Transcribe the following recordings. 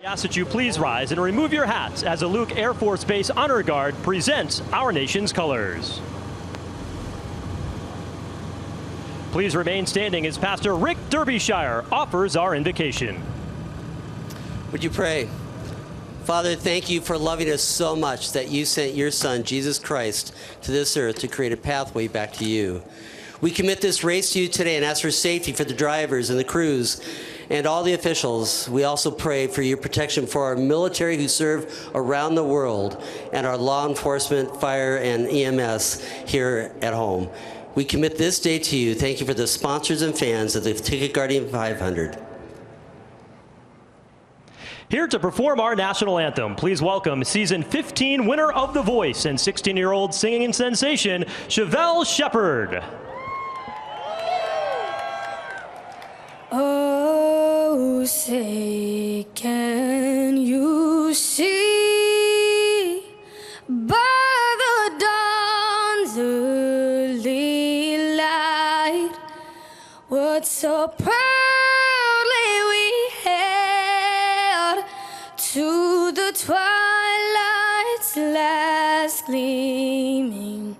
I ask that you please rise and remove your hats as the Luke Air Force Base Honor Guard presents our nation's colors. Please remain standing as Pastor Rick Derbyshire offers our invocation. Would you pray? Father, thank you for loving us so much that you sent your Son, Jesus Christ, to this earth to create a pathway back to you. We commit this race to you today and ask for safety for the drivers and the crews and all the officials. We also pray for your protection for our military who serve around the world and our law enforcement, fire, and EMS here at home. We commit this day to you. Thank you for the sponsors and fans of the TicketGuardian 500. Here to perform our national anthem, please welcome season 15 winner of The Voice and 16-year-old singing sensation, Chevelle Shepherd. Oh, say, can you see by the dawn's early light what so proudly we held to the twilight's last gleaming,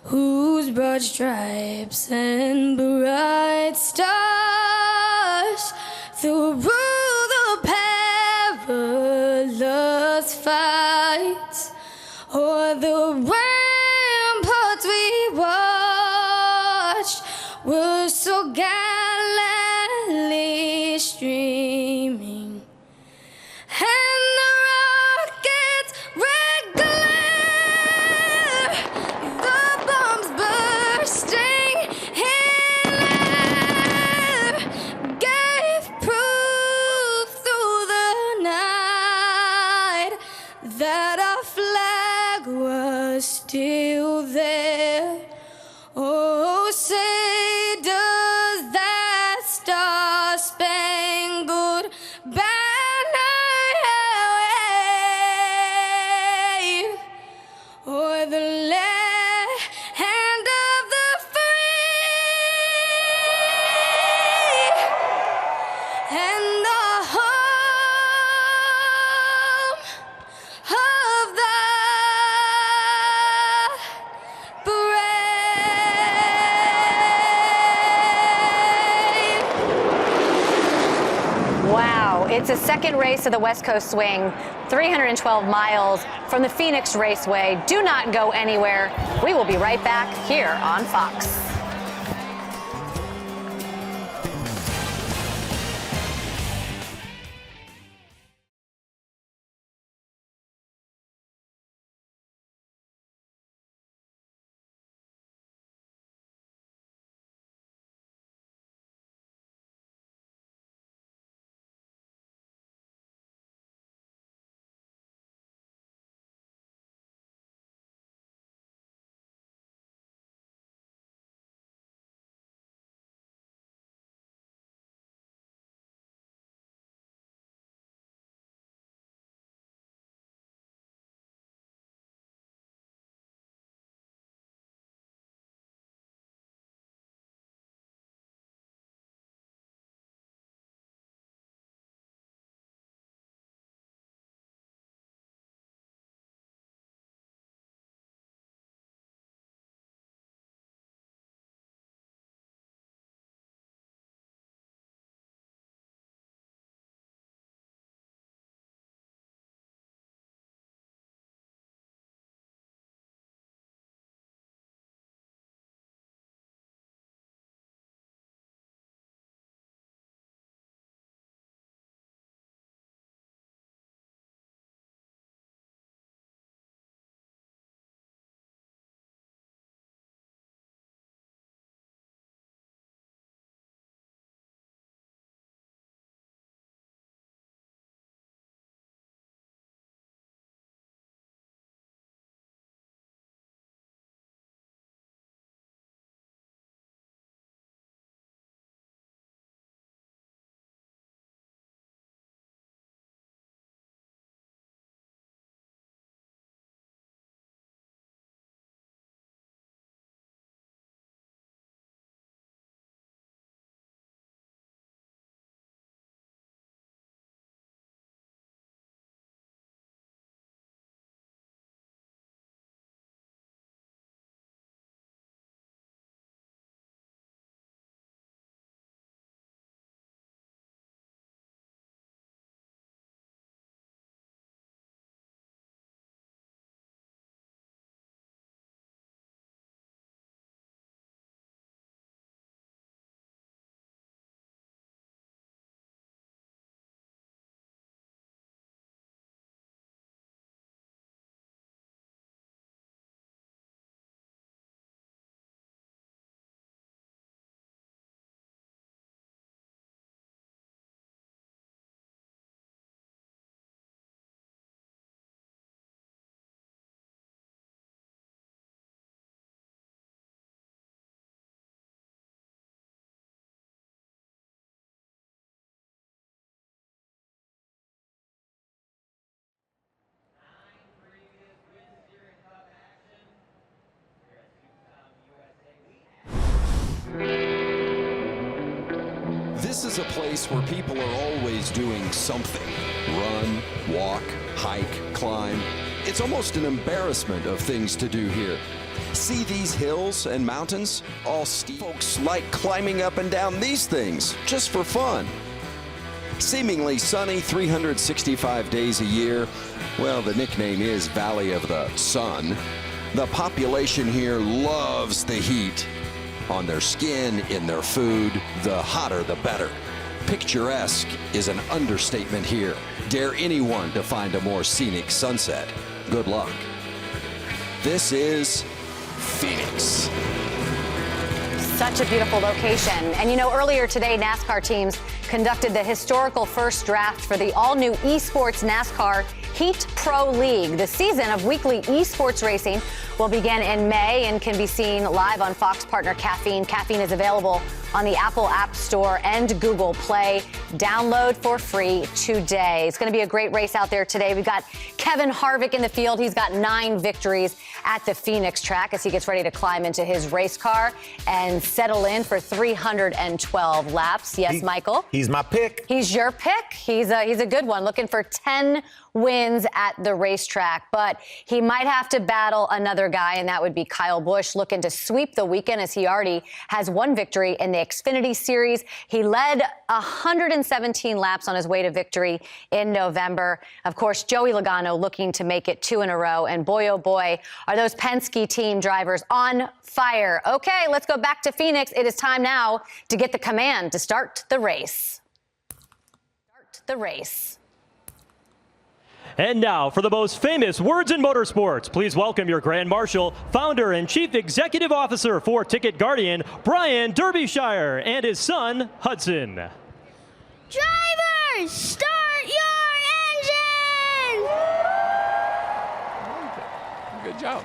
whose broad stripes and bright stars through the perilous fights o'er the ramparts we watched were so gallantly streaming, and the rocket's red glare, the bombs bursting in air, gave proof through the night that our flag was still there. Oh, say does that star-spangled banner wave o'er the land of the free and the home of the brave. Wow, it's a second race of the West Coast Swing, 312 miles from the Phoenix Raceway. Do not go anywhere. We will be right back here on Fox. This is a place where people are always doing something. Run, walk, hike, climb. It's almost an embarrassment of things to do here. See these hills and mountains? All steep. Folks like climbing up and down these things just for fun. Seemingly sunny 365 days a year. Well, the nickname is Valley of the Sun. The population here loves the heat. On their skin, in their food, the hotter the better. Picturesque is an understatement here. Dare anyone to find a more scenic sunset. Good luck. This is Phoenix. Such a beautiful location. And you know, earlier today, NASCAR teams conducted the historical first draft for the all-new esports NASCAR Heat Pro League. The season of weekly esports racing will begin in May and can be seen live on Fox partner Caffeine. Caffeine is available on the Apple App Store and Google Play. Download for free today. It's going to be a great race out there today. We've got Kevin Harvick in the field. He's got 9 victories at the Phoenix track as he gets ready to climb into his race car and settle in for 312 laps. Yes, Michael? He's my pick. He's your pick. He's a good one, looking for 10 wins at the racetrack, but he might have to battle another guy, and that would be Kyle Busch, looking to sweep the weekend as he already has one victory in the Xfinity Series. He led 117 laps on his way to victory in November. Of course, Joey Logano looking to make it 2 in a row, and boy, oh boy, are those Penske team drivers on fire. Okay, let's go back to Phoenix. It is time now to get the command to start the race. Start the race. And now, for the most famous words in motorsports, please welcome your Grand Marshal, founder and chief executive officer for TicketGuardian, Brian Derbyshire, and his son, Hudson. Drivers, start your engine! Good job.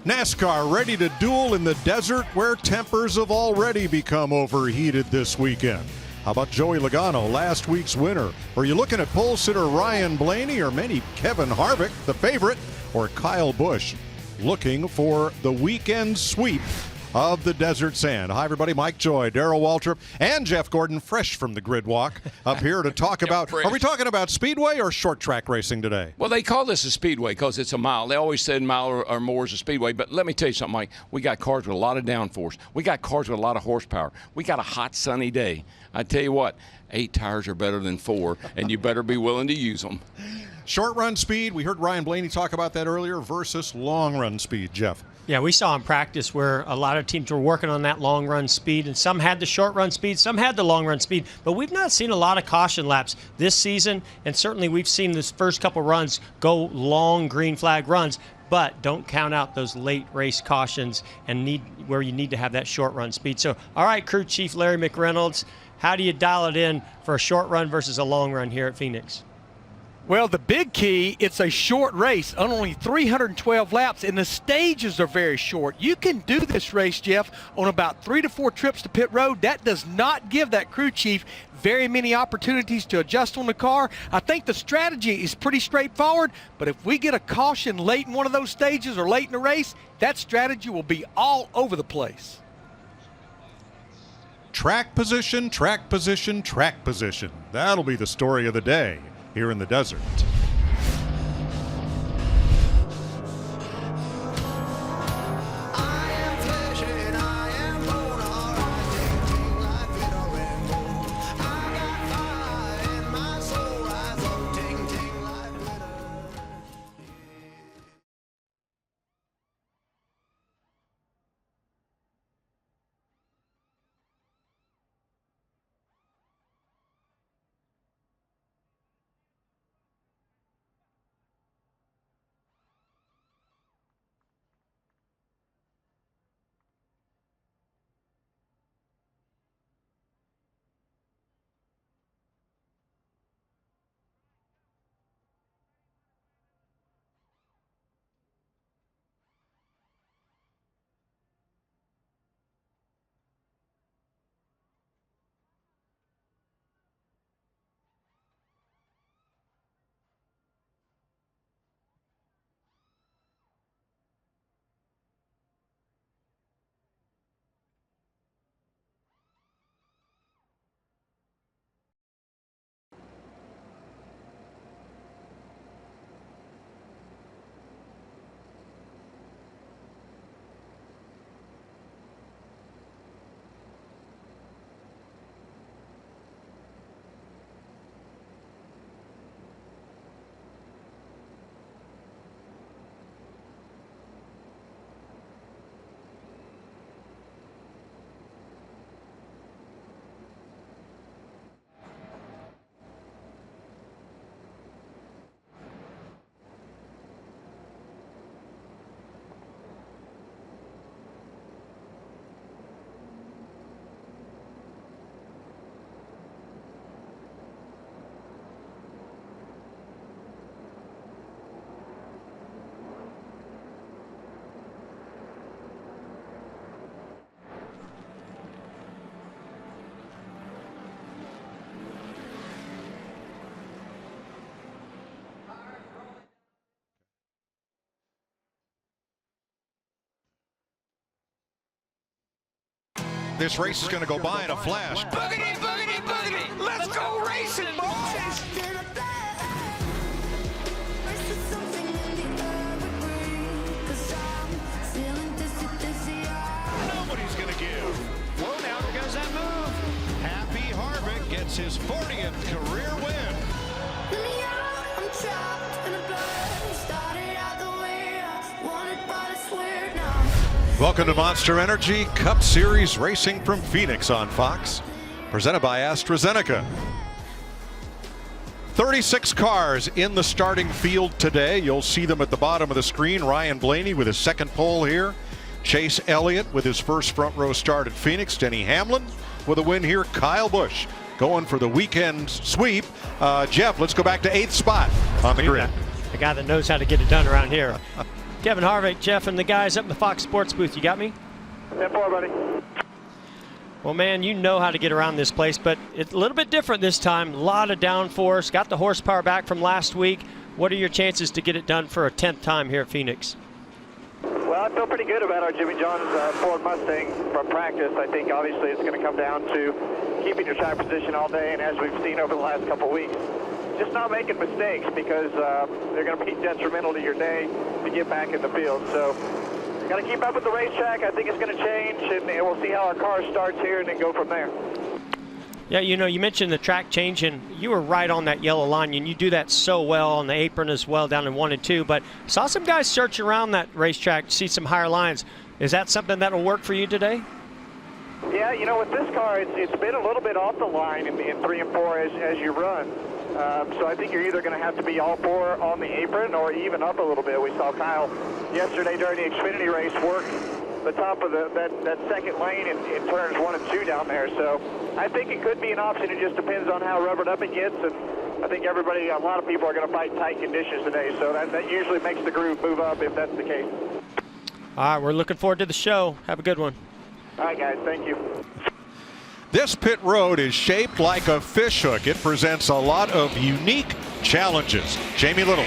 NASCAR ready to duel in the desert where tempers have already become overheated this weekend. How about Joey Logano, last week's winner? Are you looking at pole sitter Ryan Blaney, or maybe Kevin Harvick, the favorite, or Kyle Busch, looking for the weekend sweep of the desert sand? Hi, everybody. Mike Joy, Darrell Waltrip, and Jeff Gordon, fresh from the grid walk, up here to talk about, are we talking about speedway or short track racing today? Well, they call this a speedway because it's a mile. They always said mile or more is a speedway. But let me tell you something, Mike. We got cars with a lot of downforce. We got cars with a lot of horsepower. We got a hot, sunny day. I tell you what, 8 tires are better than 4, and you better be willing to use them. Short run speed, we heard Ryan Blaney talk about that earlier, versus long run speed, Jeff. Yeah, we saw in practice where a lot of teams were working on that long run speed, and some had the short run speed, some had the long run speed, but we've not seen a lot of caution laps this season, and certainly we've seen this first couple runs go long green flag runs, but don't count out those late race cautions and where you need to have that short run speed. So, all right, crew chief Larry McReynolds, how do you dial it in for a short run versus a long run here at Phoenix? Well, the big key, it's a short race, only 312 laps, and the stages are very short. You can do this race, Jeff, on about 3 to 4 trips to pit road. That does not give that crew chief very many opportunities to adjust on the car. I think the strategy is pretty straightforward, but if we get a caution late in one of those stages or late in the race, that strategy will be all over the place. Track position, track position, track position. That'll be the story of the day here in the desert. this race is going to go by in a flash. Boogity, boogity, boogity. Let's go racing, boys. Nobody's going to give. Whoa, now there goes that move. Happy Harvick gets his 40th career win. Welcome to Monster Energy Cup Series racing from Phoenix on Fox, presented by AstraZeneca. 36 cars in the starting field today. You'll see them at the bottom of the screen. Ryan Blaney with his second pole here. Chase Elliott with his first front row start at Phoenix. Denny Hamlin with a win here. Kyle Busch going for the weekend sweep. Jeff, let's go back to 8th spot on the grid. The guy that knows how to get it done around here. Kevin Harvick, Jeff, and the guys up in the Fox Sports booth. You got me? 10-4, buddy. Well, man, you know how to get around this place, but it's a little bit different this time. A lot of downforce. Got the horsepower back from last week. What are your chances to get it done for a 10th time here at Phoenix? Well, I feel pretty good about our Jimmy John's Ford Mustang from practice. I think obviously it's going to come down to keeping your track position all day, and as we've seen over the last couple weeks, just not making mistakes, because they're going to be detrimental to your day to get back in the field. So got to keep up with the racetrack. I think it's going to change, and we'll see how our car starts here and then go from there. Yeah, you know, you mentioned the track change, and you were right on that yellow line, and you do that so well on the apron as well down in 1 and 2. But saw some guys search around that racetrack to see some higher lines. Is that something that will work for you today? Yeah, you know, with this car, it's been a little bit off the line in 3 and 4 as you run. So I think you're either going to have to be all 4 on the apron or even up a little bit. We saw Kyle yesterday during the Xfinity race work the top of that second lane in turns 1 and 2 down there. So I think it could be an option. It just depends on how rubbered up it gets. And I think a lot of people are going to fight tight conditions today. So that usually makes the groove move up if that's the case. All right, we're looking forward to the show. Have a good one. All right, guys. Thank you. This pit road is shaped like a fishhook. It presents a lot of unique challenges. Jamie Little.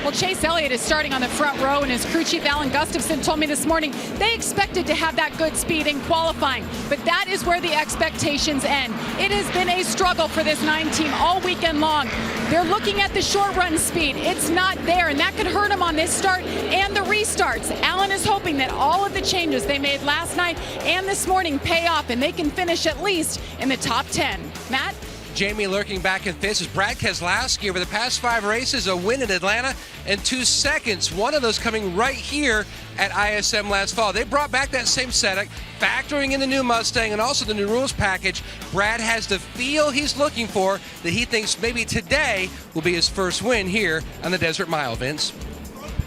Well, Chase Elliott is starting on the front row, and his crew chief Alan Gustafson told me this morning they expected to have that good speed in qualifying, but that is where the expectations end. It has been a struggle for this 9 team all weekend long. They're looking at the short run speed. It's not there, and that could hurt them on this start and the restarts. Alan is hoping that all of the changes they made last night and this morning pay off, and they can finish at least in the top 10. Matt? Jamie lurking back in fifth is Brad Keselowski. Over the past 5 races, a win in Atlanta and 2 seconds. One of those coming right here at ISM last fall. They brought back that same setup, factoring in the new Mustang and also the new rules package. Brad has the feel he's looking for, that he thinks maybe today will be his first win here on the Desert Mile, Vince.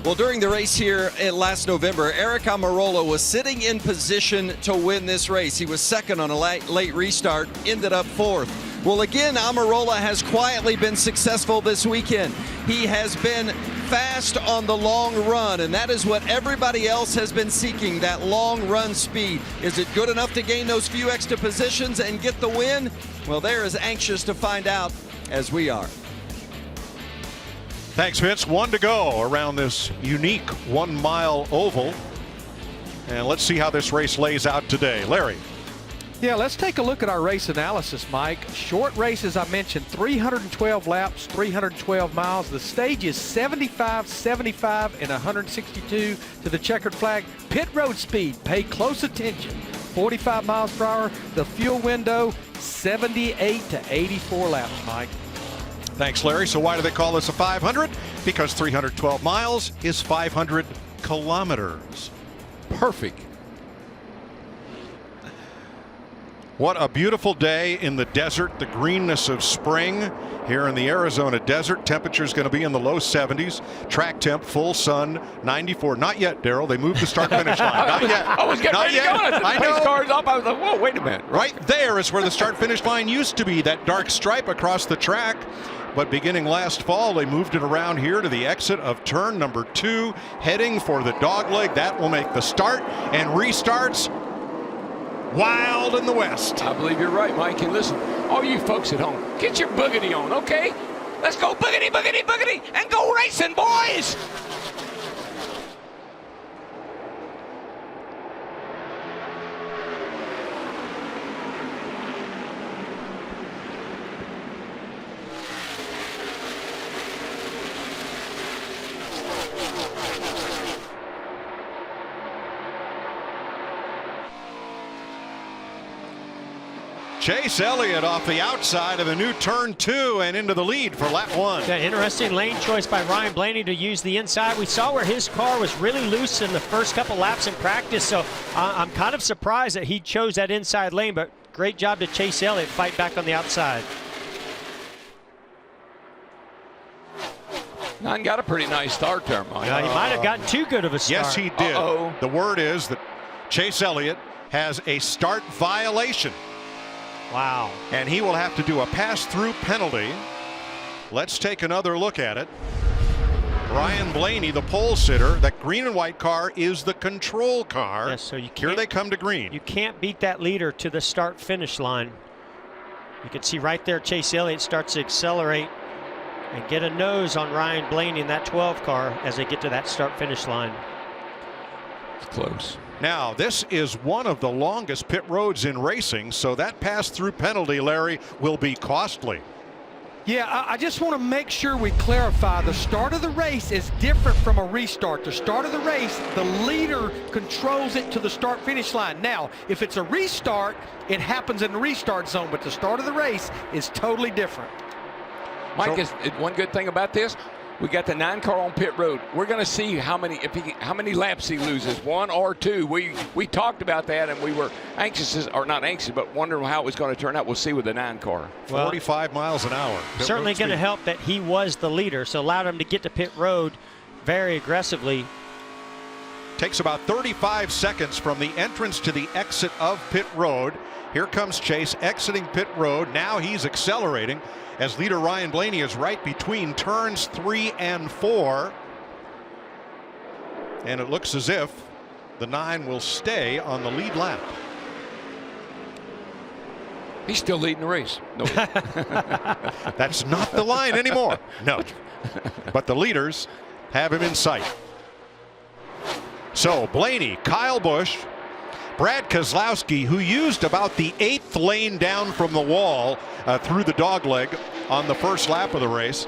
Well, during the race here last November, Eric Almirola was sitting in position to win this race. He was second on a late restart, ended up 4th. Well, again, Almirola has quietly been successful this weekend. He has been fast on the long run, and that is what everybody else has been seeking, that long run speed. Is it good enough to gain those few extra positions and get the win? Well, they're as anxious to find out as we are. Thanks, Vince. 1 to go around this unique 1 mile oval. And let's see how this race lays out today. Larry. Yeah, let's take a look at our race analysis, Mike. Short race, as I mentioned, 312 laps, 312 miles. The stage is 75, 75, and 162 to the checkered flag. Pit road speed, pay close attention. 45 miles per hour. The fuel window, 78 to 84 laps, Mike. Thanks, Larry. So why do they call this a 500? Because 312 miles is 500 kilometers. Perfect. What a beautiful day in the desert, the greenness of spring here in the Arizona desert. Temperature's going to be in the low 70s. Track temp, full sun, 94. Not yet, Darrell. They moved the start-finish line. Not yet. I was getting ready to go. I know. Cars up. I was like, whoa, wait a minute. Right there is where the start-finish line used to be, that dark stripe across the track. But beginning last fall, they moved it around here to the exit of turn number 2, heading for the dogleg. That will make the start and restarts wild in the west. I believe you're right, Mike. And listen, all you folks at home, get your boogity on, okay? Let's go boogity, boogity, boogity, and go racing, boys! Chase Elliott off the outside of the new turn 2 and into the lead for lap 1. Yeah, interesting lane choice by Ryan Blaney to use the inside. We saw where his car was really loose in the first couple laps in practice, so I'm kind of surprised that he chose that inside lane, but great job to Chase Elliott fight back on the outside. Nine got a pretty nice start there, Mike. Yeah, he might have gotten too good of a start. Yes, he did. The word is that Chase Elliott has a start violation. Wow. And he will have to do a pass-through penalty. Let's take another look at it. Ryan Blaney, the pole sitter. That green and white car is the control car. Yes, so here they come to green. You can't beat that leader to the start-finish line. You can see right there Chase Elliott starts to accelerate and get a nose on Ryan Blaney in that 12 car as they get to that start-finish line. It's close. Now, this is one of the longest pit roads in racing, so that pass-through penalty, Larry, will be costly. Yeah, I just want to make sure we clarify the start of the race is different from a restart. The start of the race, the leader controls it to the start-finish line. Now, if it's a restart, it happens in the restart zone, but the start of the race is totally different. Mike, is one good thing about this, we got the 9 car on pit road. We're going to see how many laps he loses, 1 or 2. We talked about that, and we were anxious, or not anxious, but wondering how it was going to turn out. We'll see with the 9 car. 45 miles an hour. Certainly going to help that he was the leader, so allowed him to get to pit road very aggressively. Takes about 35 seconds from the entrance to the exit of pit road. Here comes Chase exiting pit road. Now he's accelerating as leader Ryan Blaney is right between turns 3 and 4. And it looks as if the 9 will stay on the lead lap. He's still leading the race. No. That's not the line anymore. No. But the leaders have him in sight. So Blaney, Kyle Busch, Brad Keselowski, who used about the 8th lane down from the wall through the dogleg on the first lap of the race.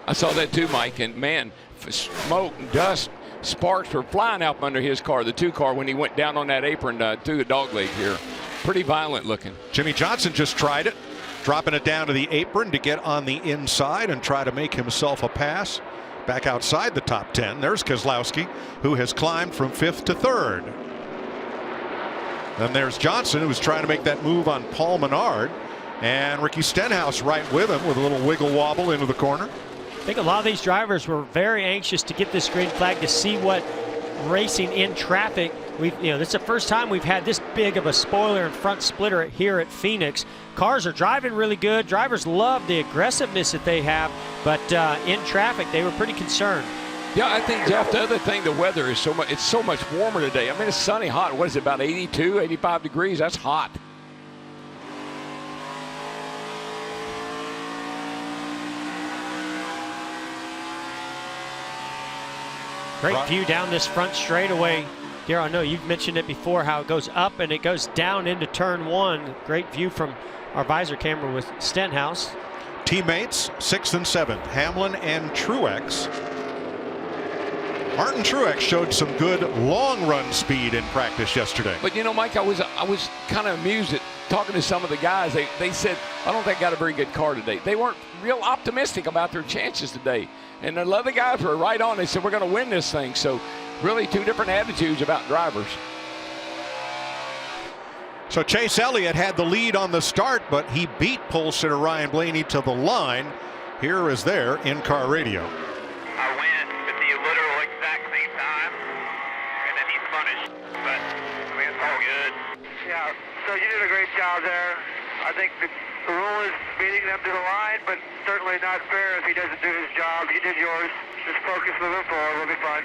I saw that too, Mike, and man, smoke and dust, sparks were flying out from under his car, the 2 car, when he went down on that apron through the dogleg here. Pretty violent looking. Jimmy Johnson just tried it, dropping it down to the apron to get on the inside and try to make himself a pass back outside the top 10. There's Keselowski, who has climbed from 5th to 3rd. Then there's Johnson, who was trying to make that move on Paul Menard. And Ricky Stenhouse right with him with a little wiggle wobble into the corner. I think a lot of these drivers were very anxious to get this green flag to see what racing in traffic. This is the first time we've had this big of a spoiler and front splitter here at Phoenix. Cars are driving really good. Drivers love the aggressiveness that they have, but in traffic they were pretty concerned. Yeah, I think, Jeff, the other thing, the weather is it's so much warmer today. I mean, it's sunny, hot. What is it, about 82, 85 degrees? That's hot. Great view down this front straightaway. Here, I know you've mentioned it before, how it goes up and it goes down into turn 1. Great view from our visor camera with Stenhouse. Teammates 6th and 7th, Hamlin and Truex. Martin Truex showed some good long run speed in practice yesterday. But Mike, I was kind of amused at talking to some of the guys. They said, I don't think I got a very good car today. They weren't real optimistic about their chances today. And a lot of the guys were right on. They said, we're going to win this thing. So really 2 different attitudes about drivers. So Chase Elliott had the lead on the start, but he beat pole sitter Ryan Blaney to the line. Here is their in-car radio. I went at the literal exact same time, and then he's punished. But, I mean, it's all good. Yeah, so you did a great job there. I think the rule is beating them to the line, but certainly not fair if he doesn't do his job. You did yours. Just focus moving forward. We'll be fine.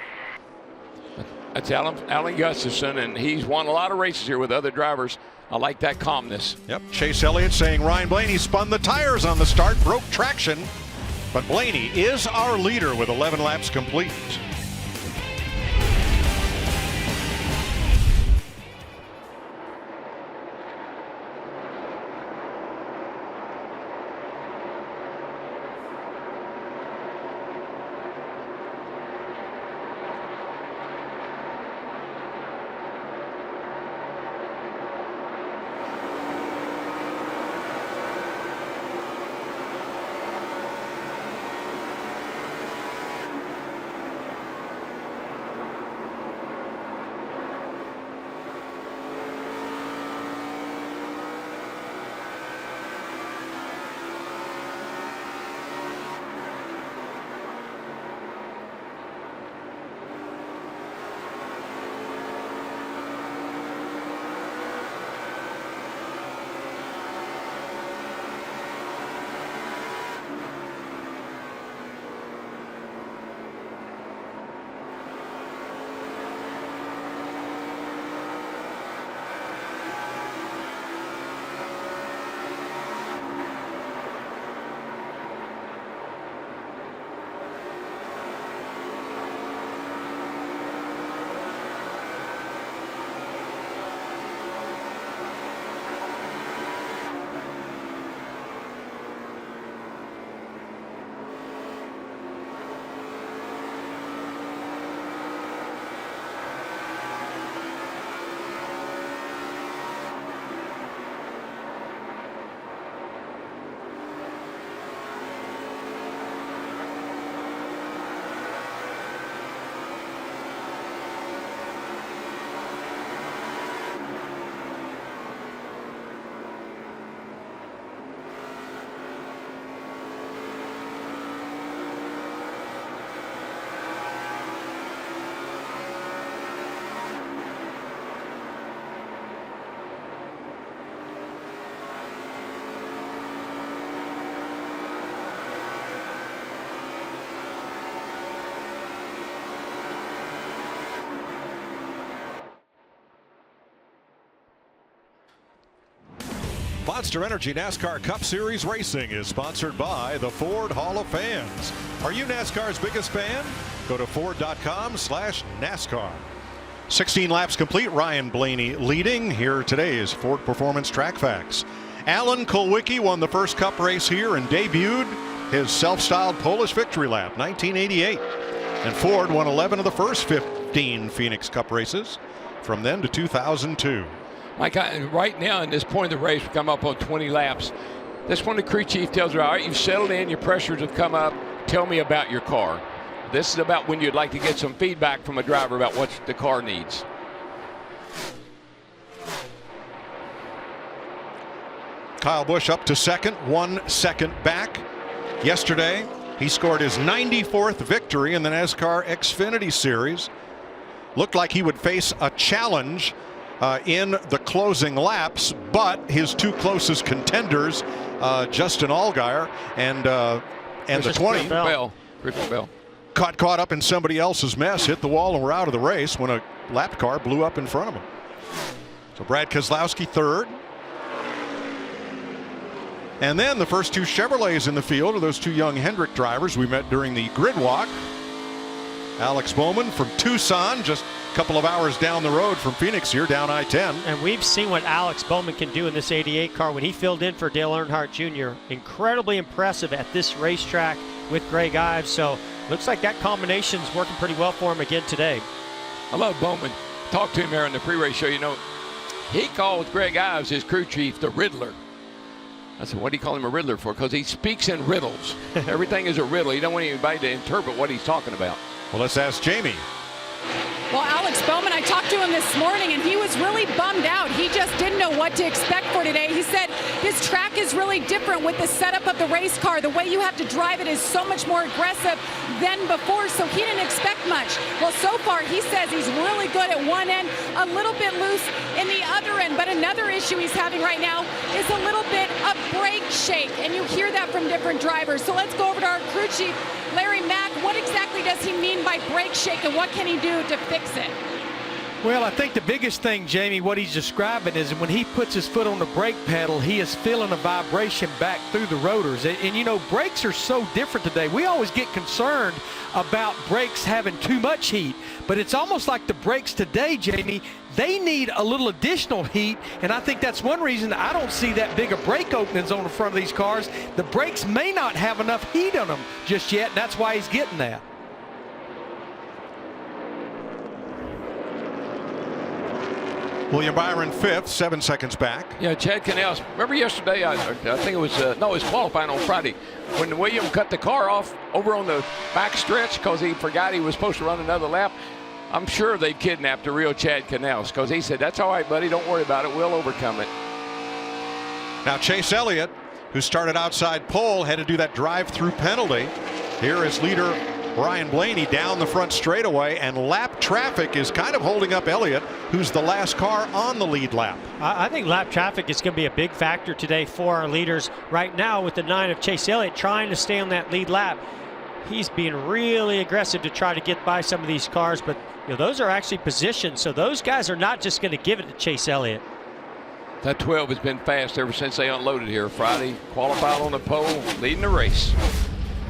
That's Alan Gustafson, and he's won a lot of races here with other drivers. I like that calmness. Yep, Chase Elliott saying Ryan Blaney spun the tires on the start, broke traction. But Blaney is our leader with 11 laps complete. Monster Energy NASCAR Cup Series Racing is sponsored by the Ford Hall of Fans. Are you NASCAR's biggest fan? Go to Ford.com/NASCAR. 16 laps complete. Ryan Blaney leading. Here today is Ford Performance Track Facts. Alan Kulwicki won the first Cup race here and debuted his self-styled Polish victory lap, 1988. And Ford won 11 of the first 15 Phoenix Cup races from then to 2002. Like right now in this point of the race, we come up on 20 laps. This one the crew chief tells her, all right, you've settled in, your pressures have come up, tell me about your car. This is about when you'd like to get some feedback from a driver about what the car needs. Kyle Busch up to second, 1 second back. Yesterday, he scored his 94th victory in the NASCAR Xfinity Series. Looked like he would face a challenge in the closing laps, but his two closest contenders, Justin Allgaier and the 20, Christian Bell, caught up in somebody else's mess, hit the wall, and were out of the race when a lap car blew up in front of him. So Brad Keselowski third. And then the first two Chevrolets in the field are those two young Hendrick drivers we met during the grid walk. Alex Bowman from Tucson, just a couple of hours down the road from Phoenix here, down I-10. And we've seen what Alex Bowman can do in this 88 car when he filled in for Dale Earnhardt Jr. Incredibly impressive at this racetrack with Greg Ives. So looks like that combination's working pretty well for him again today. I love Bowman. Talked to him there in the pre-race show. You know, he called Greg Ives, his crew chief, the Riddler. I said, what do you call him a riddler for? Because he speaks in riddles. Everything is a riddle. He don't want anybody to interpret what he's talking about. Well, let's ask Jamie. Well, Alex Bowman, I talked to him this morning, and he was really bummed out. He just didn't know what to expect for today. He said his track is really different with the setup of the race car. The way you have to drive it is so much more aggressive than before, so he didn't expect much. Well, so far, he says he's really good at one end, a little bit loose in the other end. But another issue he's having right now is a little bit of brake shake, and you hear that from different drivers. So let's go over to our crew chief, Larry Mack. What exactly does he mean by brake shake, and what can he do to fix it? Well, I think the biggest thing, Jamie, what he's describing is when he puts his foot on the brake pedal, he is feeling a vibration back through the rotors. And you know, brakes are so different today. We always get concerned about brakes having too much heat, but it's almost like the brakes today, Jamie, they need a little additional heat, and I think that's one reason I don't see that big of brake openings on the front of these cars. The brakes may not have enough heat on them just yet, and that's why he's getting that. William Byron fifth, 7 seconds back. Yeah, Chad Canals. Remember yesterday, I think it was, it was qualifying on Friday, when William cut the car off over on the back stretch because he forgot he was supposed to run another lap. I'm sure they kidnapped the real Chad Canals because he said, that's all right, buddy, don't worry about it, we'll overcome it. Now Chase Elliott, who started outside pole, had to do that drive-through penalty. Here is leader Ryan Blaney down the front straightaway, and lap traffic is kind of holding up Elliott, who's the last car on the lead lap. I think lap traffic is going to be a big factor today for our leaders. Right now, with the 9 of Chase Elliott trying to stay on that lead lap, he's being really aggressive to try to get by some of these cars, but you know, those are actually positioned, so those guys are not just going to give it to Chase Elliott. That 12 has been fast ever since they unloaded here Friday. Qualified on the pole, leading the race.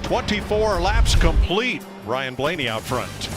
24 laps complete. Ryan Blaney out front.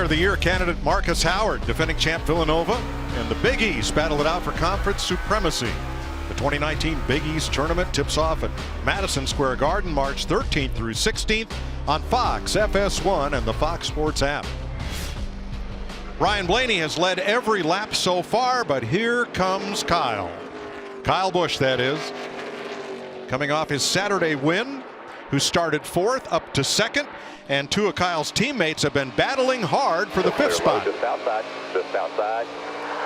of the Year candidate Marcus Howard, defending champ Villanova, and the Big East battle it out for conference supremacy. The 2019 Big East Tournament tips off at Madison Square Garden March 13th through 16th on Fox, FS1, and the Fox Sports app. Ryan Blaney has led every lap so far, but here comes Kyle. Kyle Busch, that is, coming off his Saturday win, who started 4th up to 2nd, and 2 of Kyle's teammates have been battling hard for the 5th spot. Just outside,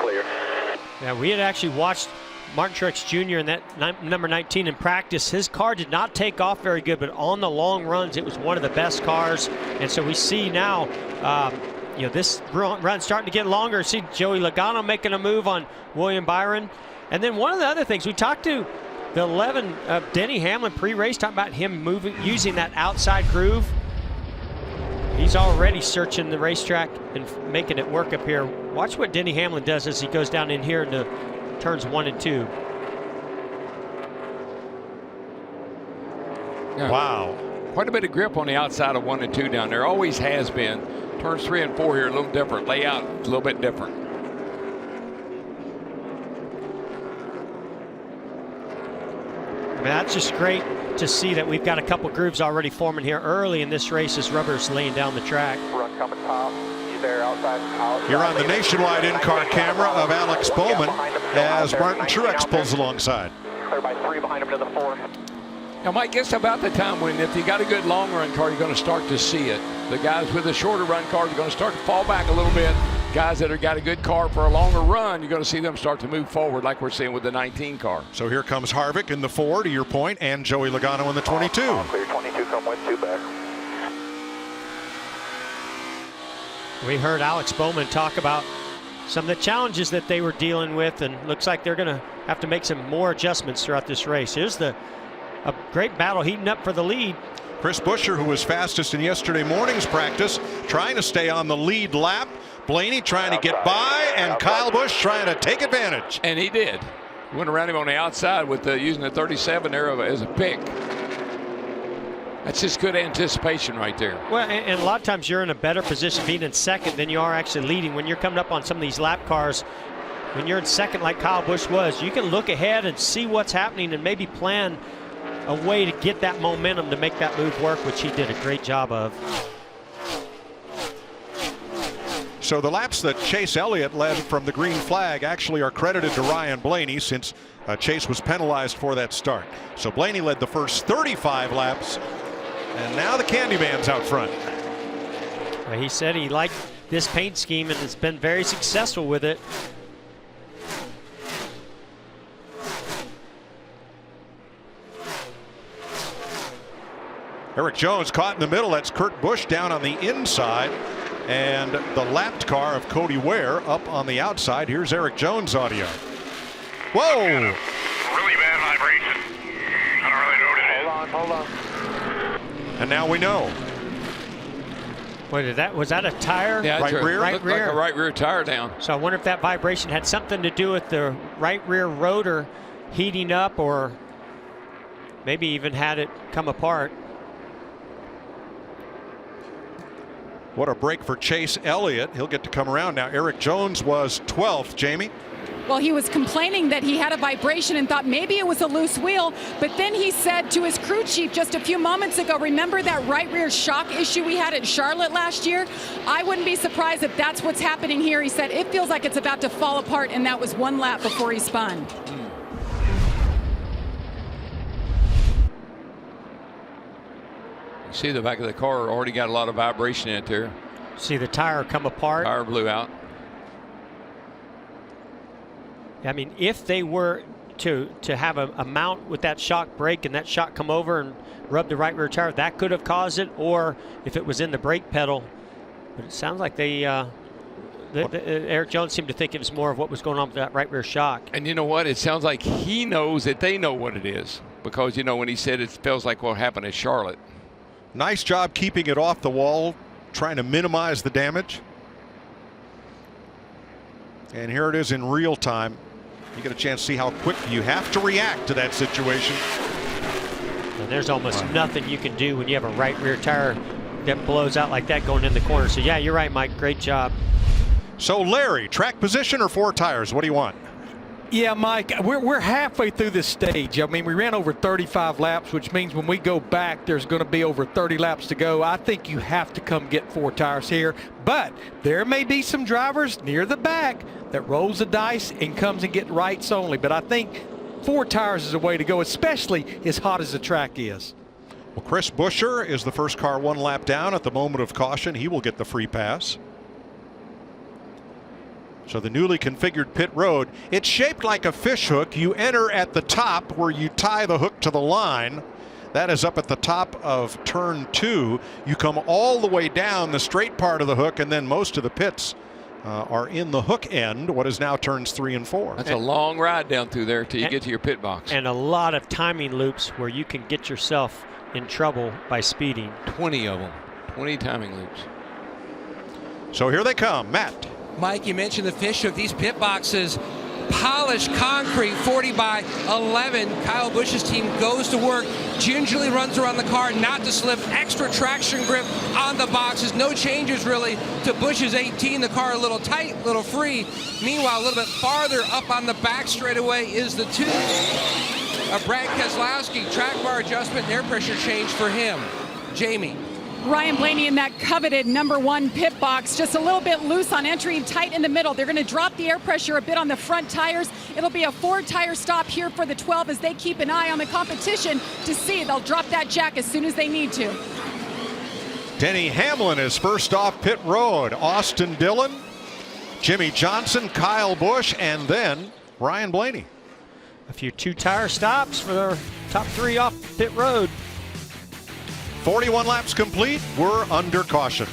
clear. Yeah, we had actually watched Martin Truex Jr. in that number 19 in practice. His car did not take off very good, but on the long runs, it was one of the best cars. And so we see now, this run starting to get longer. See Joey Logano making a move on William Byron. And then one of the other things, we talked to the 11, Denny Hamlin pre-race, talking about him using that outside groove. He's already searching the racetrack and making it work up here. Watch what Denny Hamlin does as he goes down in here into turns 1 and 2. Yeah. Wow. Quite a bit of grip on the outside of 1 and 2 down there. Always has been. Turns 3 and 4 here a little different. Layout a little bit different. I mean, that's just great to see that we've got a couple grooves already forming here early in this race as rubber's laying down the track. Run coming top. You there outside. You're on the nationwide in-car camera of Alex Bowman as Martin Truex pulls alongside. Clear by 3 behind him to the 4. Now, Mike, it's about the time when if you got a good long run car, you're going to start to see it. The guys with the shorter run cars are going to start to fall back a little bit. Guys that have got a good car for a longer run, you're going to see them start to move forward like we're seeing with the 19 car. So here comes Harvick in the 4, to your point, and Joey Logano in the 22. Clear 22, come with 2 back. We heard Alex Bowman talk about some of the challenges that they were dealing with, and looks like they're going to have to make some more adjustments throughout this race. Here's a great battle heating up for the lead. Chris Buescher, who was fastest in yesterday morning's practice, trying to stay on the lead lap. Blaney trying to get by, and Kyle Busch trying to take advantage. And he did. Went around him on the outside with using the 37 there as a pick. That's just good anticipation right there. Well, and a lot of times you're in a better position being in second than you are actually leading. When you're coming up on some of these lap cars, when you're in second like Kyle Busch was, you can look ahead and see what's happening and maybe plan a way to get that momentum to make that move work, which he did a great job of. So the laps that Chase Elliott led from the green flag actually are credited to Ryan Blaney, since Chase was penalized for that start. So Blaney led the first 35 laps, and now the Candyman's out front. Well, he said he liked this paint scheme and has been very successful with it. Eric Jones caught in the middle. That's Kurt Busch down on the inside, and the lapped car of Cody Ware up on the outside. Here's Eric Jones' audio. Whoa! Really bad vibration. I don't really know what it is. Hold on. And now we know. Wait, was that a tire? Yeah, right rear? Looked like a right rear tire down. So I wonder if that vibration had something to do with the right rear rotor heating up, or maybe even had it come apart. What a break for Chase Elliott. He'll get to come around now. Eric Jones was 12th, Jamie. Well, he was complaining that he had a vibration and thought maybe it was a loose wheel, but then he said to his crew chief just a few moments ago, remember that right rear shock issue we had at Charlotte last year? I wouldn't be surprised if that's what's happening here. He said it feels like it's about to fall apart, and that was 1 lap before he spun. See the back of the car already got a lot of vibration in it there. See the tire come apart. Tire blew out. I mean, if they were to have a mount with that shock brake and that shock come over and rub the right rear tire, that could have caused it, or if it was in the brake pedal. But it sounds like Eric Jones seemed to think it was more of what was going on with that right rear shock. And you know what? It sounds like he knows that they know what it is, because, you know, when he said it feels like what happened at Charlotte. Nice job keeping it off the wall, trying to minimize the damage. And here it is in real time. You get a chance to see how quick you have to react to that situation. And there's almost nothing you can do when you have a right rear tire that blows out like that going in the corner. So, yeah, you're right, Mike. Great job. So, Larry, track position or 4 tires? What do you want? Yeah, Mike, we're halfway through this stage. I mean, we ran over 35 laps, which means when we go back, there's going to be over 30 laps to go. I think you have to come get 4 tires here. But there may be some drivers near the back that rolls the dice and comes and get rights only. But I think 4 tires is a way to go, especially as hot as the track is. Well, Chris Buescher is the first car 1 lap down at the moment of caution. He will get the free pass. So the newly configured pit road, it's shaped like a fish hook. You enter at the top where you tie the hook to the line. That is up at the top of turn 2. You come all the way down the straight part of the hook, and then most of the pits are in the hook end, what is now turns 3 and 4. That's a long ride down through there till you get to your pit box. And a lot of timing loops where you can get yourself in trouble by speeding. 20 of them. 20 timing loops. So here they come. Matt. Mike, you mentioned the fish hook. These pit boxes, polished concrete, 40 by 11. Kyle Busch's team goes to work, gingerly runs around the car, not to slip, extra traction grip on the boxes. No changes really to Busch's 18. The car a little tight, a little free. Meanwhile, a little bit farther up on the back straightaway is the 2 of Brad Keselowski. Track bar adjustment and air pressure change for him. Jamie. Ryan Blaney in that coveted #1 pit box, just a little bit loose on entry and tight in the middle. They're going to drop the air pressure a bit on the front tires. It'll be a 4-tire stop here for the 12 as they keep an eye on the competition to see. They'll drop that jack as soon as they need to. Denny Hamlin is first off pit road. Austin Dillon, Jimmy Johnson, Kyle Busch, and then Ryan Blaney. A few 2-tire stops for their top 3 off pit road. 41 laps complete. We're under caution.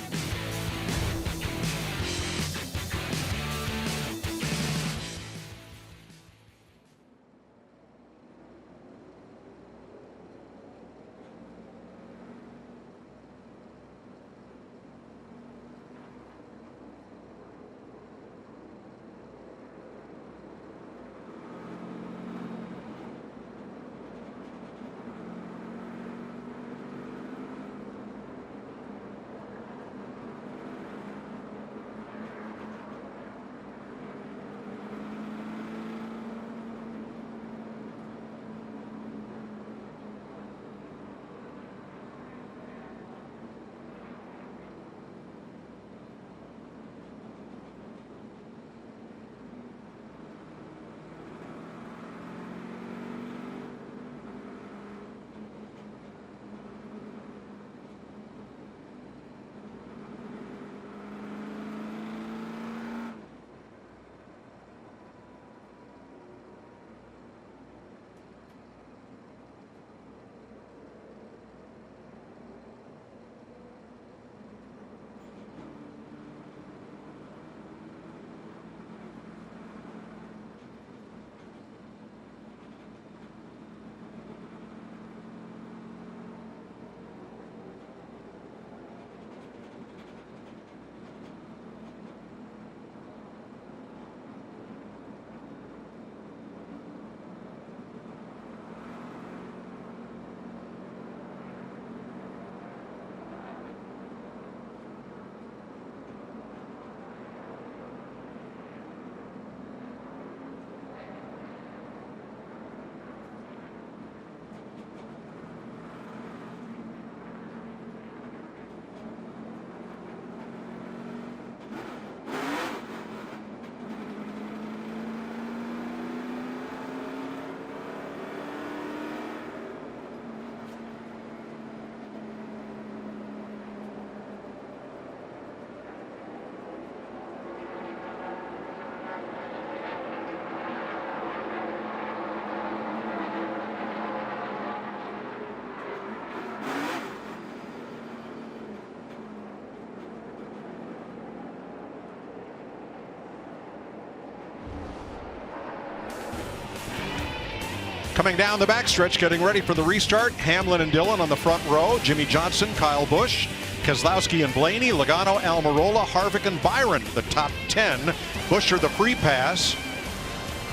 Coming down the backstretch, getting ready for the restart. Hamlin and Dillon on the front row. Jimmy Johnson, Kyle Busch, Keselowski and Blaney, Logano, Almirola, Harvick and Byron, the top 10. Buescher the free pass.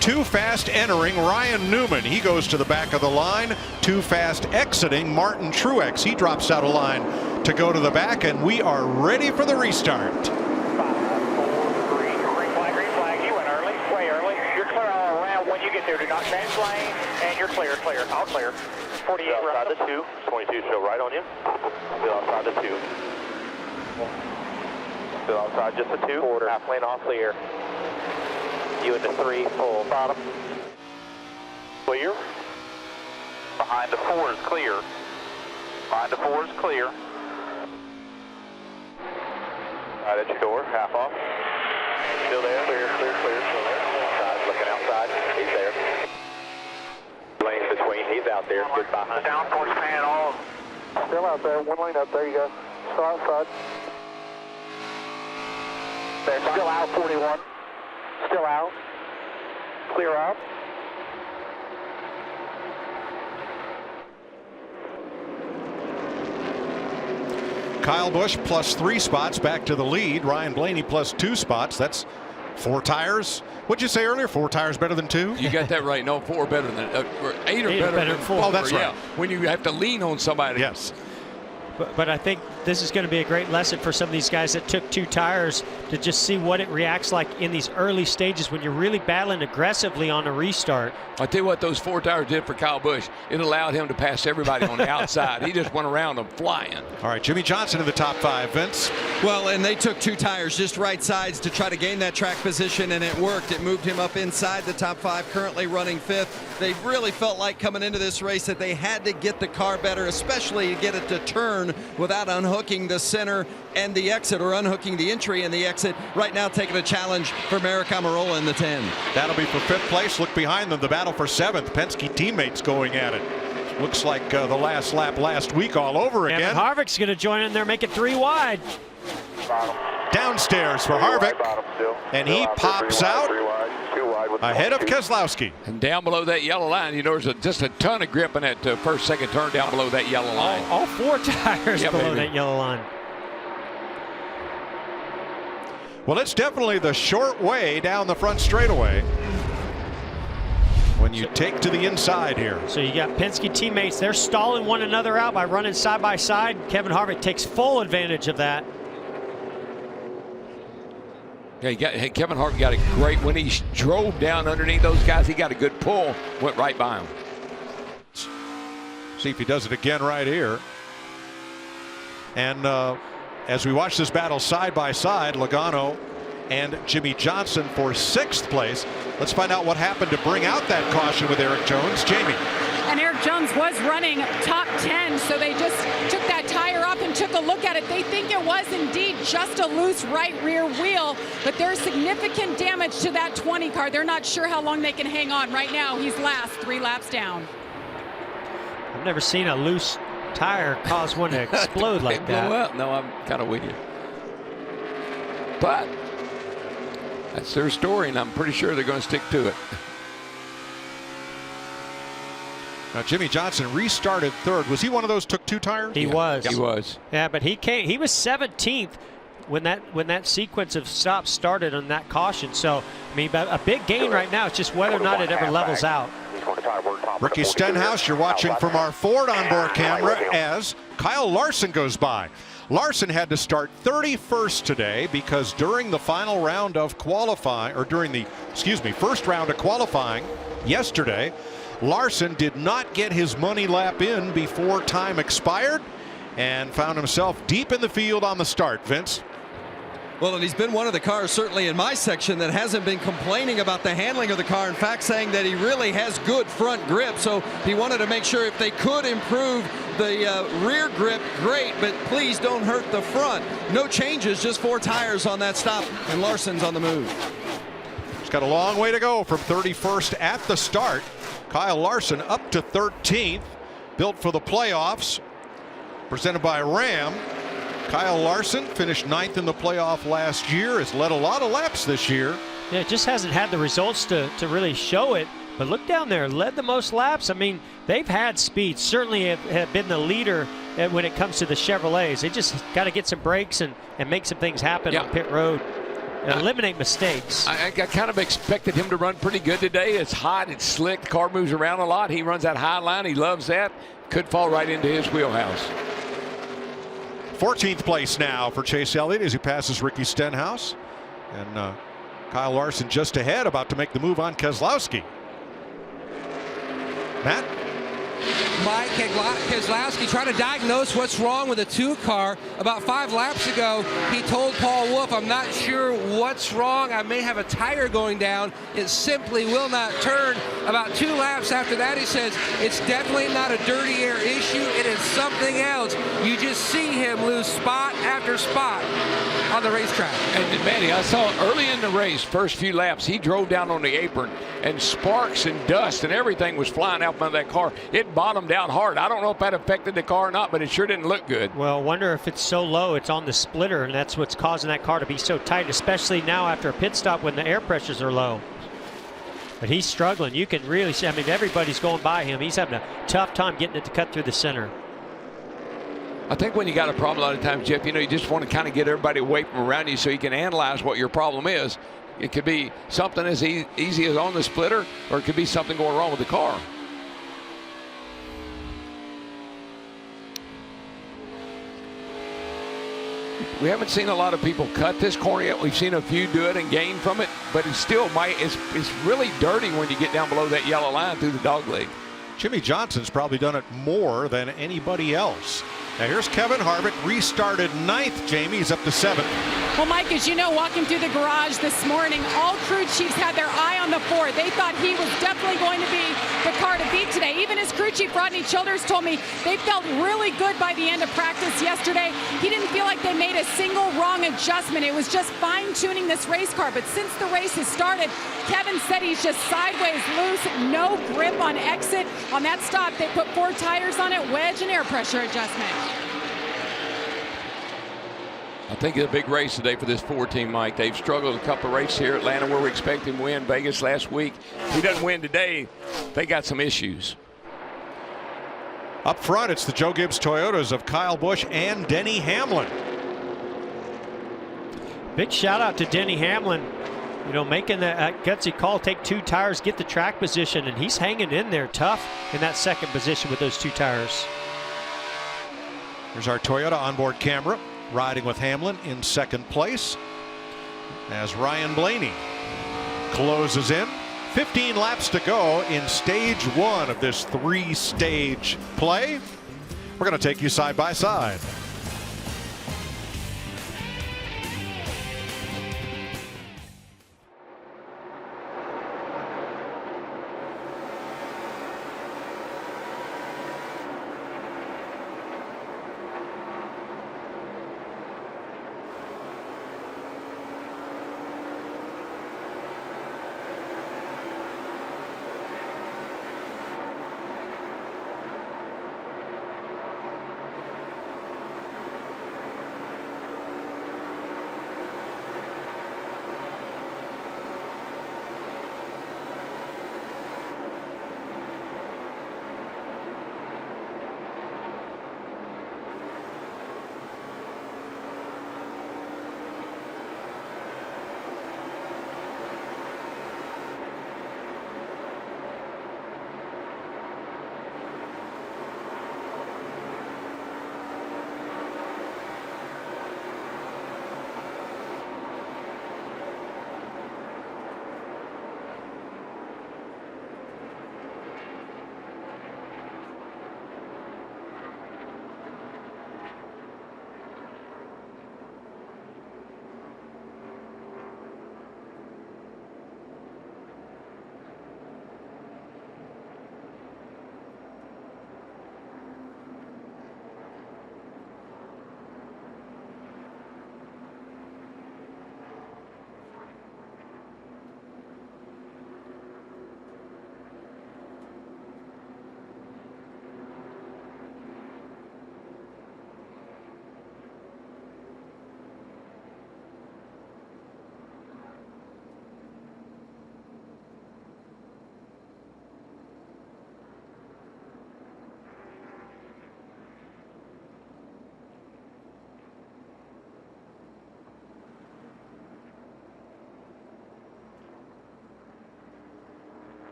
Too fast entering Ryan Newman. He goes to the back of the line. Too fast exiting Martin Truex. He drops out of line to go to the back, and we are ready for the restart. 5, 4, 3, green flag, you went early, way early. You're clear all around when you get there. Do not change lane, and you're clear, all clear. 48 outside the 2, 22 show right on you. Still outside the 2. Still outside just the 2. Quarter. Half lane all clear. You into 3, full bottom. Clear. Behind the 4 is clear. Behind the 4 is clear. Right at your door, half off. Still there, clear, clear, clear, still there. Outside, looking outside, he's there. Lane between, he's out there, good behind. Downforce pan all. Still out there, one lane up, there you go. Still outside. There, still out, 41. Still out. Clear out. Kyle Busch plus 3 spots back to the lead. Ryan Blaney plus 2 spots. That's 4 tires. What'd you say earlier? 4 tires better than 2? You got that right. No, 4 better than 8 are better than 4. Oh, that's right. Yeah, when you have to lean on somebody. Yes. But I think this is going to be a great lesson for some of these guys that took 2 tires to just see what it reacts like in these early stages when you're really battling aggressively on a restart. I tell you what those 4 tires did for Kyle Busch. It allowed him to pass everybody on the outside. He just went around them flying. All right, Jimmy Johnson in the top 5, Vince. Well, and they took 2 tires, just right sides, to try to gain that track position, and it worked. It moved him up inside the top 5, currently running 5th. They really felt like coming into this race that they had to get the car better, especially to get it to turn without unhooking the center and the exit, or unhooking the entry and the exit. Right now taking a challenge for Merrick Amarola in the 10. That'll be for 5th place. Look behind them, the battle for 7th. Penske teammates going at it. Looks like the last lap last week all over again. And Harvick's going to join in there, make it 3 wide. Downstairs for Harvick, and he pops out ahead of Keselowski. And down below that yellow line, you know, there's just a ton of grip in that first, second turn down below that yellow line. All 4 tires below that yellow line. Well, it's definitely the short way down the front straightaway when you take to the inside here. So you got Penske teammates. They're stalling one another out by running side by side. Kevin Harvick takes full advantage of that. Yeah, Kevin Harvick got a great, when he drove down underneath those guys, he got a good pull, went right by him. See if he does it again right here. And as we watch this battle side by side, Logano and Jimmy Johnson for 6th place. Let's find out what happened to bring out that caution with Eric Jones. Jamie. And Eric Jones was running top 10, so they just took that tire up and took a look at it. They think it was indeed just a loose right rear wheel, but there's significant damage to that 20 car. They're not sure how long they can hang on. Right now, he's last, 3 laps down. I've never seen a loose tire cause one to explode like that. Blow up. No, I'm kind of with you. But that's their story, and I'm pretty sure they're going to stick to it. Now Jimmy Johnson restarted 3rd. Was he one of those took 2 tires? He was. He was. Yeah, but he was 17th when that sequence of stops started on that caution. So I mean, a big gain right now. It's just whether or not it ever levels out. Ricky Stenhouse, you're watching from our Ford onboard camera as Kyle Larson goes by. Larson had to start 31st today because during the final round of qualifying, or during the, first round of qualifying yesterday, Larson did not get his money lap in before time expired and found himself deep in the field on the start. Vince? Well, and he's been one of the cars, certainly in my section, that hasn't been complaining about the handling of the car. In fact, saying that he really has good front grip. So he wanted to make sure if they could improve the rear grip, great, but please don't hurt the front. No changes, just 4 tires on that stop, and Larson's on the move. He's got a long way to go from 31st at the start. Kyle Larson up to 13th, built for the playoffs, presented by Ram. Kyle Larson finished 9th in the playoff last year, has led a lot of laps this year. Yeah, just hasn't had the results to really show it. But look down there, led the most laps. I mean, they've had speed, certainly have been the leader when it comes to the Chevrolets. They just got to get some breaks and make some things happen on pit road. Eliminate mistakes. I kind of expected him to run pretty good today. It's hot, it's slick, the car moves around a lot. He runs that high line, he loves that. Could fall right into his wheelhouse. 14th place now for Chase Elliott as he passes Ricky Stenhouse. And Kyle Larson just ahead, about to make the move on Keselowski. Matt? Mike Keselowski trying to diagnose what's wrong with the 2 car. About 5 laps ago, he told Paul Wolfe, I'm not sure what's wrong. I may have a tire going down. It simply will not turn. About 2 laps after that, he says, it's definitely not a dirty air issue. It is something else. You just see him lose spot after spot on the racetrack. And Manny, I saw early in the race, first few laps, he drove down on the apron and sparks and dust and everything was flying out from that car. It bottomed out hard. I don't know if that affected the car or not, but it sure didn't look good. Well, I wonder if it's so low, it's on the splitter, and that's what's causing that car to be so tight, especially now after a pit stop when the air pressures are low. But he's struggling. You can really see, I mean, everybody's going by him. He's having a tough time getting it to cut through the center. I think when you got a problem a lot of times, Jeff, you know, you just want to kind of get everybody away from around you so you can analyze what your problem is. It could be something as easy as on the splitter, or it could be something going wrong with the car. We haven't seen a lot of people cut this corner yet. We've seen a few do it and gain from it, but it still might. It's really dirty when you get down below that yellow line through the dog leg. Jimmy Johnson's probably done it more than anybody else. Now here's Kevin Harvick, restarted 9th. Jamie's up to 7th. Well, Mike, as you know, walking through the garage this morning, all crew chiefs had their eye on the Ford. They thought he was definitely going to be the car to beat today. Even his crew chief, Rodney Childers, told me they felt really good by the end of practice yesterday. He didn't feel like they made a single wrong adjustment. It was just fine-tuning this race car. But since the race has started, Kevin said he's just sideways loose, no grip on exit. On that stop, they put 4 tires on it, wedge and air pressure adjustment. I think it's a big race today for this Ford team, Mike. They've struggled a couple of races here. Atlanta, where we expect him to win. Vegas last week. If he doesn't win today, they got some issues. Up front, it's the Joe Gibbs Toyotas of Kyle Busch and Denny Hamlin. Big shout out to Denny Hamlin, you know, making that gutsy call, take 2 tires, get the track position, and he's hanging in there tough in that second position with those 2 tires. Here's our Toyota onboard camera, riding with Hamlin in 2nd place as Ryan Blaney closes in. 15 laps to go in stage 1 of this 3-stage play. We're going to take you side by side.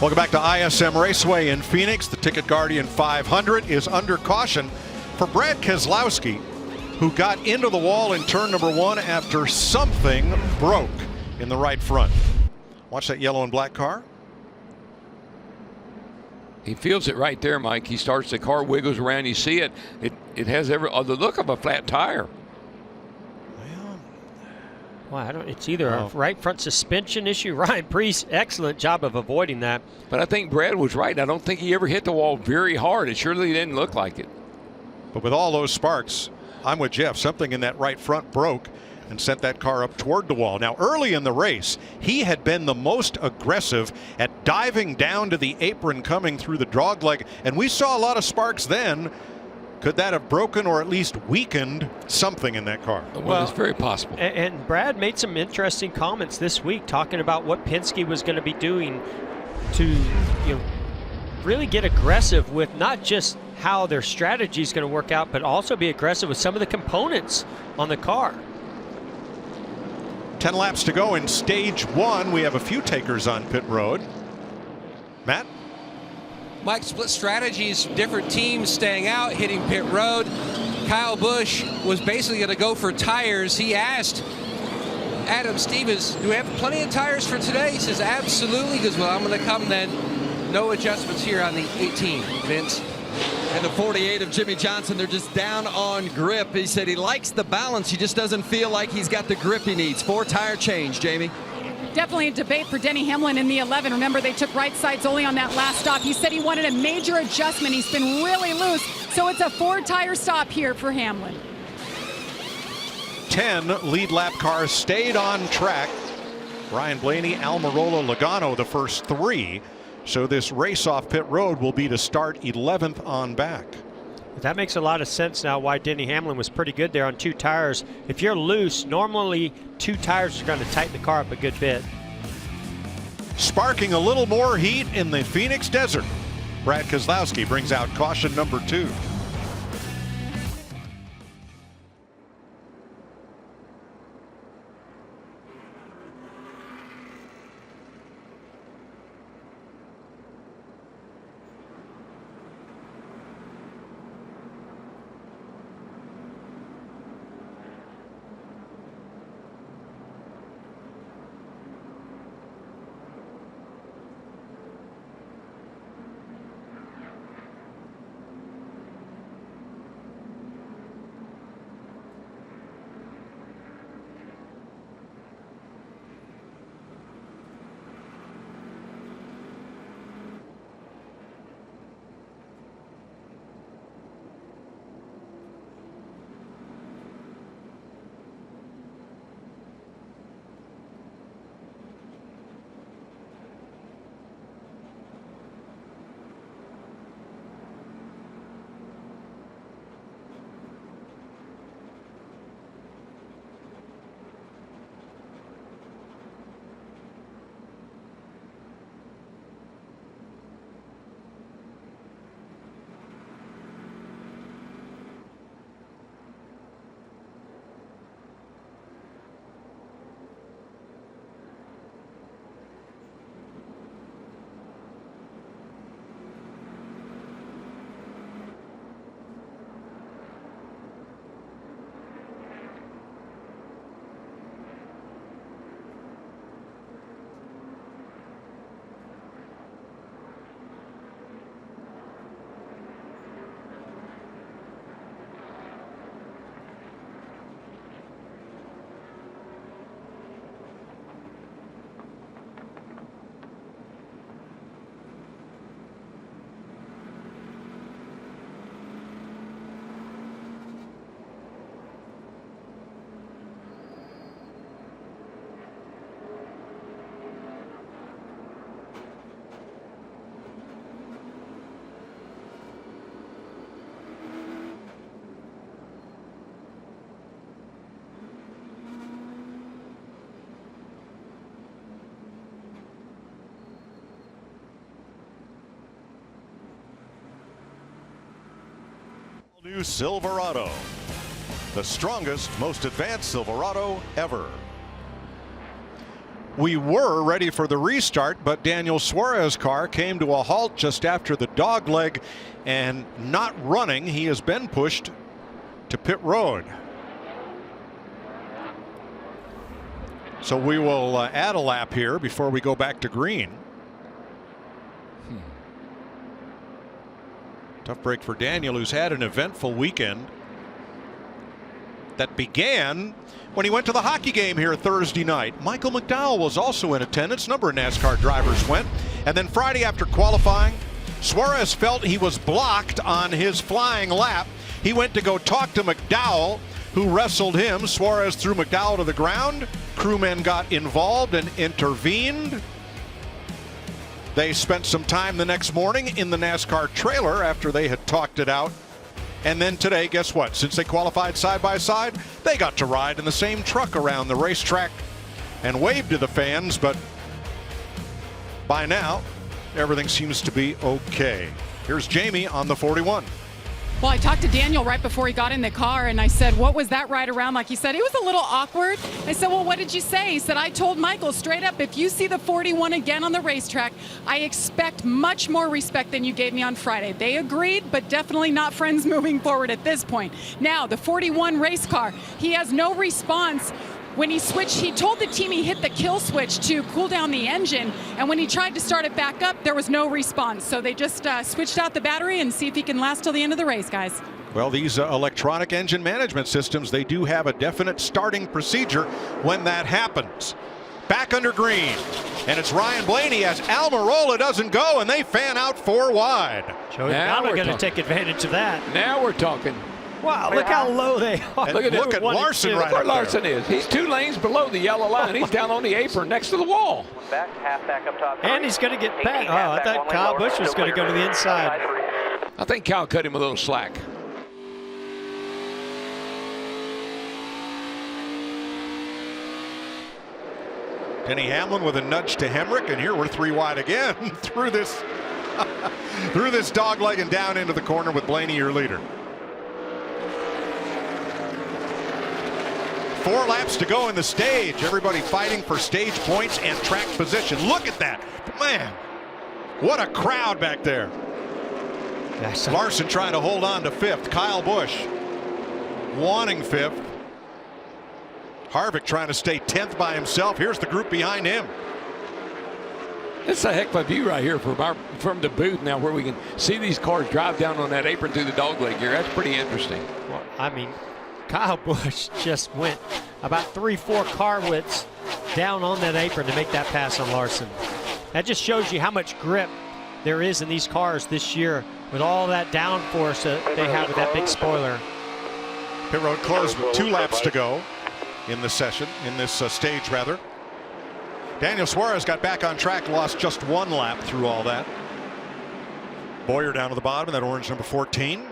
Welcome back to ISM Raceway in Phoenix. The TicketGuardian 500 is under caution for Brad Keselowski, who got into the wall in turn number 1 after something broke in the right front. Watch that yellow and black car. He feels it right there, Mike. He starts, the car wiggles around. You see it. It has the look of a flat tire. Well, it's either a right front suspension issue. Ryan Preece, excellent job of avoiding that. But I think Brad was right. I don't think he ever hit the wall very hard. It surely didn't look like it. But with all those sparks, I'm with Jeff. Something in that right front broke and sent that car up toward the wall. Now, early in the race, he had been the most aggressive at diving down to the apron coming through the dogleg, and we saw a lot of sparks then. Could that have broken or at least weakened something in that car? Well, it's very possible. And Brad made some interesting comments this week talking about what Penske was going to be doing to, really get aggressive with not just how their strategy is going to work out, but also be aggressive with some of the components on the car. 10 laps to go in stage 1. We have a few takers on pit road. Matt? Mike, split strategies, different teams staying out, hitting pit road. Kyle Busch was basically going to go for tires. He asked Adam Stevens, do we have plenty of tires for today? He says, absolutely. He goes, well, I'm going to come then. No adjustments here on the 18, Vince. And the 48 of Jimmy Johnson, they're just down on grip. He said he likes the balance. He just doesn't feel like he's got the grip he needs. 4 tire change, Jamie. Definitely a debate for Denny Hamlin in the 11. Remember, they took right sides only on that last stop. He said he wanted a major adjustment. He's been really loose, so it's a 4-tire stop here for Hamlin. 10 lead lap cars stayed on track. Ryan Blaney, Almirola, Logano, the first 3. So this race off pit road will be to start 11th on back. That makes a lot of sense now why Denny Hamlin was pretty good there on 2 tires. If you're loose, normally 2 tires are going to tighten the car up a good bit. Sparking a little more heat in the Phoenix desert. Brad Keselowski brings out caution number 2. New Silverado, the strongest, most advanced Silverado ever. We were ready for the restart, but Daniel Suarez's car came to a halt just after the dog leg and not running. He has been pushed to pit road. So we will add a lap here before we go back to green. Tough break for Daniel, who's had an eventful weekend that began when he went to the hockey game here Thursday night. Michael McDowell was also in attendance. A number of NASCAR drivers went. And then Friday after qualifying, Suarez felt he was blocked on his flying lap. He went to go talk to McDowell, who wrestled him. Suarez threw McDowell to the ground. Crewmen got involved and intervened. They spent some time the next morning in the NASCAR trailer after they had talked it out. And then today, guess what? Since they qualified side by side, they got to ride in the same truck around the racetrack and wave to the fans. But by now, everything seems to be okay. Here's Jamie on the 41. Well, I talked to Daniel right before he got in the car, and I said, what was that ride around like? He said, it was a little awkward. I said, well, what did you say? He said, I told Michael straight up, if you see the 41 again on the racetrack, I expect much more respect than you gave me on Friday. They agreed, but definitely not friends moving forward at this point. Now, the 41 race car, he has no response. When he switched, he told the team he hit the kill switch to cool down the engine, and when he tried to start it back up, there was no response. So they just switched out the battery and see if he can last till the end of the race, guys. Well, these electronic engine management systems, they do have a definite starting procedure when that happens. Back under green, and it's Ryan Blaney as Almirola doesn't go, and they fan out 4 wide. Joey Logano going to take advantage of that. Now we're talking. Wow, look how low they are. Look at Larson right Look where up Larson there. is. He's 2 lanes below the yellow line. He's down on the apron next to the wall. Back, half back up top. And he's going to get back. Oh, I thought Kyle Busch was going to go to the inside. I think Kyle cut him a little slack. Denny Hamlin with a nudge to Hemrick, and here we're 3 wide again through this through this dog leg and down into the corner with Blaney, your leader. 4 laps to go in the stage. Everybody fighting for stage points and track position. Look at that. Man, what a crowd back there. Larson trying to hold on to 5th. Kyle Busch wanting 5th. Harvick trying to stay 10th by himself. Here's the group behind him. It's a heck of a view right here from the booth now, where we can see these cars drive down on that apron through the dog leg here. That's pretty interesting. Well, I mean, Kyle Busch just went about 3-4 car widths down on that apron to make that pass on Larson. That just shows you how much grip there is in these cars this year with all that downforce that they have with that big spoiler. Pit road closed with 2 laps to go in the session, in this stage rather. Daniel Suarez got back on track, lost just 1 lap through all that. Boyer down to the bottom, that orange number 14.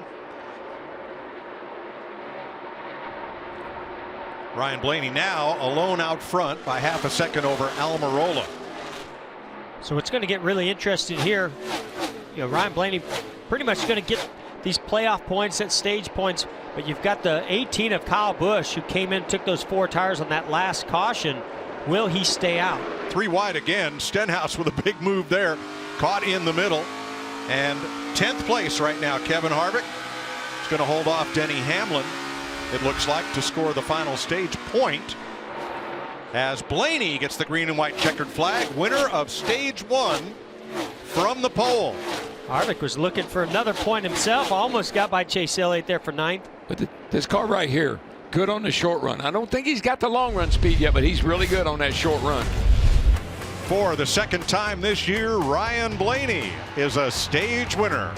Ryan Blaney now alone out front by half a second over Almirola. So it's going to get really interesting here. You know, Ryan Blaney pretty much going to get these playoff points at stage points, but you've got the 18 of Kyle Busch, who came in, took those 4 tires on that last caution. Will he stay out? 3 wide again. Stenhouse with a big move there, caught in the middle. And 10th place right now, Kevin Harvick is going to hold off Denny Hamlin, it looks like, to score the final stage point, as Blaney gets the green and white checkered flag, winner of stage 1 from the pole. Harvick was looking for another point himself, almost got by Chase Elliott there for 9th. But this car right here, good on the short run. I don't think he's got the long run speed yet, but he's really good on that short run. For the 2nd time this year, Ryan Blaney is a stage winner.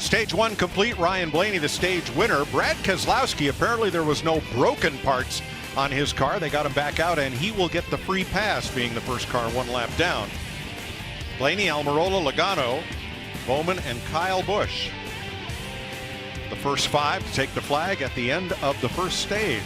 Stage 1 complete. Ryan Blaney, the stage winner. Brad Keselowski, apparently there was no broken parts on his car. They got him back out, and he will get the free pass, being the first car one lap down. Blaney, Almirola, Logano, Bowman, and Kyle Busch. The first 5 to take the flag at the end of the first stage.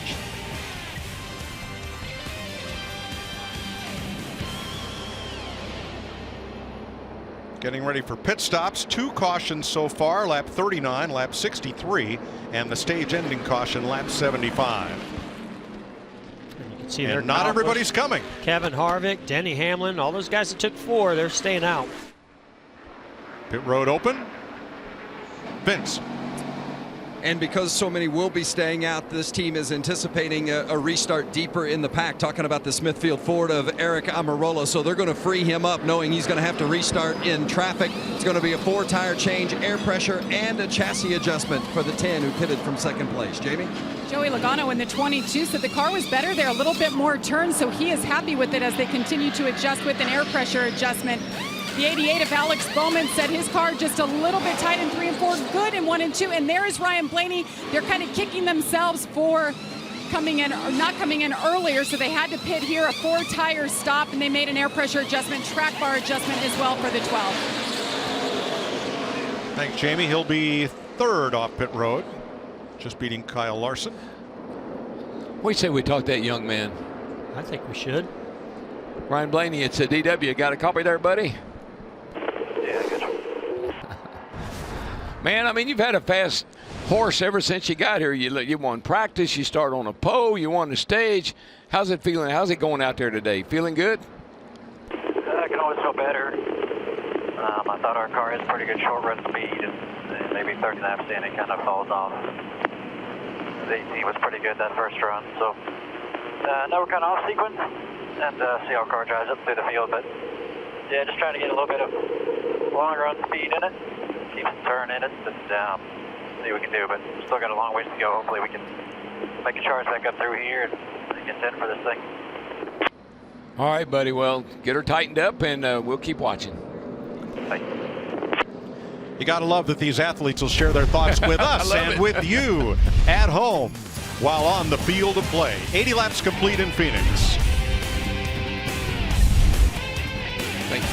Getting ready for pit stops. 2 cautions so far, lap 39, lap 63, and the stage ending caution, lap 75. And you can see and not everybody's coming. Kevin Harvick, Denny Hamlin, all those guys that took 4, they're staying out. Pit road open. Vince. And because so many will be staying out, this team is anticipating a restart deeper in the pack, talking about the Smithfield Ford of Eric Almirola. So they're going to free him up, knowing he's going to have to restart in traffic. It's going to be a 4-tire change, air pressure, and a chassis adjustment for the 10 who pitted from second place. Jamie? Joey Logano in the 22 said the car was better there, a little bit more turns, so he is happy with it as they continue to adjust with an air pressure adjustment. The 88 of Alex Bowman said his car just a little bit tight in 3 and 4, good in 1 and 2. And there is Ryan Blaney. They're kind of kicking themselves for coming in or not coming in earlier, so they had to pit here, a 4-tire stop, and they made an air pressure adjustment, track bar adjustment as well for the 12. Thanks, Jamie. He'll be 3rd off pit road, just beating Kyle Larson. We say we talk that young man. I think we should. Ryan Blaney, it's a DW. Got a copy there, buddy? Man, I mean, you've had a fast horse ever since you got here. You won practice, you start on a pole, you won the stage. How's it feeling? How's it going out there today? Feeling good? I can always feel better. I thought our car has pretty good short run speed, and maybe 30 laps in it kind of falls off. The AC was pretty good that first run, so now we're kind of off sequence and see how our car drives up through the field. But yeah, just trying to get a little bit of long run speed in it. Keep some turn in it and see what we can do, but still got a long ways to go. Hopefully we can make a charge back up through here and contend for this thing. All right, buddy. Well, get her tightened up, and we'll keep watching. Thanks. You got to love that these athletes will share their thoughts with us and with you at home while on the field of play. 80 laps complete in Phoenix. Thank you.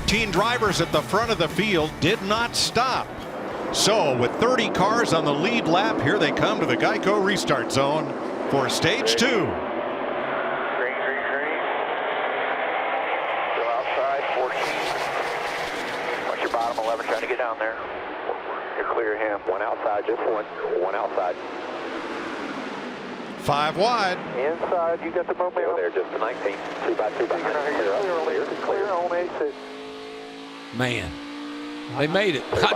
14 drivers at the front of the field did not stop. So with 30 cars on the lead lap, here they come to the Geico restart zone for stage 2. Green, green, green. Still outside, 14. Watch your bottom 11 trying to get down there. You're clear him. One outside, just one. One outside. 5 wide. Inside, you got the momentum. There, just the 19. 2 by 2 behind. Clear on exit. Man, they made it. I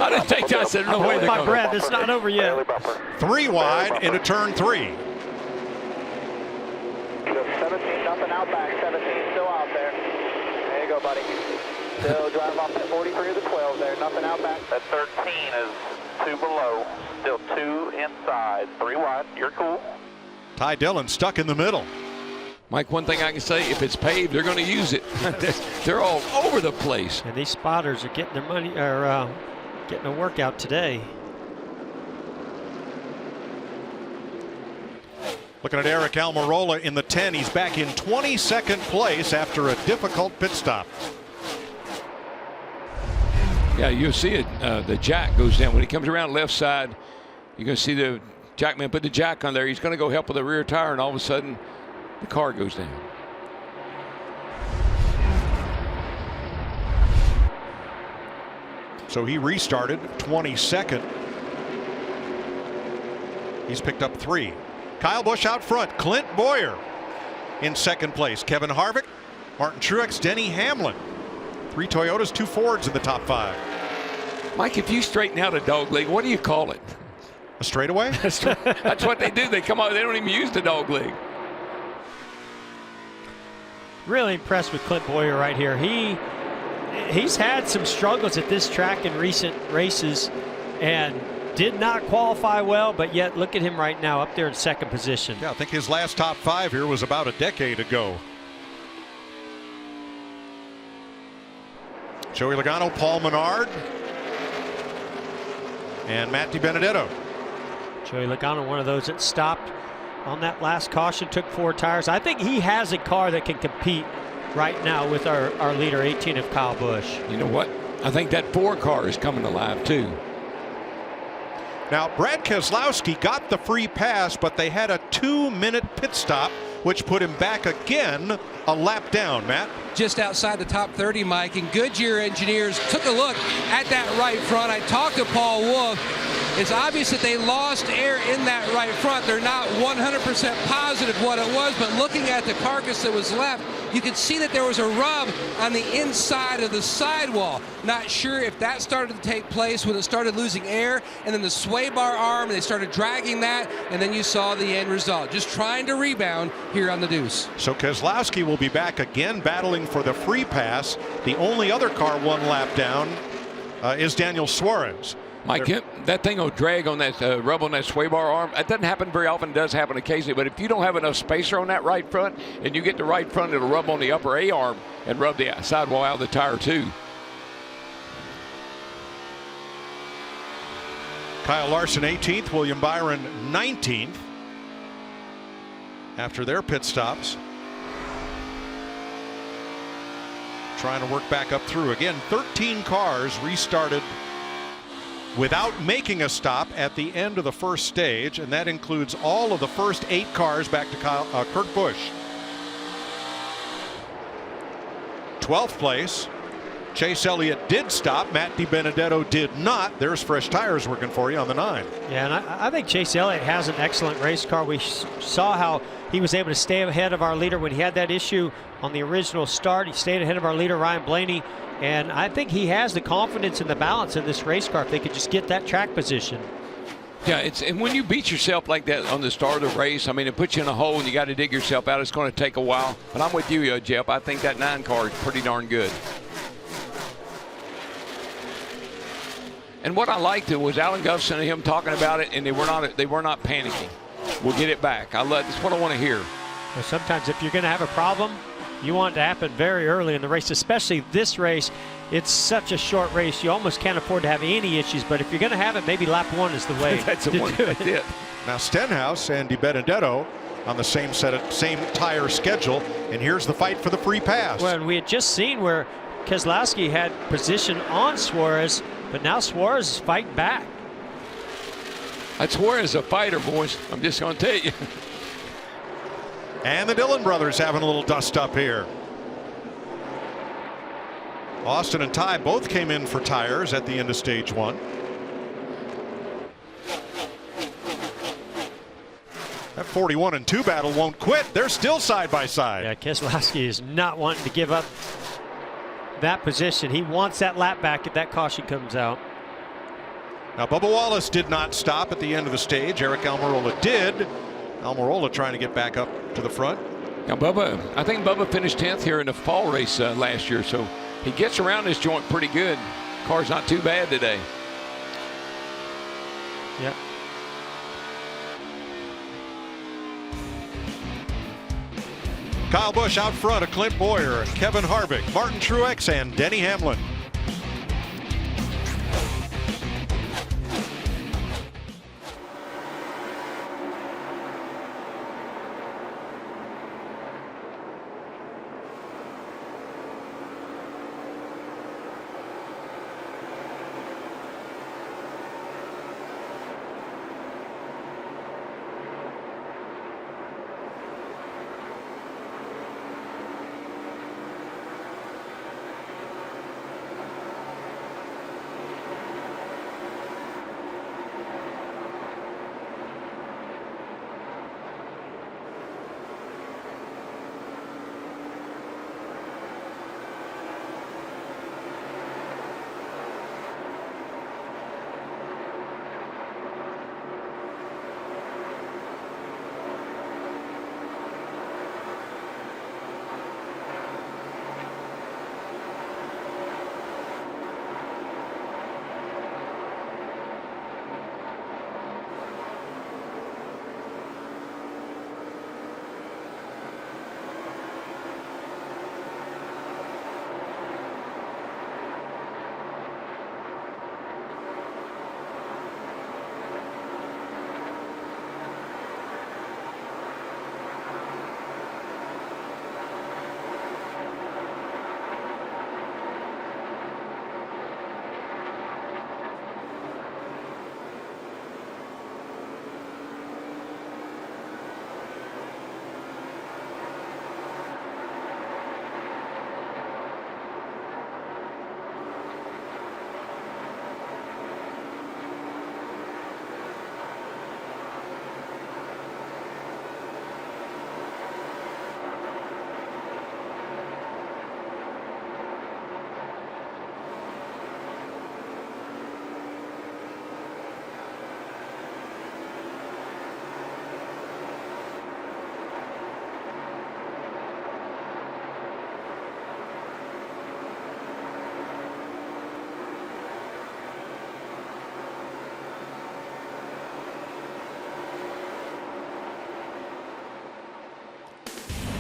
didn't take that. I said, no way they're my going. breath. It's not over yet. 3 wide into turn 3. 17, nothing out back. 17 still out there. There you go, buddy. Still drive off that 43 of the 12 there. Nothing out back. That 13 is 2 below. Still 2 inside. 3 wide. You're cool. Ty Dillon stuck in the middle. Mike, one thing I can say, if it's paved, they're going to use it. They're all over the place. And these spotters are getting their money, or getting a workout today. Looking at Eric Almirola in the 10. He's back in 22nd place after a difficult pit stop. Yeah, you'll see it. The jack goes down. When he comes around left side, you're going to see the jackman put the jack on there. He's going to go help with the rear tire, and all of a sudden, the car goes down. So he restarted 22nd. He's picked up 3. Kyle Busch out front. Clint Boyer in second place. Kevin Harvick, Martin Truex, Denny Hamlin. 3 Toyotas, 2 Fords in the top 5. Mike, if you straighten out a dog leg, what do you call it? A straightaway? That's what they do. They come out. They don't even use the dog leg. Really impressed with Clint Boyer right here. He's had some struggles at this track in recent races and did not qualify well, but yet look at him right now up there in second position. Yeah, I think his last top 5 here was about a decade ago. Joey Logano, Paul Menard, and Matt DiBenedetto. Joey Logano, one of those that stopped on that last caution, took 4 tires. I think he has a car that can compete right now with our leader, 18 of Kyle Busch. You know what? I think that 4 car is coming alive too. Now, Brad Keselowski got the free pass, but they had a 2-minute pit stop, which put him back again a lap down, Matt. Just outside the top 30, Mike, and Goodyear engineers took a look at that right front. I talked to Paul Wolf. It's obvious that they lost air in that right front. They're not 100% positive what it was, but looking at the carcass that was left, you could see that there was a rub on the inside of the sidewall. Not sure if that started to take place when it started losing air, and then the sway bar arm, and they started dragging that, and then you saw the end result. Just trying to rebound here on the deuce. So Keselowski will be back again battling for the free pass. The only other car 1 lap down is Daniel Suarez. Mike, that thing will drag on that rub on that sway bar arm. It doesn't happen very often. It does happen occasionally. But if you don't have enough spacer on that right front and you get the right front, it'll rub on the upper A arm and rub the sidewall out of the tire too. Kyle Larson 18th, William Byron 19th after their pit stops. Trying to work back up through. Again, 13 cars restarted without making a stop at the end of the first stage, and that includes all of the first 8 cars back to Kurt Busch. 12th place, Chase Elliott did stop. Matt DiBenedetto did not. There's fresh tires working for you on the 9. Yeah, and I think Chase Elliott has an excellent race car. We saw how he was able to stay ahead of our leader when he had that issue on the original start. He stayed ahead of our leader, Ryan Blaney. And I think he has the confidence and the balance in this race car if they could just get that track position. Yeah, and when you beat yourself like that on the start of the race, I mean, it puts you in a hole and you got to dig yourself out. It's going to take a while. But I'm with you, Jeff. I think that 9 car is pretty darn good. And what I liked was Alan Gustafson and him talking about it, and they were not panicking. We'll get it back. That's what I want to hear. Well, sometimes if you're going to have a problem, you want it to happen very early in the race, especially this race. It's such a short race. You almost can't afford to have any issues. But if you're going to have it, maybe lap 1 is the way That's to the one. do it. That's it. Now Stenhouse and DiBenedetto on the same tire schedule, and here's the fight for the free pass. Well, and we had just seen where Keselowski had position on Suarez, but now Suarez is fighting back. That Suarez is a fighter, boys. I'm just going to tell you. And the Dillon brothers having a little dust up here. Austin and Ty both came in for tires at the end of stage 1. That 41 and 2 battle won't quit. They're still side by side. Yeah, Keselowski is not wanting to give up that position. He wants that lap back if that caution comes out. Now Bubba Wallace did not stop at the end of the stage. Eric Almirola did. Almirola trying to get back up to the front. Now I think Bubba finished 10th here in the fall race last year, so he gets around this joint pretty good. Car's not too bad today. Yeah. Kyle Busch out front of Clint Boyer, Kevin Harvick, Martin Truex, and Denny Hamlin.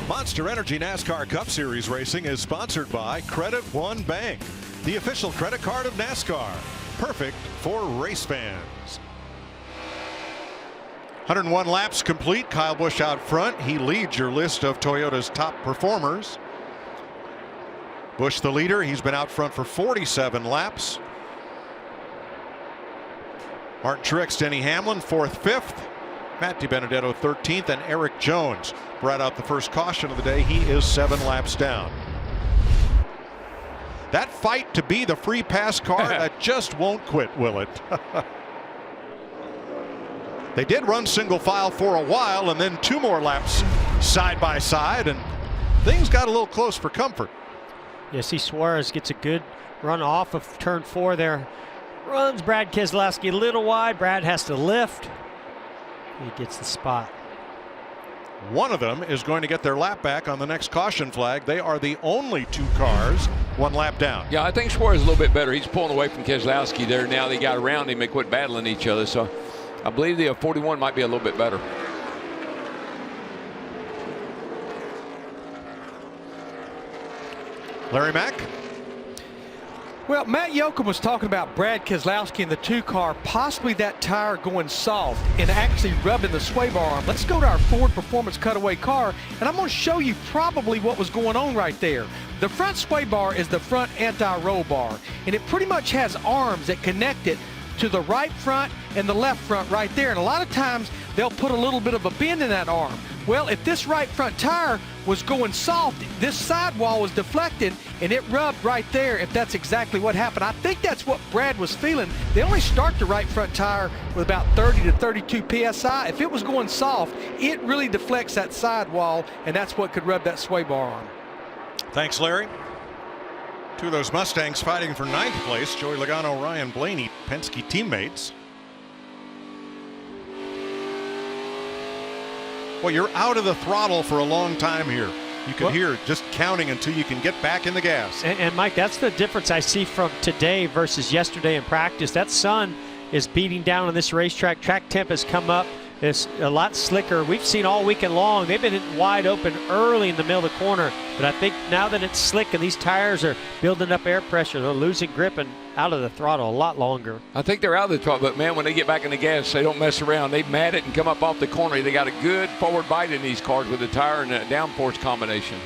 Monster Energy NASCAR Cup Series racing is sponsored by Credit One Bank, the official credit card of NASCAR. Perfect for race fans. 101 laps complete. Kyle Busch out front. He leads your list of Toyota's top performers. Busch the leader. He's been out front for 47 laps. Martin Truex, Denny Hamlin, 4th, 5th. Matt DiBenedetto 13th, and Eric Jones brought out the first caution of the day. He is 7 laps down. That fight to be the free pass car, that just won't quit, will it? They did run single file for a while, and then 2 more laps side by side, and things got a little close for comfort. Yeah, see Suarez gets a good run off of turn 4 there. Runs Brad Keselowski a little wide. Brad has to lift. He gets the spot. One of them is going to get their lap back on the next caution flag. They are the only 2 cars 1 lap down. Yeah, I think Suarez is a little bit better. He's pulling away from Keselowski there. Now they got around him. They quit battling each other. So I believe the 41 might be a little bit better. Larry Mack. Well, Matt Yoakum was talking about Brad Keselowski in the 2 car, possibly that tire going soft and actually rubbing the sway bar arm. Let's go to our Ford Performance Cutaway car, and I'm going to show you probably what was going on right there. The front sway bar is the front anti-roll bar, and it pretty much has arms that connect it to the right front and the left front right there. And a lot of times they'll put a little bit of a bend in that arm. Well, if this right front tire was going soft, this sidewall was deflected and it rubbed right there, if that's exactly what happened. I think that's what Brad was feeling. They only start the right front tire with about 30 to 32 PSI. If it was going soft, it really deflects that sidewall, and that's what could rub that sway bar on. Thanks, Larry. 2 of those Mustangs fighting for 9th place. Joey Logano, Ryan Blaney, Penske teammates. Well, you're out of the throttle for a long time here. You can hear just counting until you can get back in the gas. And Mike, that's the difference I see from today versus yesterday in practice. That sun is beating down on this racetrack. Track temp has come up. It's a lot slicker. We've seen all weekend long. They've been wide open early in the middle of the corner. But I think now that it's slick and these tires are building up air pressure, they're losing grip and out of the throttle a lot longer. I think they're out of the throttle, but man, when they get back in the gas, they don't mess around. They mat it and come up off the corner. They got a good forward bite in these cars with the tire and the downforce combination.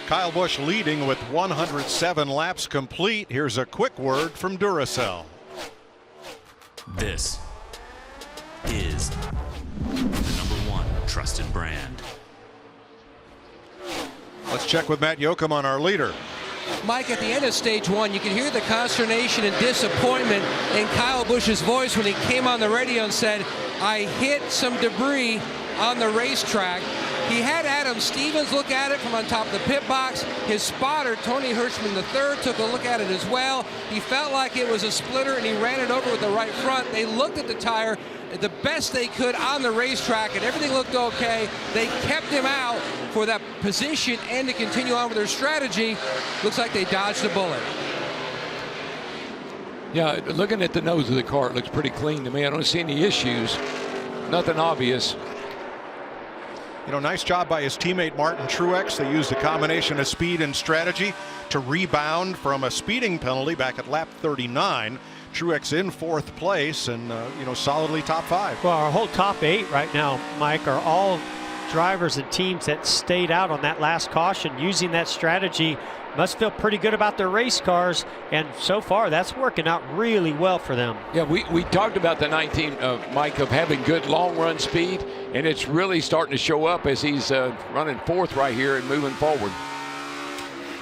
Kyle Busch leading with 107 laps complete. Here's a quick word from Duracell. This is the #1 trusted brand. Let's check with Matt Yoakum on our leader. Mike, at the end of stage 1, you can hear the consternation and disappointment in Kyle Busch's voice when he came on the radio and said, I hit some debris on the racetrack. He had Adam Stevens look at it from on top of the pit box. His spotter, Tony Hirschman III, took a look at it as well. He felt like it was a splitter, and he ran it over with the right front. They looked at the tire the best they could on the racetrack, and everything looked okay. They kept him out for that position and to continue on with their strategy. Looks like they dodged a bullet. Yeah, looking at the nose of the car, it looks pretty clean to me. I don't see any issues. Nothing obvious. You know, nice job by his teammate Martin Truex. They used a combination of speed and strategy to rebound from a speeding penalty back at lap 39. Truex in 4th place and, solidly top 5. Well, our whole top 8 right now, Mike, are all drivers and teams that stayed out on that last caution using that strategy. Must feel pretty good about their race cars, and so far that's working out really well for them. Yeah, we talked about the 19, Mike, of having good long run speed, and it's really starting to show up as he's running 4th right here and moving forward.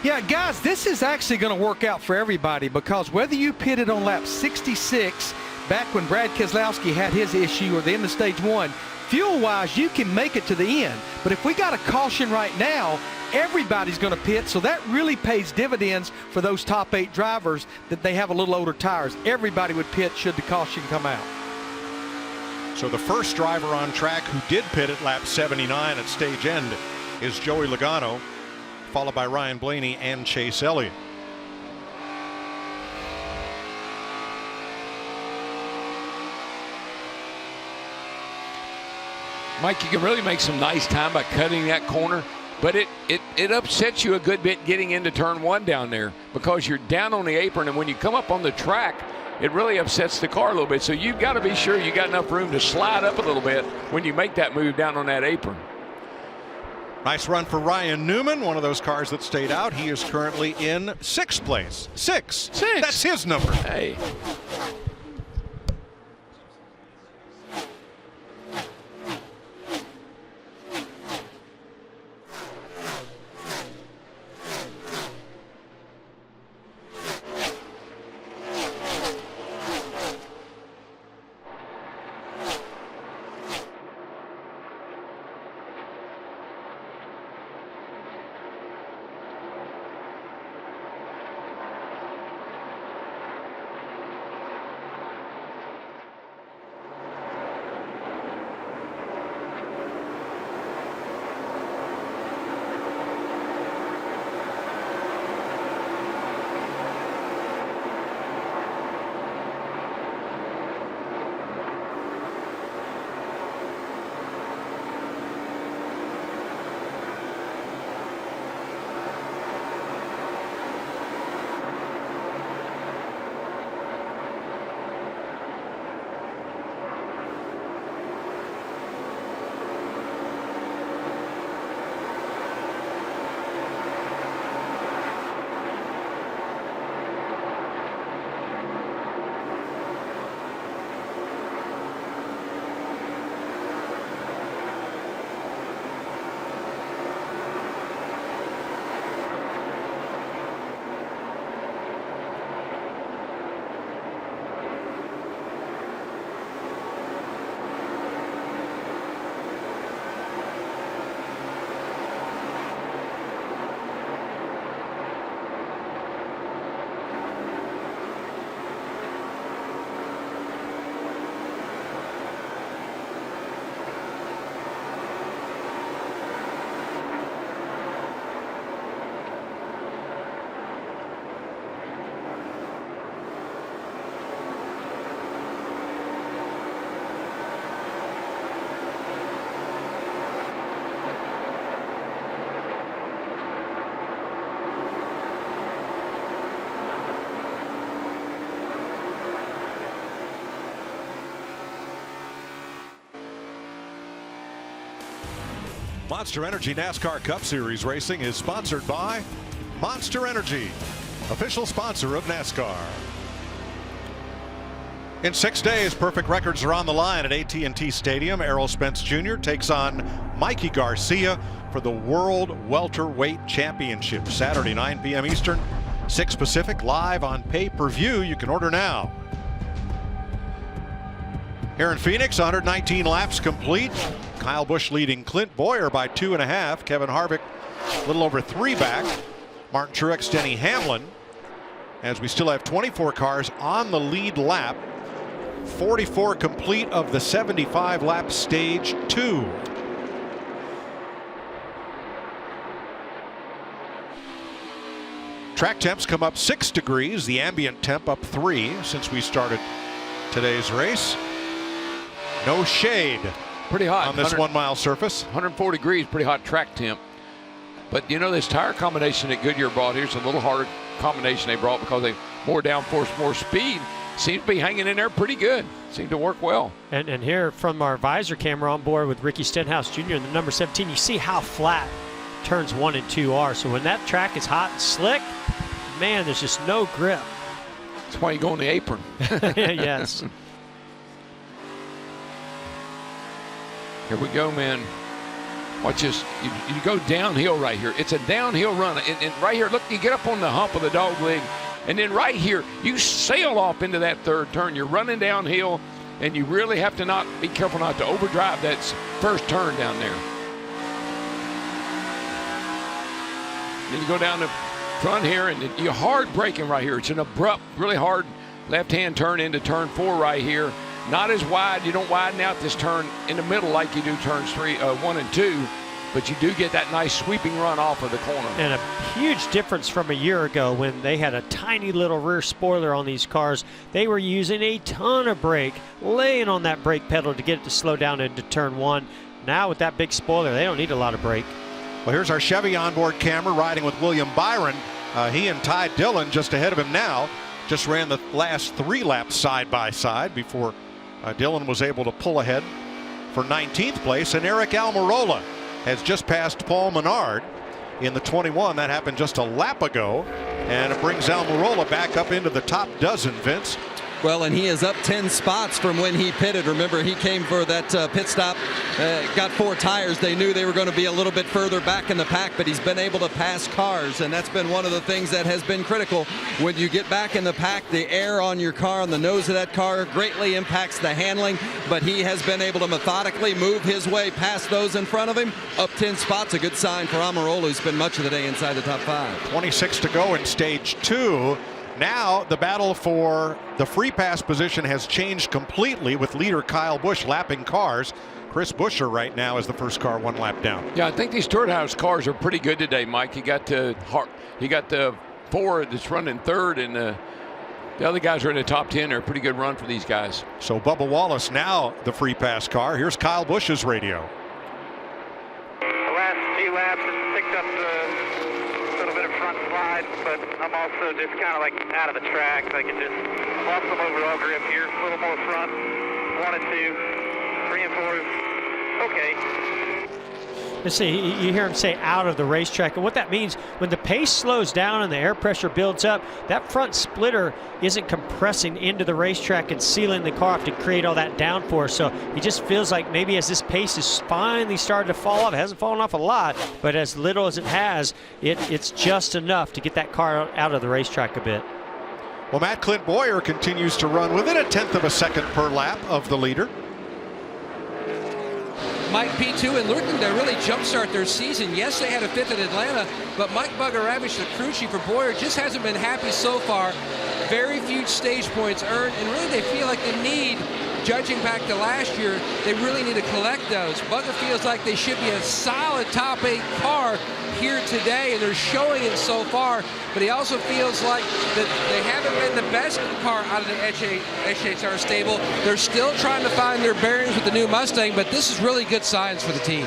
Yeah, guys, this is actually going to work out for everybody, because whether you pitted on lap 66 back when Brad Keselowski had his issue or the end of stage 1, fuel-wise, you can make it to the end. But if we got a caution right now, everybody's going to pit, so that really pays dividends for those top 8 drivers that they have a little older tires. Everybody would pit should the caution come out. So the first driver on track who did pit at lap 79 at stage end is Joey Logano, followed by Ryan Blaney and Chase Elliott. Mike, you can really make some nice time by cutting that corner, but it upsets you a good bit getting into turn 1 down there, because you're down on the apron, and when you come up on the track, it really upsets the car a little bit. So you've got to be sure you got enough room to slide up a little bit when you make that move down on that apron. Nice run for Ryan Newman, one of those cars that stayed out. He is currently in 6th place. Six. That's his number. Hey. Monster Energy NASCAR Cup Series racing is sponsored by Monster Energy, official sponsor of NASCAR. In 6 days, perfect records are on the line at AT&T Stadium. Errol Spence Jr. takes on Mikey Garcia for the World Welterweight Championship. Saturday, 9 p.m. Eastern, 6 Pacific, live on pay-per-view. You can order now. Here in Phoenix, 119 laps complete. Kyle Busch leading Clint Boyer by 2.5. Kevin Harvick a little over 3 back. Martin Truex, Denny Hamlin. As we still have 24 cars on the lead lap. 44 complete of the 75 lap stage 2. Track temps come up 6 degrees. The ambient temp up 3 since we started today's race. No shade. Pretty hot on this 1 mile surface. 104 degrees, pretty hot track temp. But you know, this tire combination that Goodyear brought here's a little harder combination they brought because they more downforce, more speed. Seems to be hanging in there pretty good. Seemed to work well. And here from our visor camera on board with Ricky Stenhouse Jr. in the number 17, you see how flat turns 1 and 2 are. So when that track is hot and slick, man, there's just no grip. That's why you go on the apron. Yes. Here we go, man. Watch this. You go downhill right here. It's a downhill run. And right here, look, you get up on the hump of the dog leg. And then right here, you sail off into that third turn. You're running downhill, and you really have to be careful not to overdrive that first turn down there. Then you go down the front here, and you're hard braking right here. It's an abrupt, really hard left-hand turn into turn 4 right here. Not as wide. You don't widen out this turn in the middle like you do turns 1 and 2. But you do get that nice sweeping run off of the corner. And a huge difference from a year ago when they had a tiny little rear spoiler on these cars. They were using a ton of brake, laying on that brake pedal to get it to slow down into turn 1. Now with that big spoiler, they don't need a lot of brake. Well, here's our Chevy onboard camera riding with William Byron. He and Ty Dillon just ahead of him now. Just ran the last 3 laps side by side before Dillon was able to pull ahead for 19th place. And Eric Almirola has just passed Paul Menard in the 21. That happened just a lap ago, and it brings Almirola back up into the top dozen, Vince. Well, and he is up 10 spots from when he pitted. Remember, he came for that pit stop, got 4 tires. They knew they were going to be a little bit further back in the pack, but he's been able to pass cars, and that's been one of the things that has been critical. When you get back in the pack, the air on your car, on the nose of that car, greatly impacts the handling, but he has been able to methodically move his way past those in front of him. Up 10 spots, a good sign for Almirola, who's been much of the day inside the top 5. 26 to go in stage 2. Now the battle for the free pass position has changed completely with leader Kyle Busch lapping cars. Chris Buescher right now is the first car 1 lap down. Yeah, I think these Stewart-House cars are pretty good today, Mike. He got the 4 that's running 3rd, and the other guys are in the top 10. They're a pretty good run for these guys. So Bubba Wallace now the free pass car. Here's Kyle Busch's radio. The last few laps has picked up a little bit of front slide, but I'm also just kind of like out of the track. I can just lost some overall grip here, a little more front. 1 and 2, 3 and 4. Okay. Let's see, you hear him say out of the racetrack, and what that means, when the pace slows down and the air pressure builds up, that front splitter isn't compressing into the racetrack and sealing the car off to create all that downforce. So he just feels like maybe as this pace is finally starting to fall off, it hasn't fallen off a lot, but as little as it has, it's just enough to get that car out of the racetrack a bit. Well, Matt Clint Boyer continues to run within 1/10 of a second per lap of the leader. Mike P2 and looking to really jumpstart their season. Yes, they had a 5th at Atlanta, but Mike Bugaravich, the crew chief for Boyer, just hasn't been happy so far. Very few stage points earned, and really they feel like they need, judging back to last year, they really need to collect those. Bugger feels like they should be a solid top 8 car here today, and they're showing it so far, but he also feels like that they haven't been the best car out of the HHR stable. They're still trying to find their bearings with the new Mustang, but this is really good signs for the team.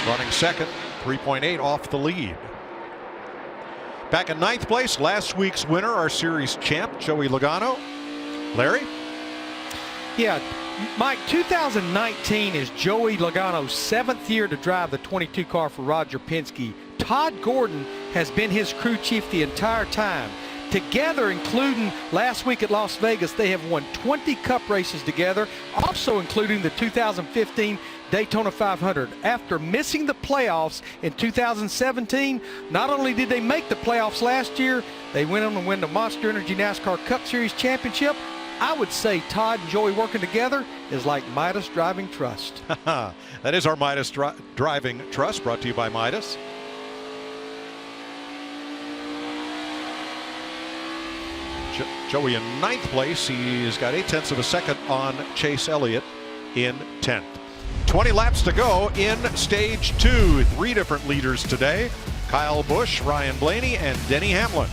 Running second, 3.8 off the lead. Back in 9th place, last week's winner, our series champ, Joey Logano. Larry? Yeah, Mike, 2019 is Joey Logano's 7th year to drive the 22 car for Roger Penske. Todd Gordon has been his crew chief the entire time. Together, including last week at Las Vegas, they have won 20 Cup races together, also including the 2015 Daytona 500. After missing the playoffs in 2017, not only did they make the playoffs last year, they went on to win the Monster Energy NASCAR Cup Series Championship. I would say Todd and Joey working together is like Midas Driving Trust. That is our Midas Driving Trust, brought to you by Midas. Joey in 9th place. He's got 0.8 of a second on Chase Elliott in 10th. 20 laps to go in stage 2. 3 different leaders today: Kyle Busch, Ryan Blaney, and Denny Hamlin.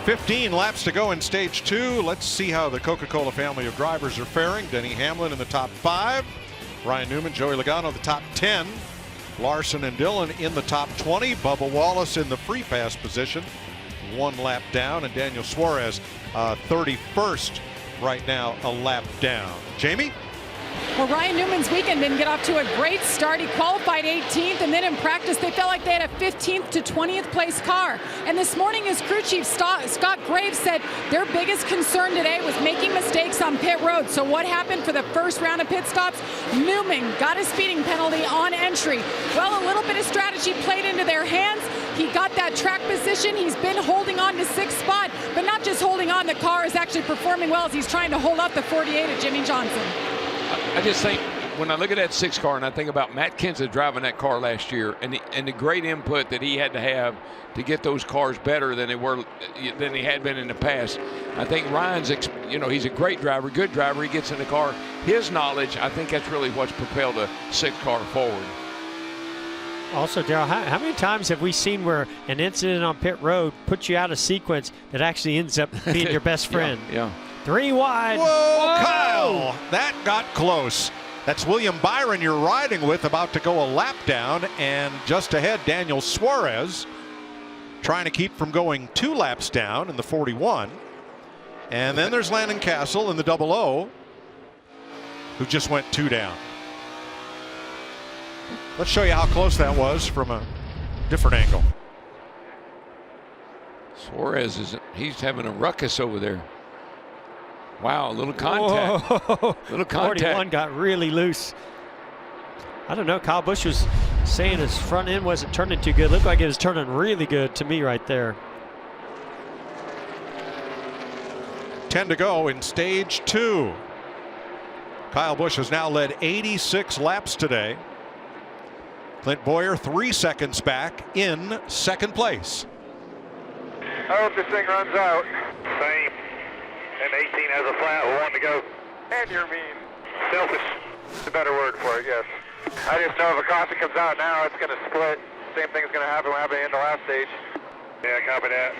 $15 laps to go in stage 2. Let's see how the Coca-Cola family of drivers are faring. Denny Hamlin in the top 5. Ryan Newman, Joey Logano the top 10. Larson and Dillon in the top 20. Bubba Wallace in the free pass position, 1 lap down. And Daniel Suarez 31st right now, a lap down. Jamie? Well, Ryan Newman's weekend didn't get off to a great start. He qualified 18th, and then in practice, they felt like they had a 15th to 20th place car. And this morning, his crew chief, Scott Graves, said their biggest concern today was making mistakes on pit road. So what happened for the first round of pit stops? Newman got a speeding penalty on entry. Well, a little bit of strategy played into their hands. He got that track position. He's been holding on to 6th spot, but not just holding on. The car is actually performing well as he's trying to hold up the 48 of Jimmy Johnson. I just think when I look at that 6 car and I think about Matt Kenseth driving that car last year and the great input that he had to have to get those cars better than he had been in the past. I think Ryan's, he's a great driver, good driver. He gets in the car. His knowledge, I think that's really what's propelled the 6 car forward. Also, Darrell, how many times have we seen where an incident on pit road puts you out of sequence that actually ends up being your best friend? Yeah. 3 wide. Whoa, Kyle! That got close. That's William Byron you're riding with, about to go a lap down, and just ahead, Daniel Suarez trying to keep from going 2 laps down in the 41. And then there's Landon Castle in the 00, who just went 2 down. Let's show you how close that was from a different angle. Suarez he's having a ruckus over there. Wow, a little contact. Whoa. Little contact. 41 got really loose. I don't know. Kyle Busch was saying his front end wasn't turning too good. Looked like it was turning really good to me right there. 10 to go in stage 2. Kyle Busch has now led 86 laps today. Clint Boyer 3 seconds back in second place. I hope this thing runs out. Same. And 18 has a flat with 1 to go. And you're mean. Selfish. It's a better word for it, yes. I just know if a caution comes out now, it's going to split. Same thing's going to happen what happened in the last stage. Yeah, copy that.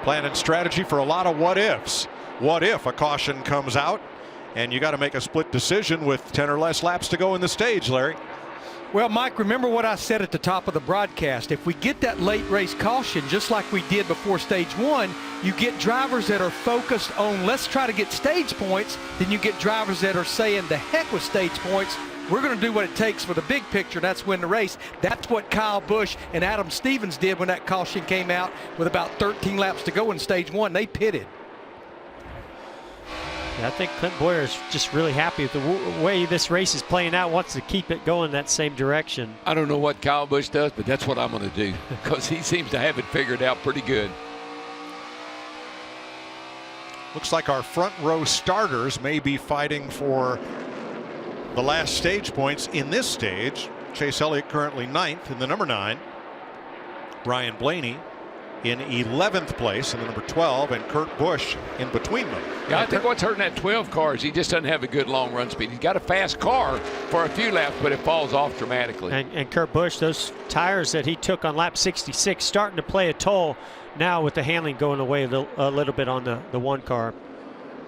Plan and strategy for a lot of what ifs. What if a caution comes out and you got to make a split decision with 10 or less laps to go in the stage, Larry? Well, Mike, remember what I said at the top of the broadcast. If we get that late race caution, just like we did before stage 1, you get drivers that are focused on let's try to get stage points. Then you get drivers that are saying the heck with stage points. We're going to do what it takes for the big picture. That's win the race. That's what Kyle Busch and Adam Stevens did when that caution came out with about 13 laps to go in stage 1. They pitted. Yeah, I think Clint Boyer is just really happy with the way this race is playing out, wants to keep it going that same direction. I don't know what Kyle Busch does, but that's what I'm going to do because he seems to have it figured out pretty good. Looks like our front row starters may be fighting for the last stage points in this stage. Chase Elliott currently 9th in the number 9. Ryan Blaney in 11th place in the number 12, and Kurt Busch in between them. Yeah, I think what's hurting that 12 car is he just doesn't have a good long run speed. He's got a fast car for a few laps, but it falls off dramatically. And Kurt Busch, those tires that he took on lap 66 starting to play a toll now with the handling going away a little bit on the 1 car.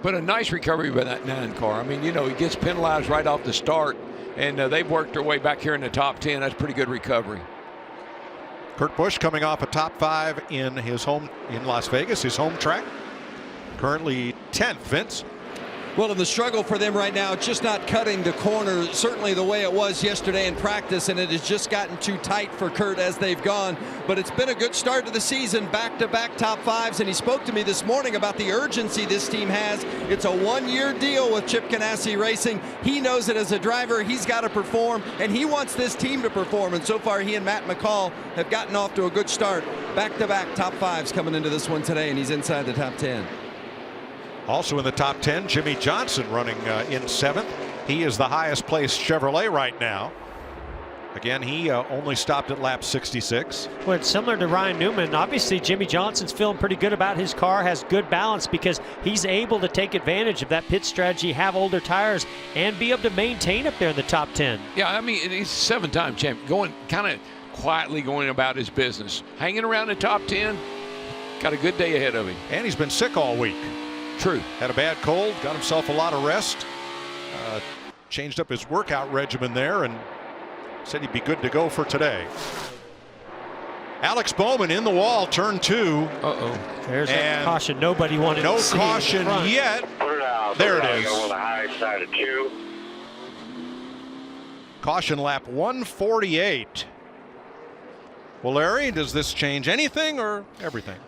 But a nice recovery by that 9 car. I mean, you know, he gets penalized right off the start, and they've worked their way back here in the top 10. That's pretty good recovery. Kurt Busch coming off a top 5 in his home in Las Vegas, his home track. Currently 10th, Vince. Well, in the struggle for them right now, just not cutting the corner, certainly the way it was yesterday in practice, and it has just gotten too tight for Kurt as they've gone. But it's been a good start to the season, back-to-back top 5s, and he spoke to me this morning about the urgency this team has. It's a 1-year deal with Chip Ganassi Racing. He knows that as a driver, he's got to perform, and he wants this team to perform. And so far, he and Matt McCall have gotten off to a good start. Back-to-back top 5s coming into this one today, and he's inside the top 10. Also in the top 10, Jimmy Johnson running in 7th. He is the highest placed Chevrolet right now. Again, he only stopped at lap 66. Well, it's similar to Ryan Newman. Obviously, Jimmy Johnson's feeling pretty good about his car, has good balance because he's able to take advantage of that pit strategy, have older tires, and be able to maintain up there in the top 10. Yeah, I mean, he's a 7-time champ, going kind of quietly going about his business. Hanging around the top 10, got a good day ahead of him. And he's been sick all week. True. Had a bad cold, got himself a lot of rest, changed up his workout regimen there, and said he'd be good to go for today. Alex Bowman in the wall, turn 2. There's that caution nobody wanted to see. No caution yet. There it is. On the high side of 2. Caution lap 148. Well, Larry, does this change anything or everything?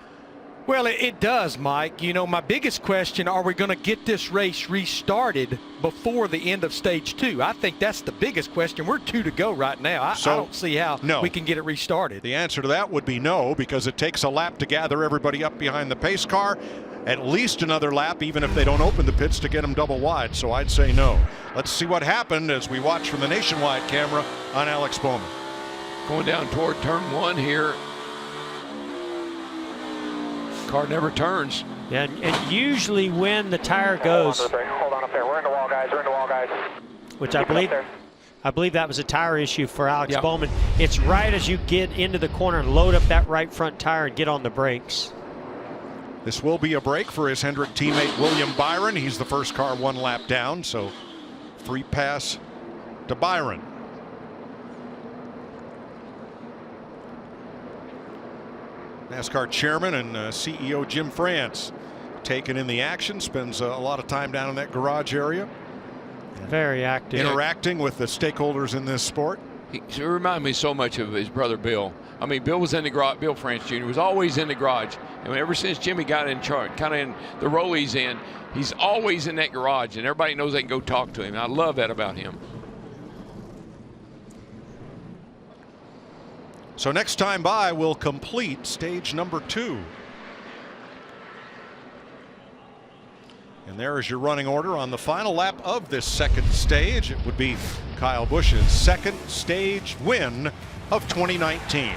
Well, it does, Mike. You know, my biggest question, are we going to get this race restarted before the end of stage 2? I think that's the biggest question. We're 2 to go right now. I don't see how we can get it restarted. The answer to that would be no, because it takes a lap to gather everybody up behind the pace car. At least another lap, even if they don't open the pits to get them double wide. So I'd say no. Let's see what happened as we watch from the nationwide camera on Alex Bowman. Going down toward turn 1 here. Car never turns. Yeah, and usually when the tire goes, Hold on up there. We're in the wall, guys. We're in the wall, guys. Which I believe that was a tire issue for Alex Bowman. It's right as you get into the corner and load up that right front tire and get on the brakes. This will be a break for his Hendrick teammate William Byron. He's the first car 1 lap down, so free pass to Byron. NASCAR chairman and CEO Jim France taking in the action, spends a lot of time down in that garage area. Very active. Interacting with the stakeholders in this sport. He reminded me so much of his brother Bill. I mean, Bill was in the garage. Bill France Jr. was always in the garage, and ever since Jimmy got in charge, kind of in the role he's in, he's always in that garage, and everybody knows they can go talk to him. And I love that about him. So next time by, we'll complete stage number 2. And there is your running order on the final lap of this second stage. It would be Kyle Busch's second stage win of 2019.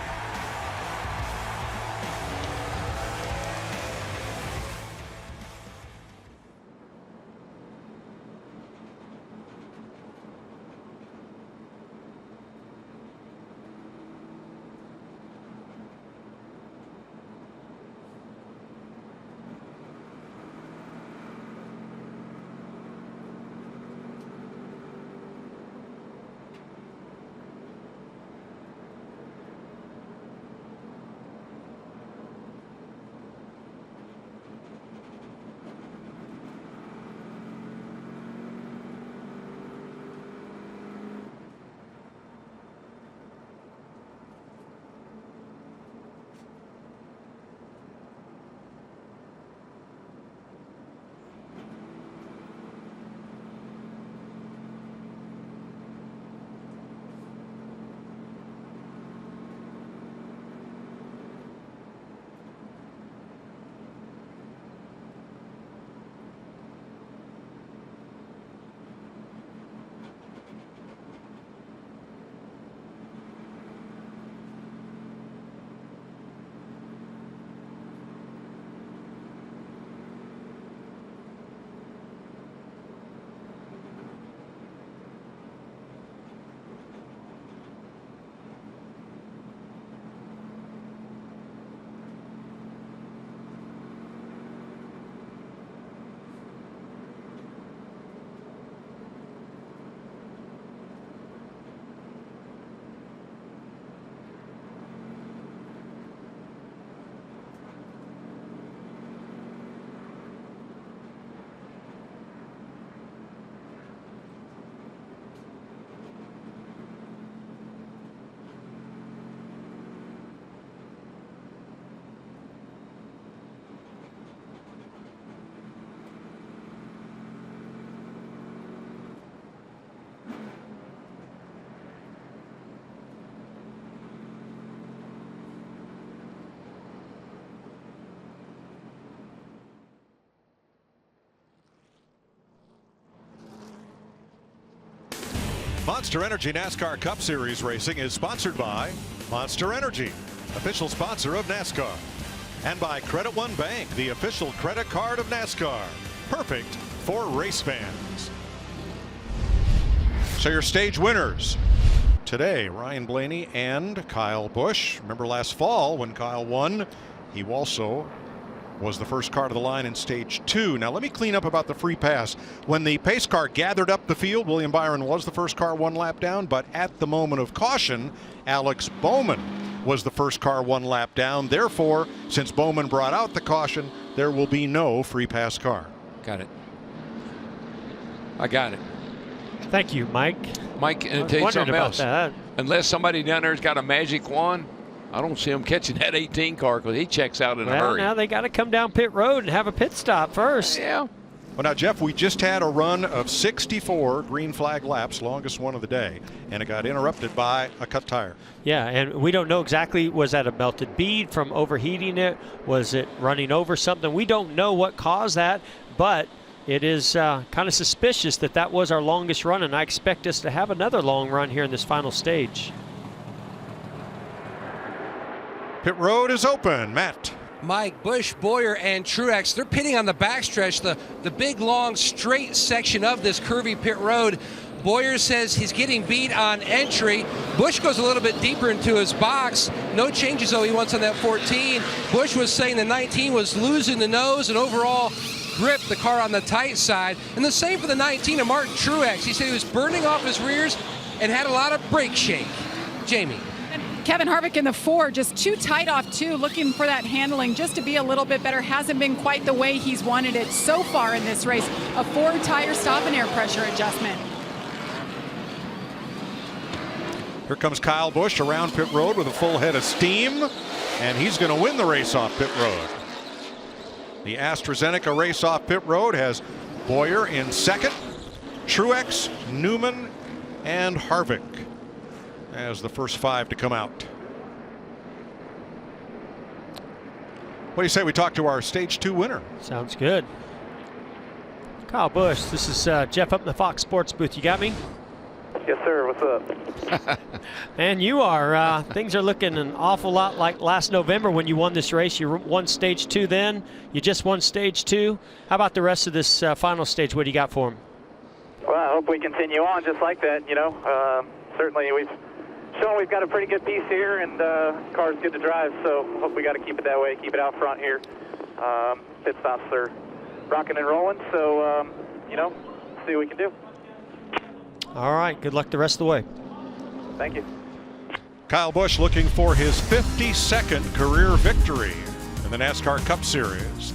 Monster Energy NASCAR Cup Series racing is sponsored by Monster Energy, official sponsor of NASCAR, and by Credit One Bank, the official credit card of NASCAR. Perfect for race fans. So your stage winners today, Ryan Blaney and Kyle Busch. Remember last fall when Kyle won, he also was the first car to the line in stage 2. Now let me clean up about the free pass. When the pace car gathered up the field, William Byron was the first car 1 lap down, but at the moment of caution, Alex Bowman was the first car 1 lap down. Therefore, since Bowman brought out the caution, there will be no free pass car. Got it. I got it. Thank you, Mike. Mike, and tell you something else. Unless somebody down there's got a magic wand, I don't see him catching that 18 car because he checks out in a hurry. Now they got to come down pit road and have a pit stop first. Yeah. Well, now, Jeff, we just had a run of 64 green flag laps, longest one of the day, and it got interrupted by a cut tire. Yeah, and we don't know exactly, was that a melted bead from overheating it? Was it running over something? We don't know what caused that, but it is kind of suspicious that that was our longest run, and I expect us to have another long run here in this final stage. Pit road is open. Matt. Mike, Busch, Boyer, and Truex, they're pitting on the backstretch, the big, long, straight section of this curvy pit road. Boyer says he's getting beat on entry. Busch goes a little bit deeper into his box. No changes, though, he wants on that 14. Busch was saying the 19 was losing the nose and overall grip, the car on the tight side. And the same for the 19 of Martin Truex. He said he was burning off his rears and had a lot of brake shake. Jamie. Kevin Harvick in the 4, just too tight off 2, looking for that handling just to be a little bit better. Hasn't been quite the way he's wanted it so far in this race. A 4-tire stop and air pressure adjustment. Here comes Kyle Busch around pit road with a full head of steam, and he's going to win the race off pit road. The AstraZeneca race off pit road has Boyer in second, Truex, Newman, and Harvick as the first 5 to come out. What do you say we talk to our Stage 2 winner? Sounds good. Kyle Busch, this is Jeff up in the Fox Sports booth. You got me? Yes, sir. What's up? And you are. Things are looking an awful lot like last November when you won this race. You won Stage 2 then. You just won Stage 2. How about the rest of this final stage? What do you got for him? Well, I hope we continue on just like that. You know, certainly we've shown we've got a pretty good piece here, and the car's good to drive. So hope we got to keep it that way. Keep it out front here. Pit stops are rocking and rolling. So you know, see what we can do. All right. Good luck the rest of the way. Thank you. Kyle Busch looking for his 52nd career victory in the NASCAR Cup Series.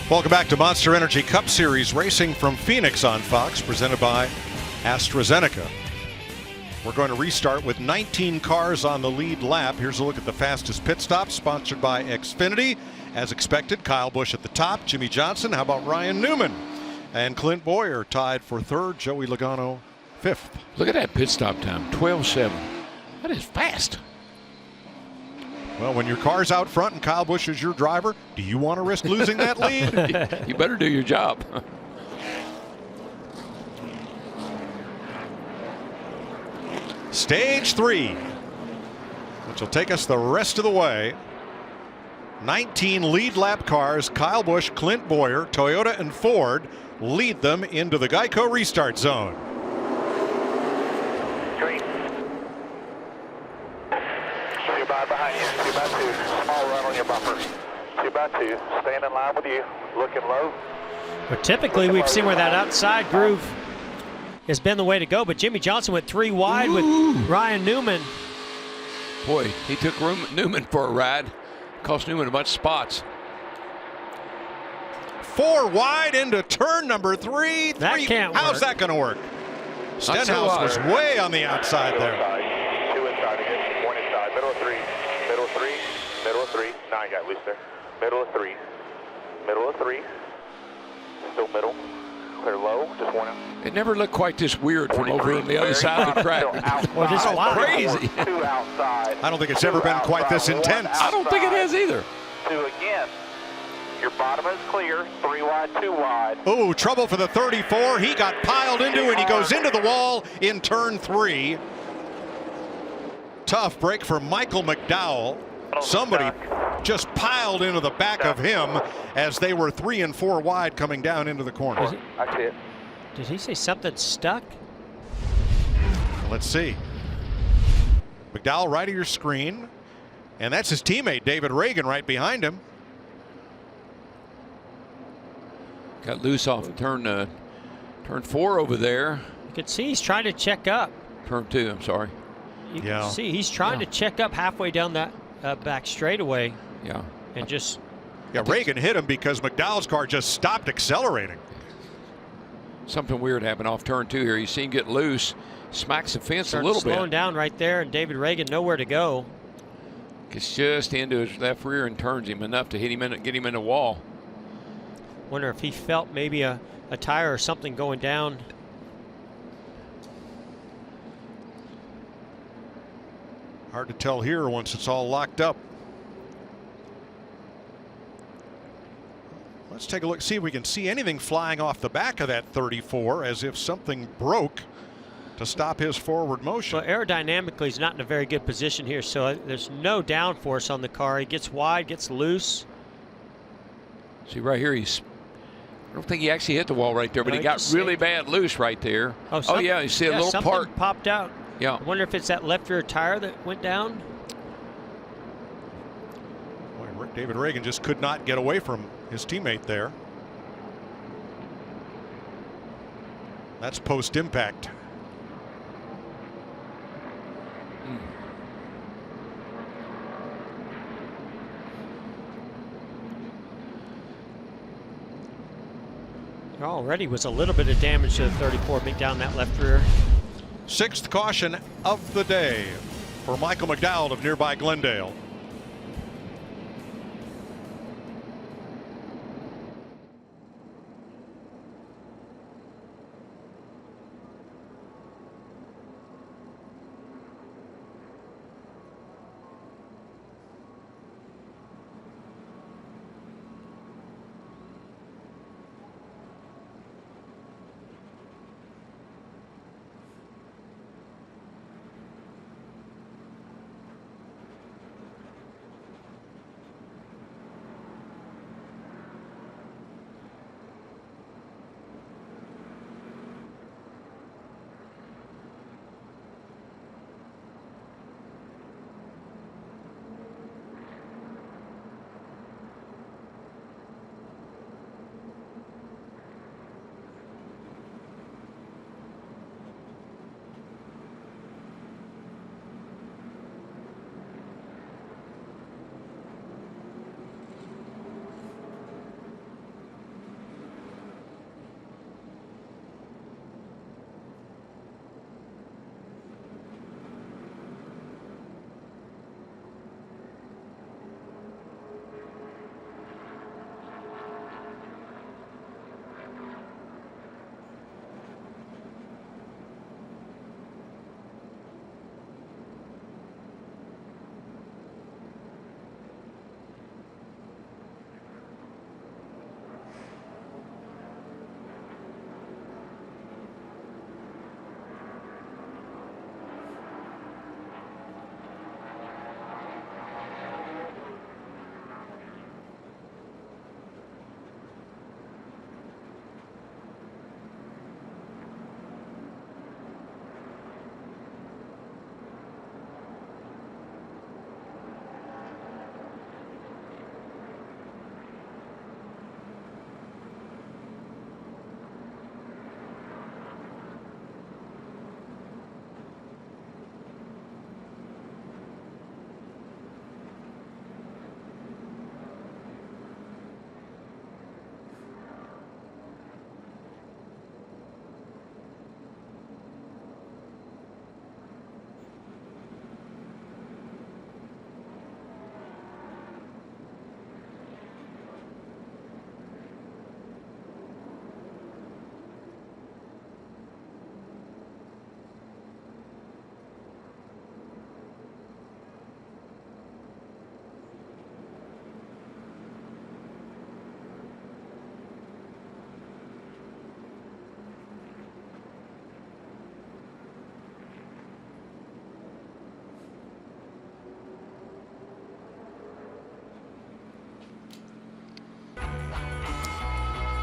Welcome back to Monster Energy Cup Series racing from Phoenix on Fox, presented by AstraZeneca. We're going to restart with 19 cars on the lead lap. Here's a look at the fastest pit stop, sponsored by Xfinity. As expected, Kyle Busch at the top, Jimmy Johnson. How about Ryan Newman? And Clint Boyer tied for third, Joey Logano fifth. Look at that pit stop time, 12.7. That is fast. Well, when your car's out front and Kyle Busch is your driver, do you want to risk losing that lead? You better do your job. Stage 3, which will take us the rest of the way. 19 lead lap cars, Kyle Busch, Clint Boyer, Toyota and Ford lead them into the Geico restart zone. Green. 2 behind you, 2 by 2, small run on your bumper. 2 by 2, staying in line with you, looking low. But typically we've seen where that outside groove has been the way to go, but Jimmy Johnson went 3 wide with Ryan Newman. Boy, he took Newman for a ride. Cost Newman a bunch of spots. 4 wide into turn number 3. That can't How's work. that going to work? Stenhouse was way on the outside there. 2 inside again. 1 inside. Middle of 3. Middle of 3. Middle of 3. 9 got loose there. Middle of 3. Middle of 3. Still middle. Clear low. Just 1 out. It never looked quite this weird from over on the other side of the track. Well, there's a lot. Crazy. 2 outside. I don't think it's ever been quite this intense. I don't think it has either. 2 again. Your bottom is clear. 3 wide, 2 wide. Oh, trouble for the 34. He got piled into and he goes into the wall in turn 3. Tough break for Michael McDowell. Somebody just piled into the back of him as they were 3 and 4 wide coming down into the corner. That's it. Did he say something stuck? Let's see. McDowell right of your screen. And that's his teammate, David Reagan, right behind him. Got loose off turn 4 over there. You can see he's trying to check up. Turn 2, I'm sorry. You can see he's trying to check up halfway down that back straightaway. Yeah. And just. Yeah, Reagan hit him because McDowell's car just stopped accelerating. Something weird happened off turn 2 here. You see him get loose, smacks the fence a little slowing bit. down right there, and David Reagan nowhere to go. Gets just into his left rear and turns him enough to hit him get him in the wall. Wonder if he felt maybe a tire or something going down. Hard to tell here once it's all locked up. Let's take a look, see if we can see anything flying off the back of that 34 as if something broke to stop his forward motion. Well, aerodynamically, he's not in a very good position here, so there's no downforce on the car. He gets wide, gets loose. See right here, I don't think he actually hit the wall right there, but No, he he got just really bad loose right there. Oh, yeah, you see a little something part. popped out. Yeah. I wonder if it's that left rear tire that went down. Boy, David Reagan just could not get away from his teammate there. That's post-impact. Already was a little bit of damage to the 34 being down that left rear. 6th caution of the day for Michael McDowell of nearby Glendale.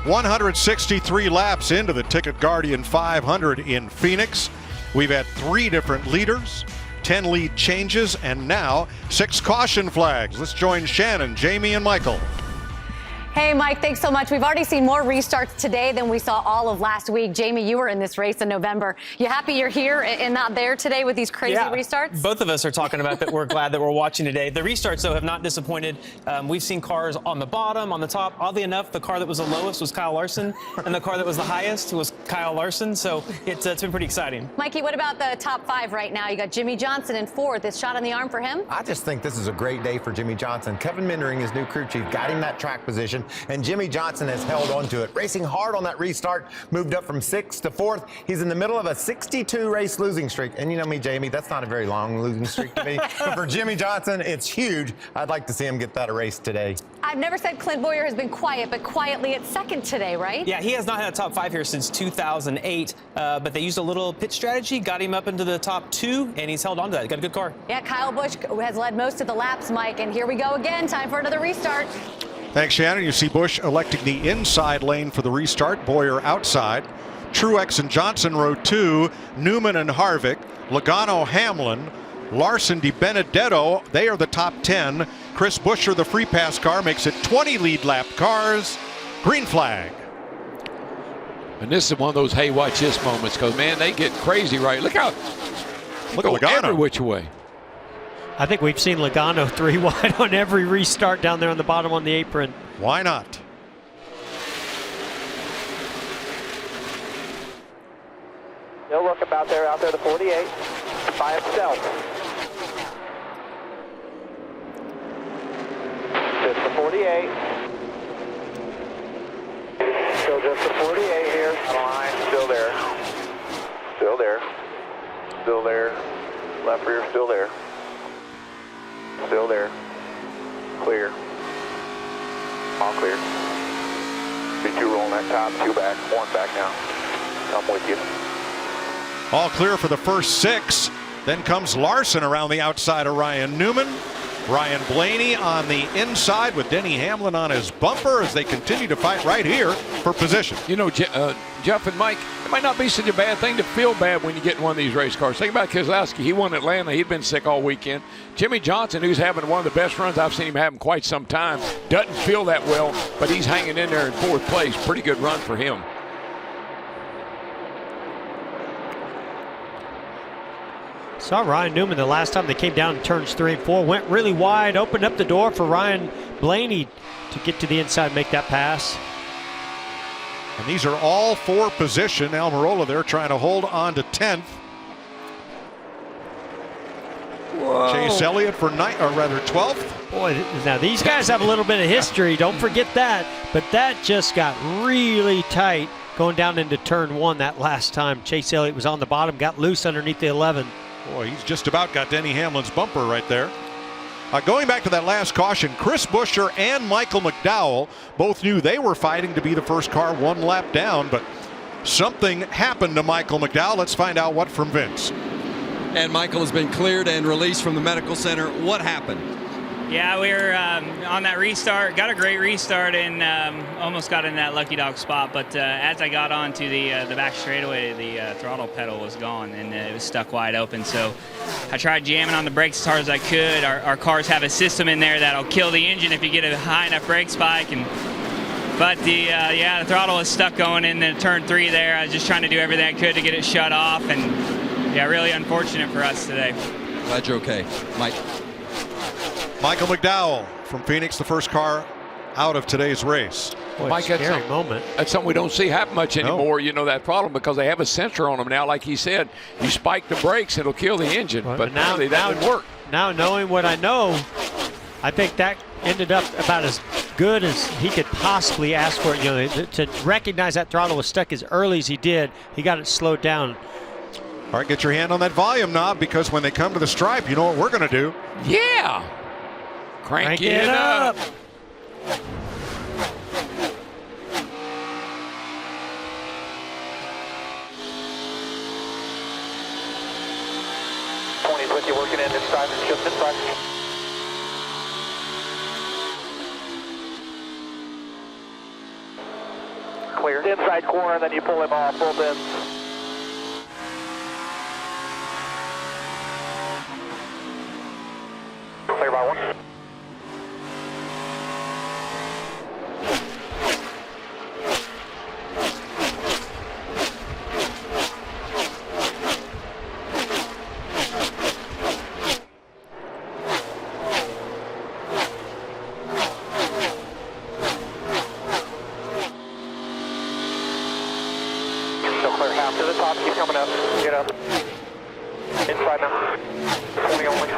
163 laps into the TicketGuardian 500 in Phoenix. We've had 3 different leaders, 10 lead changes, and now 6 caution flags. Let's join Shannon, Jamie, and Michael. Hey, Mike, thanks so much. We've already seen more restarts today than we saw all of last week. Jamie, you were in this race in November. You happy you're here and not there today with these crazy restarts? Both of us are talking about that. We're glad that we're watching today. The restarts, though, have not disappointed. We've seen cars on the bottom, on the top. Oddly enough, the car that was the lowest was Kyle Larson, and the car that was the highest was Kyle Larson. So it's been pretty exciting. Mikey, what about the top 5 right now? You got Jimmy Johnson in 4th. Is shot on the arm for him? I just think this is a great day for Jimmy Johnson. Kevin Mindering, his new crew chief, got him that track position, and Jimmy Johnson has held on to it, racing hard on that restart, moved up from 6th to 4th. He's in the middle of a 62-race losing streak. And you know me, Jamie, that's not a very long losing streak to me. But for Jimmy Johnson, it's huge. I'd like to see him get that race today. I've never said Clint Boyer has been quiet, but quietly at 2nd today, right? Yeah, he has not had a top 5 here since 2008, but they used a little pit strategy, got him up into the top 2, and he's held on to that. Got a good car. Yeah, Kyle Busch has led most of the laps, Mike, and here we go again. Time for another restart. Thanks, Shannon. You see Busch electing the inside lane for the restart, Boyer outside. Truex and Johnson row 2, Newman and Harvick, Logano, Hamlin, Larson, DiBenedetto, they are the top 10. Chris Buescher, the free pass car, makes it 20 lead lap cars. Green flag. And this is one of those hey watch this moments, because man, they get crazy, right? Look out. Look at Logano. Every which way. I think we've seen Logano 3 wide on every restart down there on the bottom on the apron. Why not? He'll look about there, out there, the 48, by himself. Just the 48. Still just the 48 here. Line, still there. Still there. Still there. Left rear, still there. Still there. Clear. All clear. Be 2 rolling that top, 2 back, 1 back now. I'm with you. All clear for the first 6. Then comes Larson around the outside of Ryan Newman. Ryan Blaney on the inside with Denny Hamlin on his bumper as they continue to fight right here for position. You know, Jeff and Mike, it might not be such a bad thing to feel bad when you get in one of these race cars. Think about Keselowski. He won Atlanta. He'd been sick all weekend. Jimmy Johnson, who's having one of the best runs I've seen him have in quite some time, doesn't feel that well, but he's hanging in there in 4th place. Pretty good run for him. Saw Ryan Newman the last time they came down in turns 3 and 4. Went really wide, opened up the door for Ryan Blaney to get to the inside and make that pass. And these are all for position. Almirola there trying to hold on to 10th. Whoa. Chase Elliott for 12th. Boy, now these guys have a little bit of history. Don't forget that. But that just got really tight going down into turn 1 that last time. Chase Elliott was on the bottom, got loose underneath the 11. Boy, he's just about got Denny Hamlin's bumper right there. Going back to that last caution, Chris Buescher and Michael McDowell both knew they were fighting to be the first car 1 lap down, but something happened to Michael McDowell. Let's find out what from Vince. And Michael has been cleared and released from the medical center. What happened? Yeah, we were on that restart, got a great restart, and almost got in that lucky dog spot. But as I got onto the back straightaway, the throttle pedal was gone, and it was stuck wide open. So I tried jamming on the brakes as hard as I could. Our cars have a system in there that'll kill the engine if you get a high enough brake spike. But the throttle was stuck going into turn 3 there. I was just trying to do everything I could to get it shut off, and yeah, really unfortunate for us today. Glad you're okay, Mike. Michael McDowell from Phoenix, the first car out of today's race. Boy, Mike, scary moment. That's something we don't see happen much anymore. You know that problem because they have a sensor on them now. Like he said, you spike the brakes, it'll kill the engine. But now that didn't work. Now knowing what I know, I think that ended up about as good as he could possibly ask for. You know, to recognize that throttle was stuck as early as he did, he got it slowed down. All right, get your hand on that volume knob because when they come to the stripe, you know what we're going to do. Yeah. Crank it up. With you working in inside and just inside. clear. Inside corner, then you pull him off, both ends. Clear by 1. Still clear, half to the top, keep coming up, get up. Inside now, 20 only.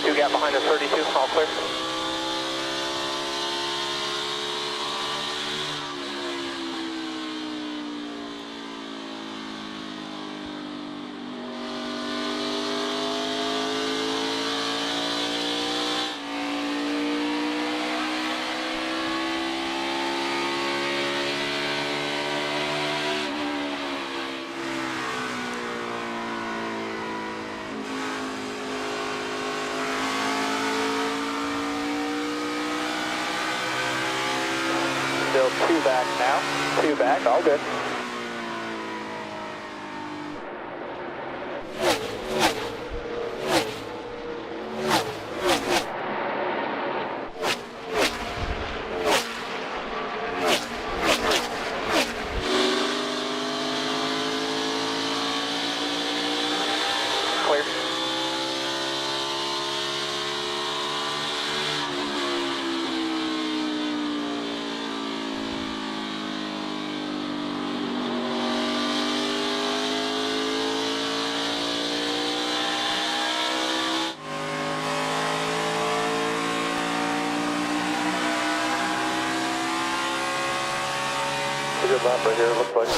Two gap behind us, 32, all clear. Still 2 back now, 2 back, all good. Clear. Good lap right here, it looks like.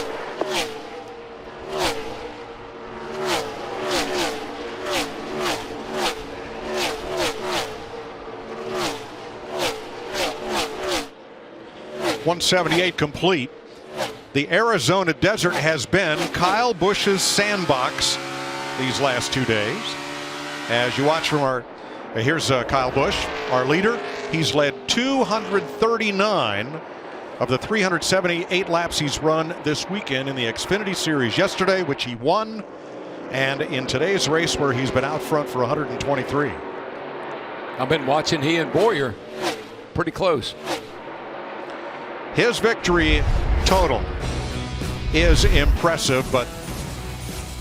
.178 complete. The Arizona desert has been Kyle Busch's sandbox these last 2 days. As you watch from our, here's Kyle Busch, our leader. He's led 239 of the 378 laps he's run this weekend in the Xfinity Series yesterday, which he won, and in today's race where he's been out front for 123. I've been watching he and Boyer pretty close. His victory total is impressive, but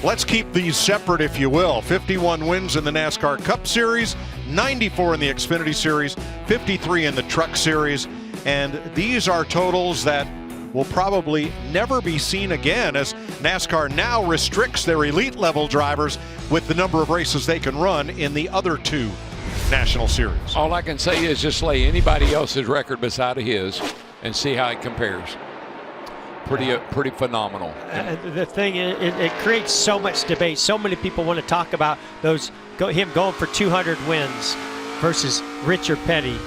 let's keep these separate, if you will. 51 wins in the NASCAR Cup Series, 94 in the Xfinity Series, 53 in the Truck Series. And these are totals that will probably never be seen again, as NASCAR now restricts their elite level drivers with the number of races they can run in the other 2 national series. All I can say is just lay anybody else's record beside of his and see how it compares. Pretty phenomenal. The thing is, it creates so much debate. So many people want to talk about him going for 200 wins versus Rich or Petty.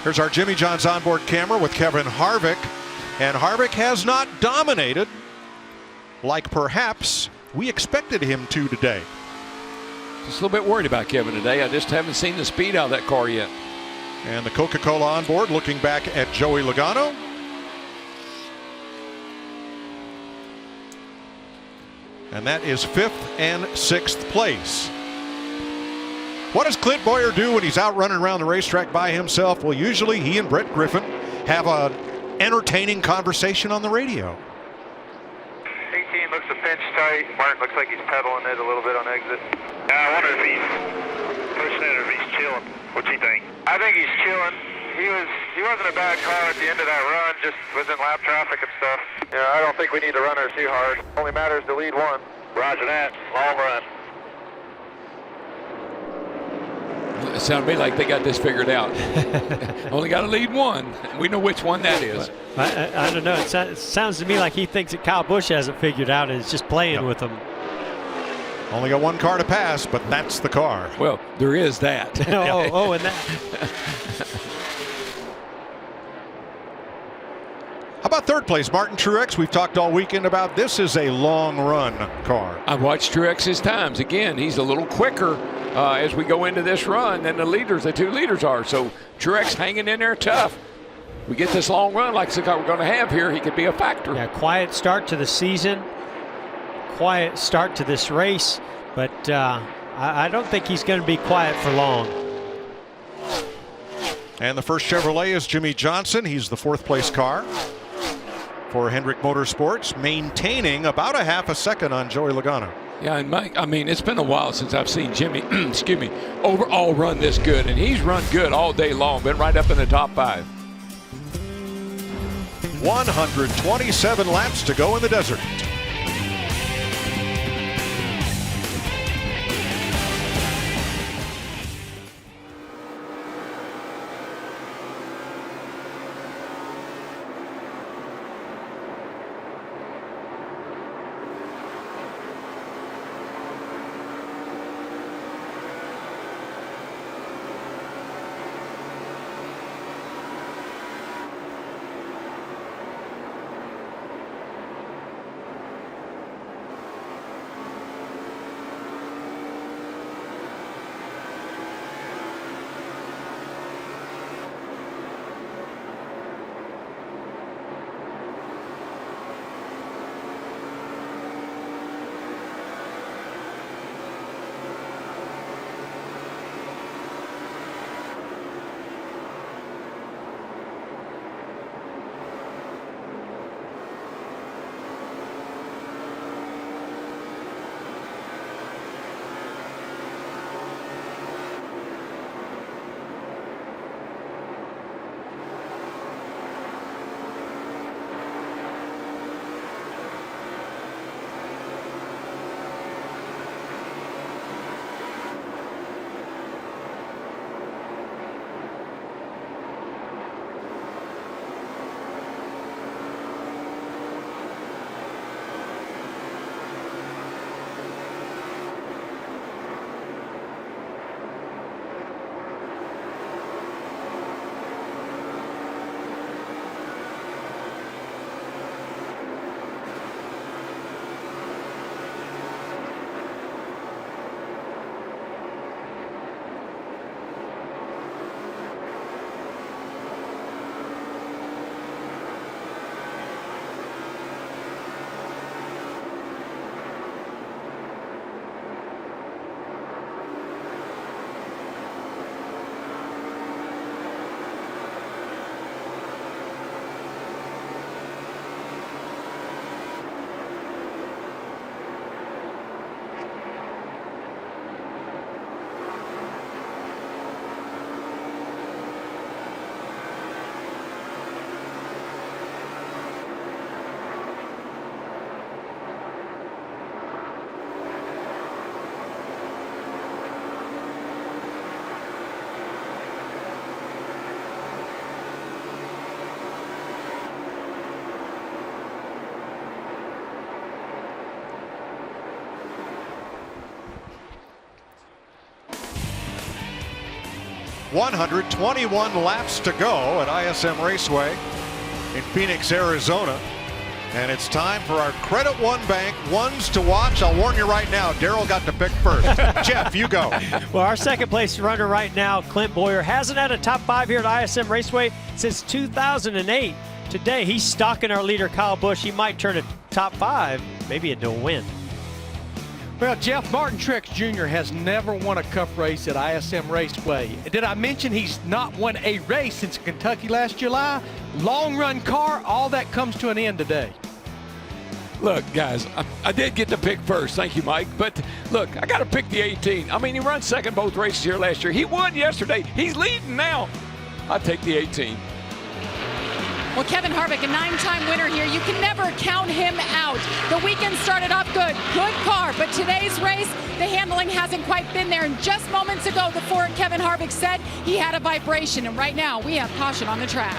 Here's our Jimmy John's onboard camera with Kevin Harvick. And Harvick has not dominated like perhaps we expected him to today. Just a little bit worried about Kevin today. I just haven't seen the speed out of that car yet. And the Coca-Cola onboard looking back at Joey Logano. And that is 5th and 6th place. What does Clint Boyer do when he's out running around the racetrack by himself? Well, usually he and Brett Griffin have an entertaining conversation on the radio. 18 looks a pinch tight. Martin looks like he's pedaling it a little bit on exit. I wonder if he's pushing it or if he's chilling. What do you think? I think he's chilling. He wasn't a bad car at the end of that run, just was in lap traffic and stuff. Yeah, I don't think we need to run her too hard. Only matters to lead one. Roger that. Long run. It sounded to me like they got this figured out. Only got to lead one. We know which one that is. I don't know. It sounds to me like he thinks that Kyle Busch hasn't figured out and is just playing with them. Only got one car to pass, but that's the car. Well, there is that. and that. How about third place? Martin Truex, we've talked all weekend about this is a long run car. I've watched Truex's times. Again, he's a little quicker as we go into this run than the two leaders are. So Truex hanging in there tough. We get this long run like the car we're going to have here, he could be a factor. Yeah, quiet start to the season, quiet start to this race, but I don't think he's going to be quiet for long. And the first Chevrolet is Jimmy Johnson. He's the fourth place car for Hendrick Motorsports, maintaining about a half a second on Joey Logano. Yeah, and Mike, I mean, it's been a while since I've seen Jimmy, excuse me, overall run this good, and he's run good all day long, been right up in the top 5. 127 laps to go in the desert. .121 laps to go at ISM Raceway in Phoenix, Arizona. And it's time for our Credit One Bank ones to watch. I'll warn you right now, Darrell got to pick first. Jeff, you go. Well, our second place runner right now, Clint Boyer, hasn't had a top 5 here at ISM Raceway since 2008. Today, he's stalking our leader, Kyle Busch. He might turn a top 5, maybe into a win. Well, Jeff, Martin Truex Jr. has never won a Cup race at ISM Raceway. Did I mention he's not won a race since Kentucky last July? Long run car, all that comes to an end today. Look, guys, I did get to pick first. Thank you, Mike. But look, I got to pick the 18. I mean, he ran second both races here last year. He won yesterday. He's leading now. I take the 18. Well, Kevin Harvick, a 9-time winner here. You can never count him out. The weekend started off good car, but today's race, the handling hasn't quite been there. And just moments ago, before Kevin Harvick said he had a vibration, and right now we have caution on the track.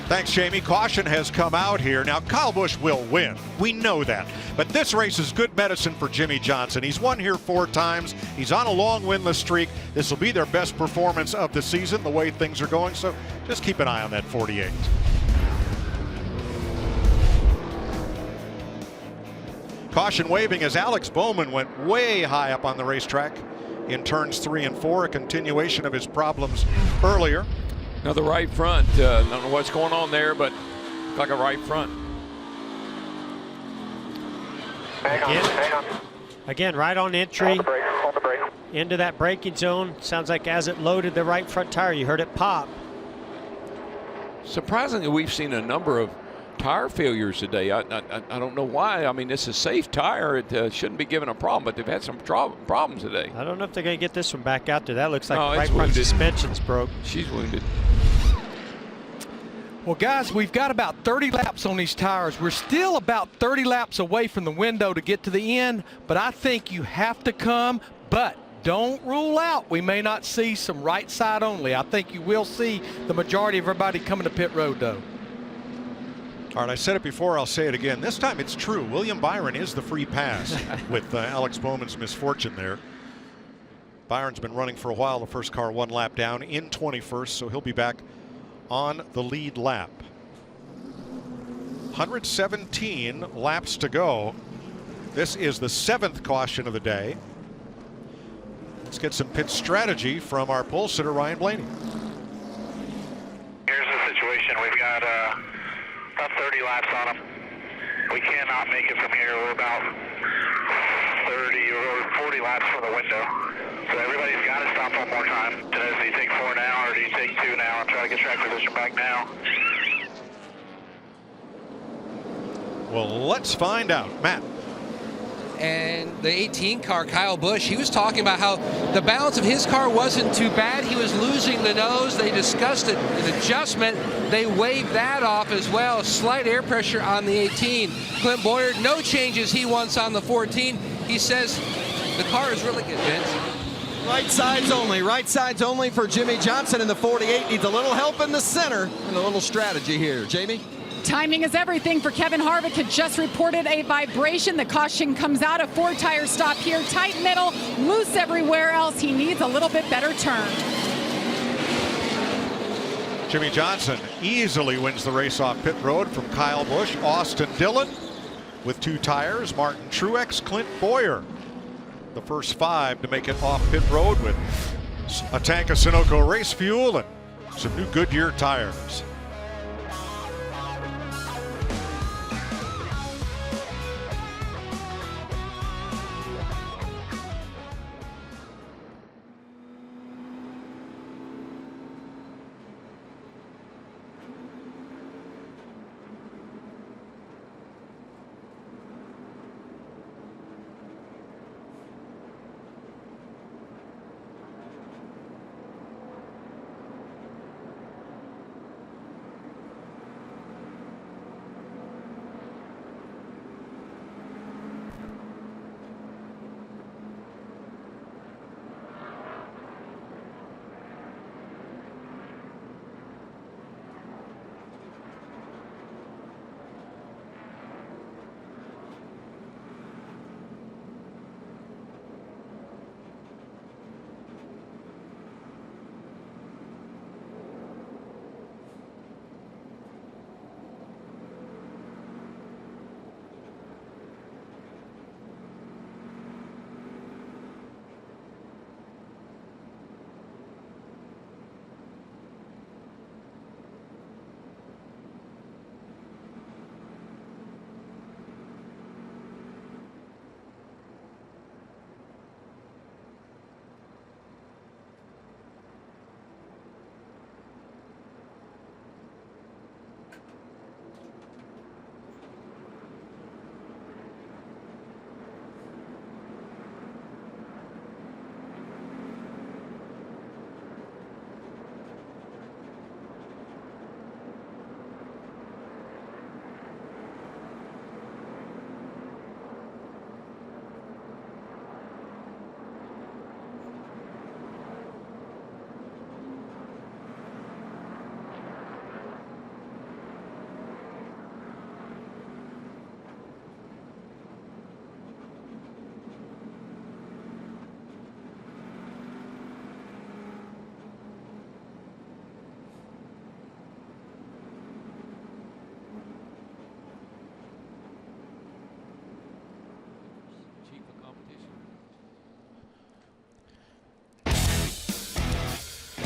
Thanks, Jamie. Caution has come out here. Now, Kyle Busch will win. We know that. But this race is good medicine for Jimmy Johnson. He's won here 4 times. He's on a long winless streak. This will be their best performance of the season, the way things are going. So just keep an eye on that 48. Caution waving as Alex Bowman went way high up on the racetrack in turns 3 and 4, a continuation of his problems earlier. Now the right front, I don't know what's going on there, but like a right front. Again, right on entry into that braking zone. Sounds like as it loaded the right front tire, you heard it pop. Surprisingly, we've seen a number of tire failures today. I don't know why. I mean, it's a safe tire. It shouldn't be given a problem, but they've had some problems today. I don't know if they're going to get this one back out there. That looks like the right front suspension's broke. She's wounded. Well, guys, we've got about 30 laps on these tires. We're still about 30 laps away from the window to get to the end, but I think you have to come, but don't rule out we may not see some right side only. I think you will see the majority of everybody coming to pit road, though. All right, I said it before, I'll say it again. This time it's true. William Byron is the free pass with Alex Bowman's misfortune there. Byron's been running for a while. The first car 1 lap down in 21st, so he'll be back on the lead lap. 117 laps to go. This is the 7th caution of the day. Let's get some pit strategy from our pole sitter, Ryan Blaney. Here's the situation. We've got about 30 laps on them. We cannot make it from here. We're about 30 or 40 laps from the window. So everybody's got to stop one more time. Do you take 4 now or do you take 2 now and try to get track position back now? Well, let's find out. Matt. And the 18 car, Kyle Busch, he was talking about how the balance of his car wasn't too bad. He was losing the nose. They discussed an adjustment. They waved that off as well. Slight air pressure on the 18. Clint Boyer, no changes he wants on the 14. He says the car is really good, Vince. Right sides only for Jimmy Johnson in the 48. Needs a little help in the center and a little strategy here. Jamie? Timing is everything for Kevin Harvick, had just reported a vibration. The caution comes out, a 4-tire stop here, tight middle, loose everywhere else. He needs a little bit better turn. Jimmy Johnson easily wins the race off pit road from Kyle Busch. Austin Dillon with 2 tires. Martin Truex, Clint Boyer, the first 5 to make it off pit road with a tank of Sunoco race fuel and some new Goodyear tires.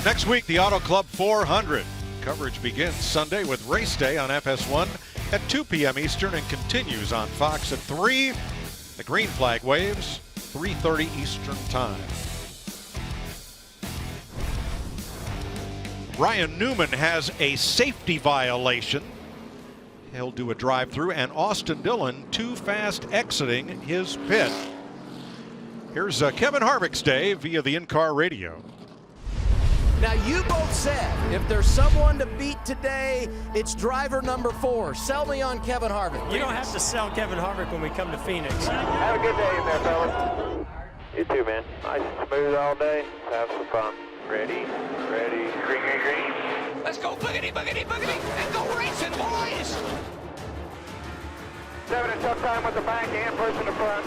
Next week, the Auto Club 400. Coverage begins Sunday with race day on FS1 at 2 p.m. Eastern and continues on Fox at 3. The green flag waves, 3:30 Eastern time. Ryan Newman has a safety violation. He'll do a drive-through, and Austin Dillon too fast exiting his pit. Here's Kevin Harvick's day via the in-car radio. Now, you both said if there's someone to beat today, it's driver number 4. Sell me on Kevin Harvick. You don't have to sell Kevin Harvick when we come to Phoenix. Have a good day in there, fellas. You too, man. Nice and smooth all day. Have some fun. Ready, green, green, green. Let's go boogity, boogity, boogity, and go racing, boys! Having a tough time with the back and pushing the front.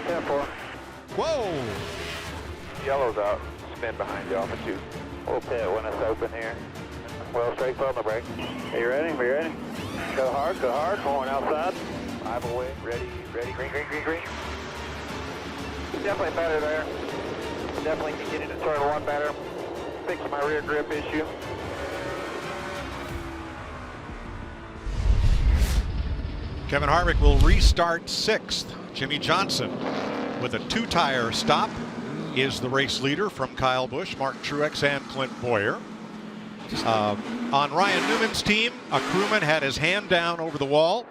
10-4. Whoa! Yellow's out. Spin behind you off of 2. We'll pit when it's open here. Well, straight foot on the brake. Are you ready? Are you ready? Go hard, horn outside. 5 away, ready, green, green, green, green. Definitely better there. Definitely can get into turn 1 better. Fixing my rear grip issue. Kevin Harvick will restart 6th. Jimmy Johnson with a 2-tire stop is the race leader from Kyle Busch, Mark Truex, and Clint Boyer. On Ryan Newman's team, a crewman had his hand down over the wall,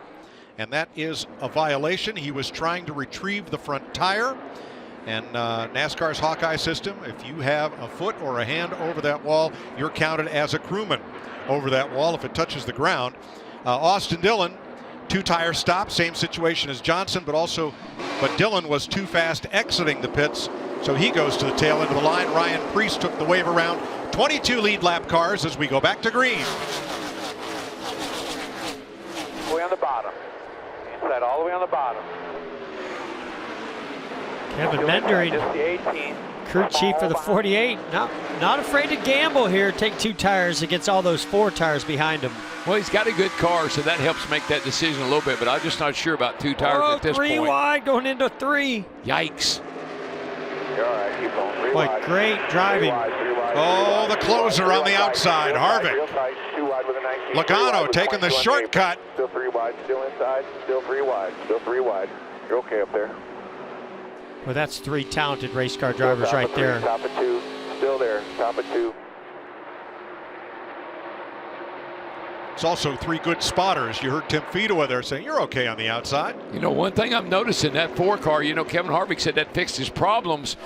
and that is a violation. He was trying to retrieve the front tire. And NASCAR's Hawkeye system, if you have a foot or a hand over that wall, you're counted as a crewman over that wall if it touches the ground. Austin Dillon, 2-tire stop, same situation as Johnson, but Dillon was too fast exiting the pits, so he goes to the tail end of the line. Ryan Preece took the wave around. 22 lead lap cars as we go back to green. Way on the bottom. Inside all the way on the bottom. Kevin Mendering, crew chief for the 48, not afraid to gamble here, take 2 tires against all those 4 tires behind him. Well, he's got a good car, so that helps make that decision a little bit, but I'm just not sure about 2 tires at this 3 point. wide going into 3. Yikes. You're all right, keep going. 3 Boy, wide. great driving. 3 wide, Oh, the closer on the outside, Harvick. Real tight, 2 wide with a 19. Logano taking the shortcut. Still 3 wide, still inside, still 3 wide, still 3 wide. You're okay up there. Well, that's 3 talented race car drivers right three, there. Top of 2, still there, top of 2. It's also 3 good spotters. You heard Tim Fedowa there saying you're okay on the outside. You know, one thing I'm noticing, that 4 car, you know, Kevin Harvick said that fixed his problems.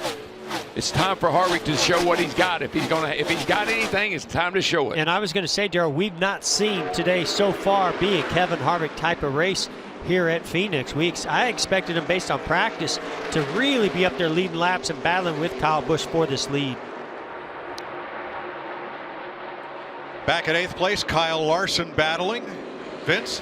It's time for Harvick to show what he's got. If he's got anything, it's time to show it. And I was going to say, Darrell, we've not seen today so far be a Kevin Harvick type of race here at Phoenix. I expected him, based on practice, to really be up there leading laps and battling with Kyle Busch for this lead. Back at 8th place, Kyle Larson battling. Vince?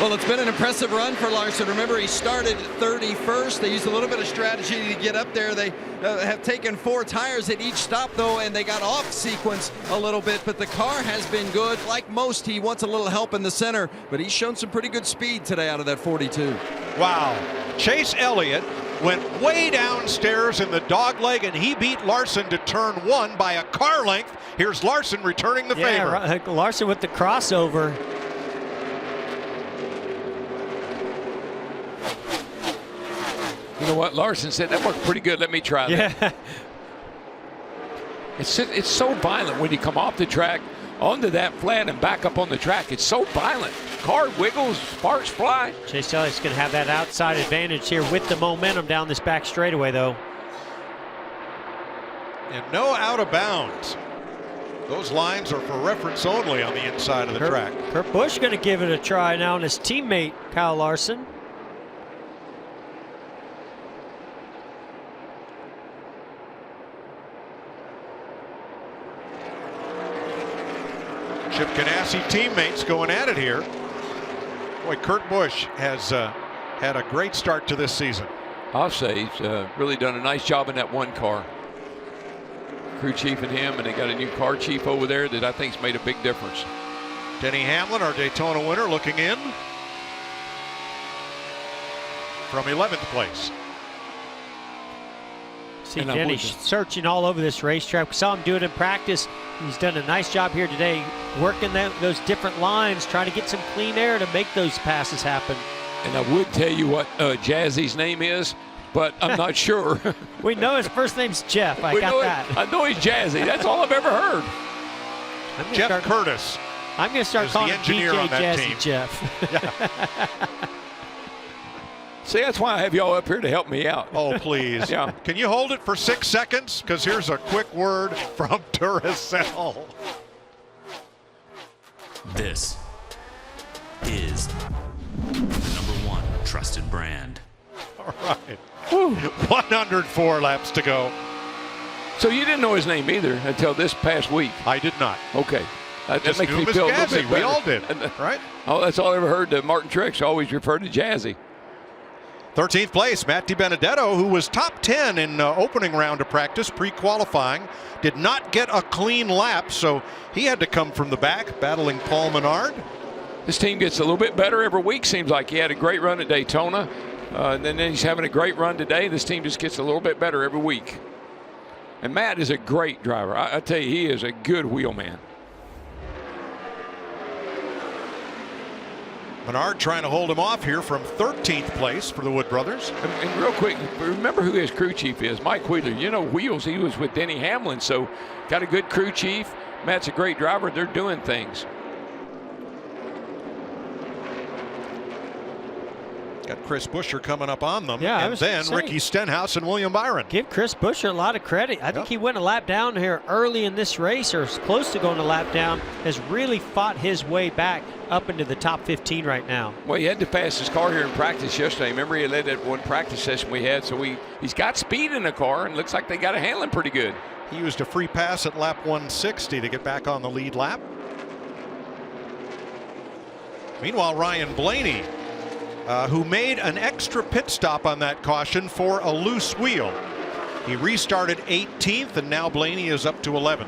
Well, it's been an impressive run for Larson. Remember, he started 31st. They used a little bit of strategy to get up there. They have taken 4 tires at each stop, though, and they got off sequence a little bit, but the car has been good. Like most, he wants a little help in the center, but he's shown some pretty good speed today out of that 42. Wow. Chase Elliott went way downstairs in the dogleg, and he beat Larson to turn 1 by a car length. Here's Larson returning the favor. Larson with the crossover. You know what? Larson said that worked pretty good. Let me try that. Yeah. It's so violent when you come off the track onto that flat and back up on the track. It's so violent. Car wiggles, sparks fly. Chase Elliott's going to have that outside advantage here with the momentum down this back straightaway, though. And no out of bounds. Those lines are for reference only on the inside of the track. Kurt Busch going to give it a try now, and his teammate Kyle Larson. Chip Ganassi teammates going at it here. Boy, Kurt Busch has had a great start to this season. I'll say he's really done a nice job in that 1 car. Crew chief and him, and they got a new car chief over there that I think's made a big difference. Denny Hamlin, our Daytona winner, looking in from 11th place. See Denny searching all over this racetrack. We saw him do it in practice. He's done a nice job here today, working those different lines, trying to get some clean air to make those passes happen. And I would tell you what Jazzy's name is, but I'm not sure. We know his first name's Jeff. I got that. I know he's Jazzy. That's all I've ever heard. Jeff Curtis. I'm going to start calling him DJ Jazzy team. Jeff. Yeah. See, that's why I have y'all up here to help me out. Oh, please. Yeah. Can you hold it for 6 seconds? Because here's a quick word from Duracell. This is the #1 trusted brand. All right. 104 laps to go. So you didn't know his name either until this past week? I did not. Okay. That Just makes knew me him as feel a little Jazzy. bit We better. all did, right? Oh, that's all I ever heard. Martin Truex always referred to Jazzy. 13th place, Matt DiBenedetto, who was top 10 in opening round of practice, pre-qualifying, did not get a clean lap, so he had to come from the back, battling Paul Menard. This team gets a little bit better every week, seems like. He had a great run at Daytona, and then he's having a great run today. This team just gets a little bit better every week. And Matt is a great driver. I tell you, he is a good wheelman. Menard trying to hold him off here from 13th place for the Wood brothers. And real quick, remember who his crew chief is, Mike Wheeler. You know, Wheels, he was with Denny Hamlin, so got a good crew chief. Matt's a great driver. They're doing things. Got Chris Buescher coming up on them. Yeah, and then Ricky Stenhouse and William Byron. Give Chris Buescher a lot of credit. I think he went a lap down here early in this race, or close to going a lap down, has really fought his way back up into the top 15 right now. Well, he had to pass his car here in practice yesterday. Remember, he led that one practice session we had, so he's got speed in the car, and looks like they got to handle him pretty good. He used a free pass at lap 160 to get back on the lead lap. Meanwhile, Ryan Blaney, who made an extra pit stop on that caution for a loose wheel. He restarted 18th, and now Blaney is up to 11th.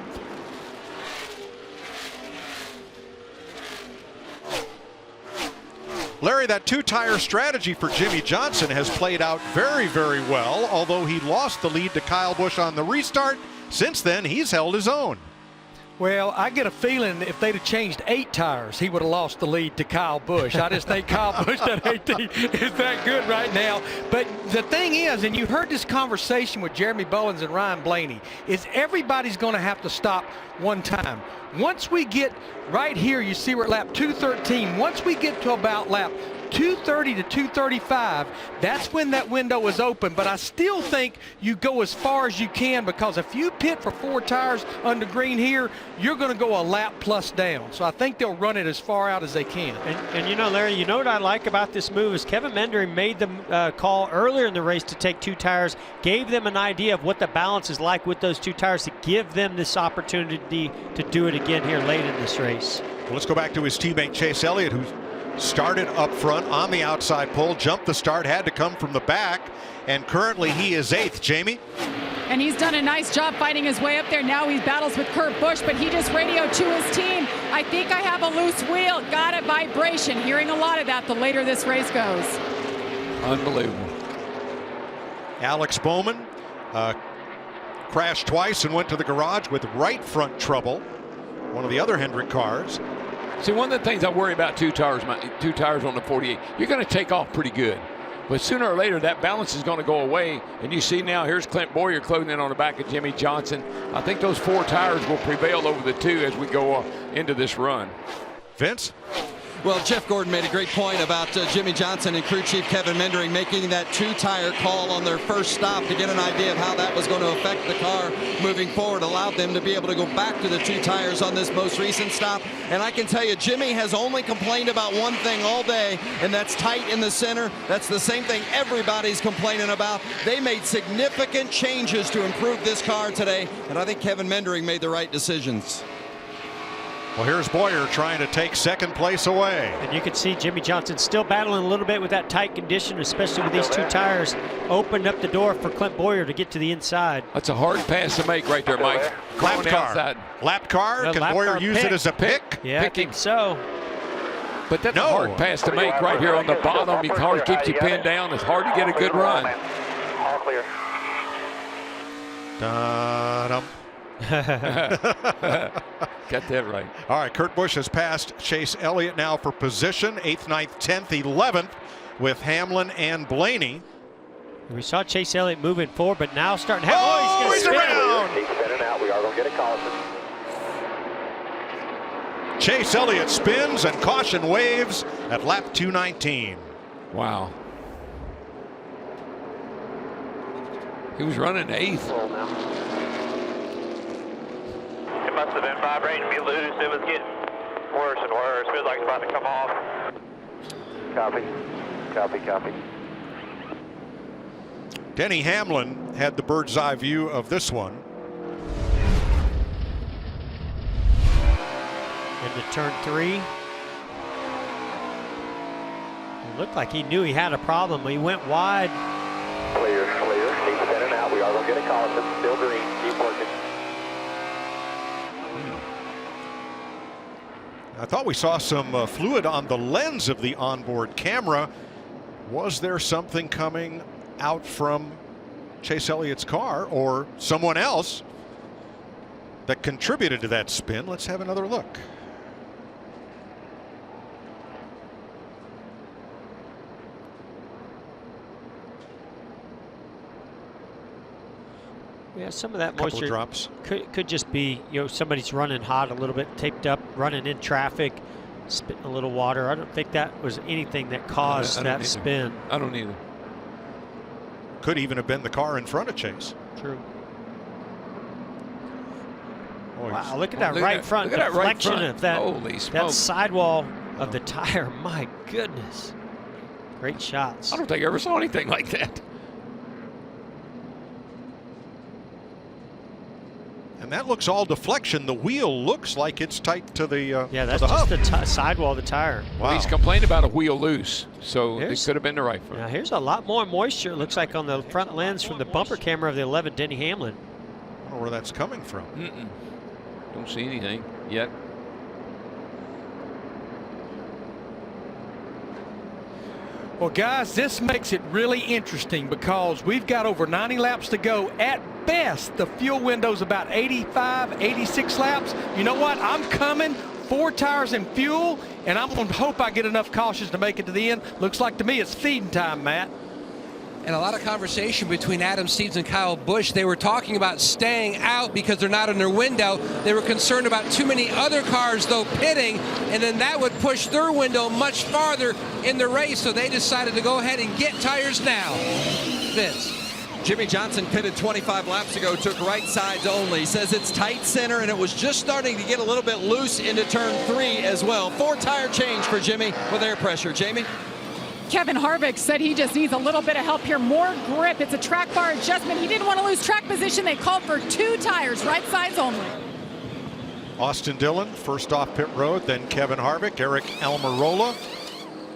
Larry, that two-tire strategy for Jimmy Johnson has played out very, very well, although he lost the lead to Kyle Busch on the restart. Since then, he's held his own. Well, I get a feeling if they'd have changed 8 tires, he would have lost the lead to Kyle Busch. I just think Kyle Busch, that 18, is that good right now. But the thing is, and you heard this conversation with Jeremy Bowens and Ryan Blaney, is everybody's going to have to stop one time. Once we get right here, you see we're at lap 213. Once we get to about lap 230 to 235, that's when that window is open. But I still think you go as far as you can, because if you pit for 4 tires under green here, you're going to go a lap plus down. So I think they'll run it as far out as they can. And you know, Larry, you know what I like about this move is Kevin Mendering made the call earlier in the race to take 2 tires, gave them an idea of what the balance is like with those 2 tires to give them this opportunity to do it again here late in this race. Well, let's go back to his teammate Chase Elliott, who started up front on the outside pole, jumped the start, had to come from the back, and currently he is 8th. Jamie? And he's done a nice job fighting his way up there. Now he battles with Kurt Busch, but he just radioed to his team, I think I have a loose wheel, got a vibration. Hearing a lot of that the later this race goes. Unbelievable. Alex Bowman crashed twice and went to the garage with right front trouble. One of the other Hendrick cars. See, one of the things I worry about 2 tires on the 48, you're going to take off pretty good. But sooner or later, that balance is going to go away. And you see now, here's Clint Boyer closing in on the back of Jimmy Johnson. I think those 4 tires will prevail over the 2 as we go into this run. Vince? Well, Jeff Gordon made a great point about Jimmy Johnson and crew chief Kevin Mendering making that 2-tire call on their first stop to get an idea of how that was going to affect the car moving forward, allowed them to be able to go back to the 2 tires on this most recent stop. And I can tell you, Jimmy has only complained about one thing all day, and that's tight in the center. That's the same thing everybody's complaining about. They made significant changes to improve this car today, and I think Kevin Mendering made the right decisions. Well, here's Boyer trying to take 2nd place away. And you can see Jimmy Johnson still battling a little bit with that tight condition, especially with these 2 tires. Opened up the door for Clint Boyer to get to the inside. That's a hard pass to make right there, Mike. Lap car. Lap car? No, Can lap Boyer car use it as a pick? Yeah, I think so. But that's a hard pass to make right here on the bottom because it keeps you pinned down. It's hard to get a good run. All clear. Da-dum. Got that right. All right, Kurt Busch has passed Chase Elliott now for position, 8th, 9th, 10th, 11th, with Hamlin and Blaney. We saw Chase Elliott moving forward, but now starting. Oh, he's around! He's spinning out. We are going to get a caution. Chase Elliott spins and caution waves at lap 219. Wow. He was running 8th. It must have been vibrating to be loose. It was getting worse and worse. It feels like it's about to come off. Copy. Copy, copy. Denny Hamlin had the bird's eye view of this one. Into turn 3. It looked like he knew he had a problem, but he went wide. Clear, clear. He's spinning out. We are going to get a caution. Still green. Keep working. I thought we saw some fluid on the lens of the onboard camera. Was there something coming out from Chase Elliott's car or someone else that contributed to that spin? Let's have another look. Yeah, some of that Couple moisture drops. could just be, somebody's running hot a little bit, taped up, running in traffic, spitting a little water. I don't think that was anything that caused that spin. I don't either. Could even have been the car in front of Chase. True. Oh, Wow, look at that right front deflection of that sidewall of the tire. My goodness. Great shots. I don't think I ever saw anything like that. And that looks all deflection. The wheel looks like it's tight to the that's to the just hub. the sidewall of the tire. Wow. He's complained about a wheel loose, so it could have been the right front. Now here's a lot more moisture, it looks like, on the front lens from the bumper camera of the 11 Denny Hamlin. I don't know where that's coming from. Don't see anything yet. Well, guys, this makes it really interesting because we've got over 90 laps to go. At best, the fuel window's about 85, 86 laps. You know what? I'm coming. 4 tires and fuel, and I'm going to hope I get enough cautions to make it to the end. Looks like to me it's feeding time, Matt. And a lot of conversation between Adam Stevens and Kyle Busch. They were talking about staying out because they're not in their window. They were concerned about too many other cars, though, pitting, and then that would push their window much farther in the race. So they decided to go ahead and get tires now. Vince. Jimmy Johnson pitted 25 laps ago, took right sides only. Says it's tight center, and it was just starting to get a little bit loose into turn 3 as well. 4 tire change for Jimmy with air pressure. Jamie? Kevin Harvick said he just needs a little bit of help here, more grip. It's a track bar adjustment. He didn't want to lose track position. They called for 2 tires, right sides only. Austin Dillon first off pit road, then Kevin Harvick, Eric Almirola,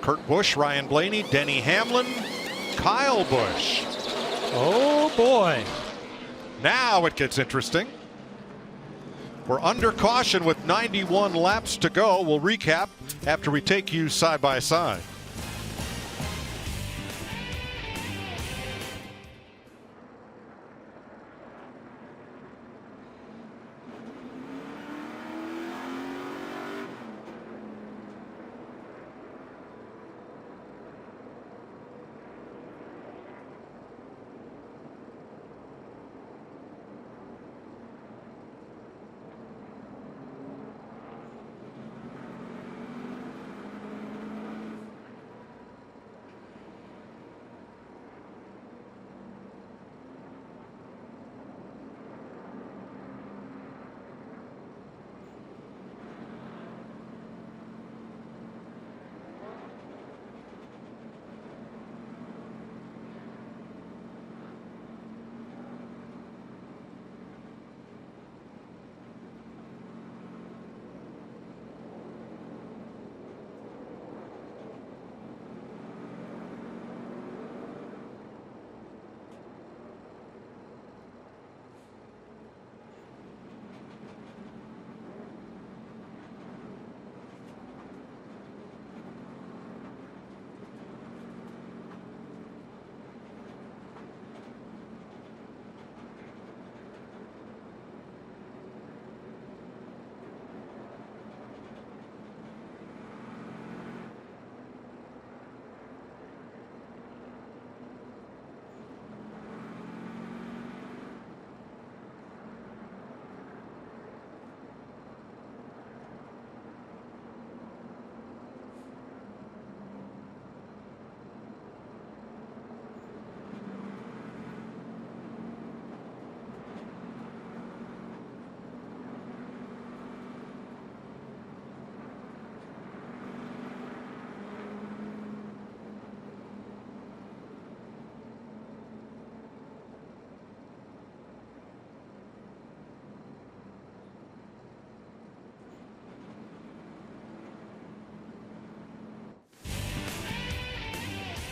Kurt Busch, Ryan Blaney, Denny Hamlin, Kyle Busch. Oh boy. Now it gets interesting. We're under caution with 91 laps to go. We'll recap after we take you side by side.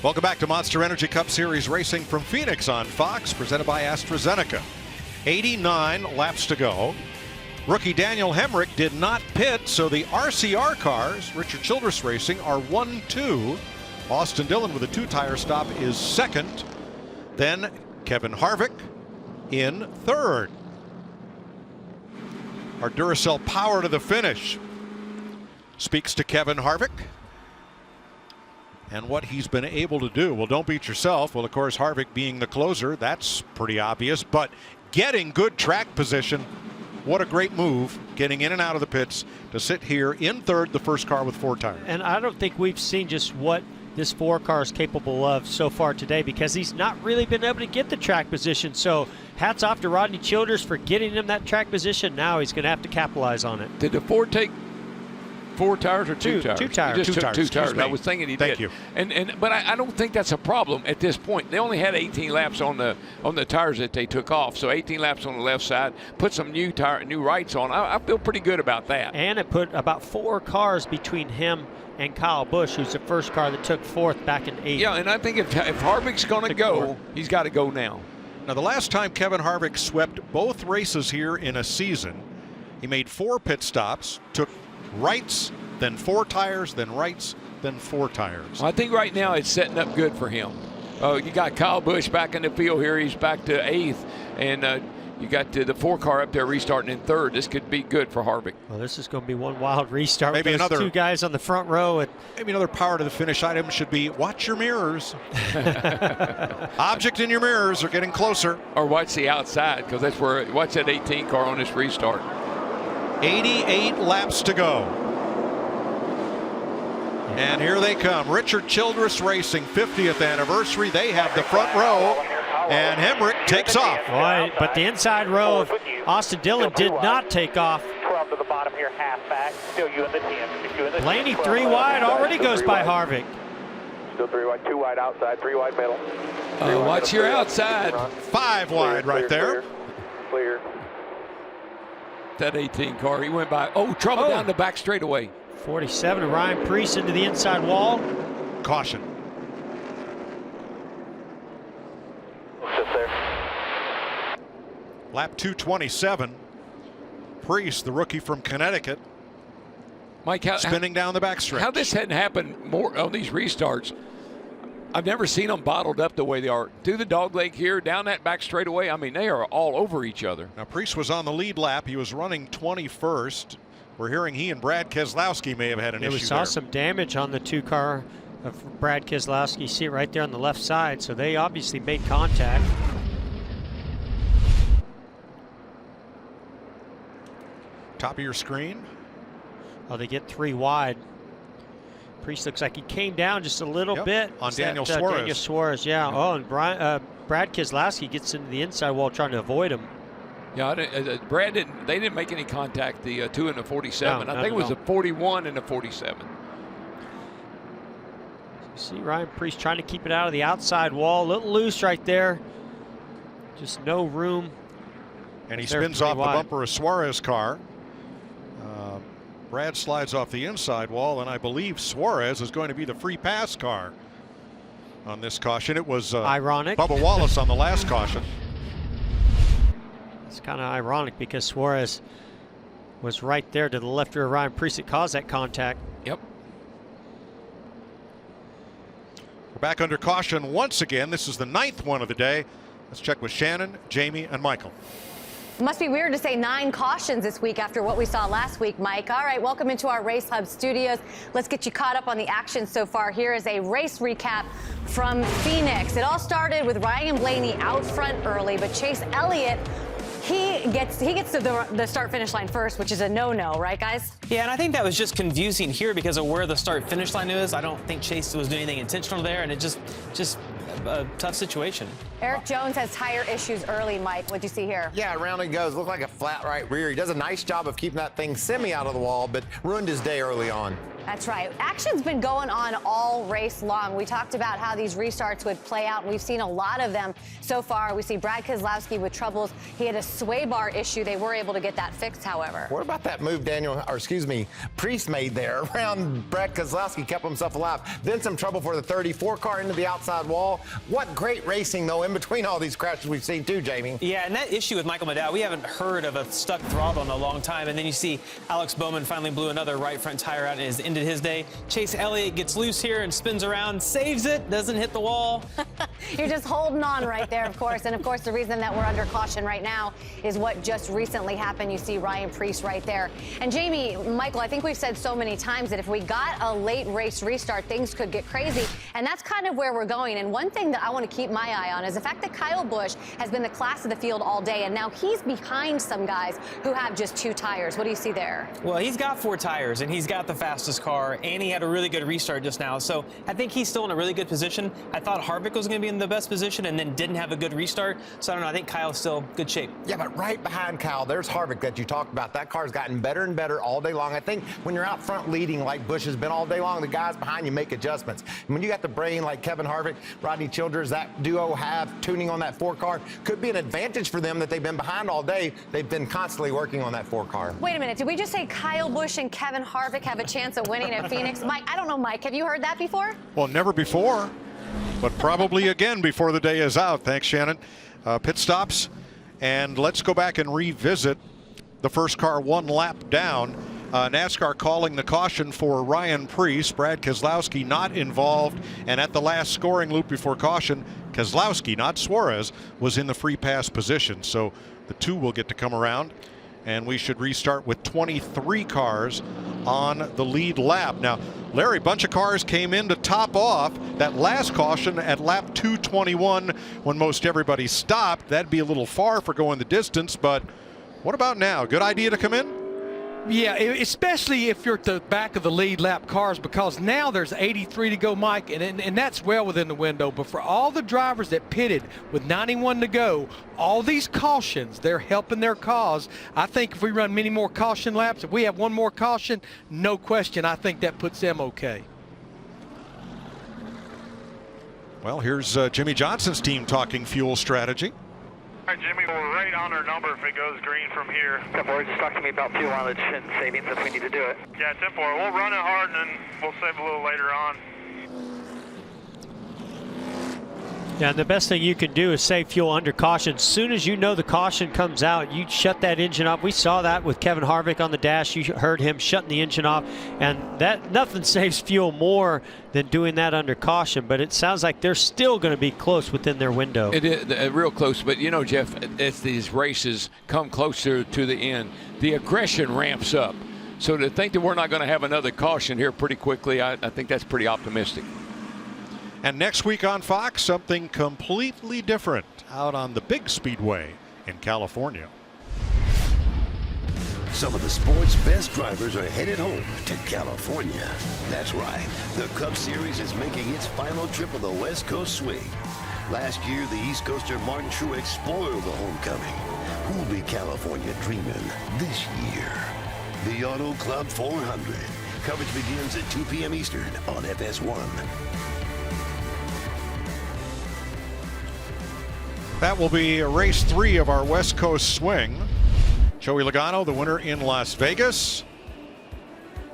Welcome back to Monster Energy Cup Series racing from Phoenix on Fox, presented by AstraZeneca. 89 laps to go. Rookie Daniel Hemrick did not pit, so the RCR cars, Richard Childress Racing, are 1-2. Austin Dillon with a 2-tire stop is second. Then Kevin Harvick in third. Our Duracell power to the finish speaks to Kevin Harvick and what he's been able to do. Well, don't beat yourself. Well, of course, Harvick being the closer, that's pretty obvious, but getting good track position, what a great move, getting in and out of the pits to sit here in third, the first car with 4 tires. And I don't think we've seen just what this 4 car is capable of so far today, because he's not really been able to get the track position. So hats off to Rodney Childers for getting him that track position. Now he's going to have to capitalize on it. Did the Ford take 4 tires or 2 tires? 2 tires. He just took 2 tires. me. I was thinking he Thank did. you. But I don't think that's a problem at this point. They only had 18 laps on the tires that they took off. So 18 laps on the left side, put some new rights on. I feel pretty good about that. And it put about 4 cars between him and Kyle Busch, who's the first car that took 4th back in 8th. Yeah, and I think if Harvick's going to go, he's got to go now. Now, the last time Kevin Harvick swept both races here in a season, he made 4 pit stops, took rights, then 4 tires, then rights, then 4 tires. I think right now it's setting up good for him. You got Kyle Busch back in the field here. He's back to 8th, and you got the 4 car up there restarting in 3rd. This could be good for Harvick. Well, this is going to be one wild restart. Maybe with those another 2 guys on the front row. Maybe another power to the finish item should be watch your mirrors. Object in your mirrors are getting closer. Or watch the outside, because that's where watch that 18 car on this restart. 88 laps to go. And here they come. Richard Childress Racing, 50th anniversary. They have the front row, and Hemrick takes off. Right, but the inside row of Austin Dillon did not take off. 12 to the bottom here, half back. Still you in the 10. Blaney 3 wide already goes by Harvick. Still 3 wide, 2 wide outside, 3 wide middle. Watch your outside. 5 wide right there. Clear. That 18 car, he went by. Oh, trouble down the back straightaway. 47 to Ryan Preece into the inside wall. Caution. Sit there. Lap 227. Preece, the rookie from Connecticut, Mike, spinning down the backstretch. How this hadn't happened more on these restarts. I've never seen them bottled up the way they are. Through the dog leg here, down that back straightaway. I mean, they are all over each other. Now, Preece was on the lead lap. He was running 21st. We're hearing he and Brad Keselowski may have had an issue We saw there. some damage on the 2 car of Brad Keselowski. You see it right there on the left side, so they obviously made contact. Top of your screen. Oh, they get 3 wide. Preece looks like he came down just a little bit. On Daniel Suarez. Daniel Suarez, yeah. Oh, and Brad Keselowski gets into the inside wall trying to avoid him. Yeah, Brad didn't. They didn't make any contact. The 2 and the 47. No, I think it was the 41 and the 47. See Ryan Preece trying to keep it out of the outside wall. A little loose right there. Just no room. And he spins off the bumper of Suarez car. Brad slides off the inside wall, and I believe Suarez is going to be the free pass car on this caution. It was ironic. Bubba Wallace on the last caution. It's kind of ironic because Suarez was right there to the left of Ryan Preece that caused that contact. Yep. We're back under caution once again. This is the 9th one of the day. Let's check with Shannon, Jamie, and Michael. It must be weird to say 9 cautions this week after what we saw last week, Mike. All right, welcome into our Race Hub studios. Let's get you caught up on the action so far. Here is a race recap from Phoenix. It all started with Ryan Blaney out front early, but Chase Elliott, he gets to the start-finish line first, which is a no-no, right, guys? Yeah, and I think that was just confusing here because of where the start-finish line is. I don't think Chase was doing anything intentional there, and it just a tough situation. Eric Jones has tire issues early, Mike. What'd you see here? Yeah, around he goes. Looked like a flat right rear. He does a nice job of keeping that thing semi out of the wall, but ruined his day early on. That's right. Action's been going on all race long. We talked about how these restarts would play out, and we've seen a lot of them so far. We see Brad Keselowski with troubles. He had a sway bar issue. They were able to get that fixed, however. What about that move Priest made there around Brad Keselowski, kept himself alive. Then some trouble for the 34 car into the outside wall. What great racing, though, in between all these crashes we've seen, too, Jamie. Yeah, and that issue with Michael Maddow, we haven't heard of a stuck throttle in a long time. And then you see Alex Bowman finally blew another right front tire out and has ended his day. Chase Elliott gets loose here and spins around, saves it, doesn't hit the wall. You're just holding on right there, of course. And, of course, the reason that we're under caution right now is what just recently happened. You see Ryan Preece right there. And, Jamie, Michael, I think we've said so many times that if we got a late race restart, things could get crazy. And that's kind of where we're going. And one thing that I want to keep my eye on is the fact that Kyle Busch has been the class of the field all day. And now he's behind some guys who have just 2 tires. What do you see there? Well, he's got 4 tires, and he's got the fastest car, and he had a really good restart just now. So I think he's still in a really good position. I thought Harvick was going to be in the best position and then didn't have a good restart. So I don't know. I think Kyle's still good shape. Yeah, but right behind Kyle, there's Harvick that you talked about. That car's gotten better and better all day long. I think when you're out front leading like Busch has been all day long, the guys behind you make adjustments. And when you got the brain like Kevin Harvick, Rodney Childers, that duo have tuning on that 4 car, could be an advantage for them that they've been behind all day. They've been constantly working on that 4 car. Wait a minute. Did we just say Kyle Busch and Kevin Harvick have a chance of winning at Phoenix? Mike, I don't know, Mike. Have you heard that before? Well, never before, but probably again before the day is out. Thanks, Shannon. Pit stops, and let's go back and revisit the first car 1 lap down. NASCAR calling the caution for Ryan Preece. Brad Keselowski not involved, and at the last scoring loop before caution, Keselowski, not Suarez, was in the free pass position. So the 2 will get to come around, and we should restart with 23 cars on the lead lap. Now, Larry, bunch of cars came in to top off that last caution at lap 221 when most everybody stopped. That'd be a little far for going the distance, but what about now? Good idea to come in? Yeah, especially if you're at the back of the lead lap cars, because now there's 83 to go, Mike, and that's well within the window. But for all the drivers that pitted with 91 to go, all these cautions, they're helping their cause. I think if we run many more caution laps, if we have 1 more caution, no question, I think that puts them okay. Well, here's Jimmy Johnson's team talking fuel strategy. All right, Jimmy, we're right on our number if it goes green from here. Just talk to me about fuel mileage and savings if we need to do it. Yeah, 10-4. We'll run it hard and then we'll save a little later on. Yeah, and the best thing you can do is save fuel under caution. As soon as you know the caution comes out, you shut that engine off. We saw that with Kevin Harvick on the dash. You heard him shutting the engine off, and that nothing saves fuel more than doing that under caution. But it sounds like they're still going to be close within their window. It is real close, but you know, Jeff, as these races come closer to the end, the aggression ramps up. So to think that we're not going to have another caution here pretty quickly, I think that's pretty optimistic. And next week on Fox, something completely different out on the big speedway in California. Some of the sport's best drivers are headed home to California. That's right. The Cup Series is making its final trip of the West Coast swing. Last year, the East Coaster Martin Truex spoiled the homecoming. Who'll be California dreaming this year? The Auto Club 400. Coverage begins at 2 p.m. Eastern on FS1. That will be race 3 of our West Coast swing. Joey Logano, the winner in Las Vegas.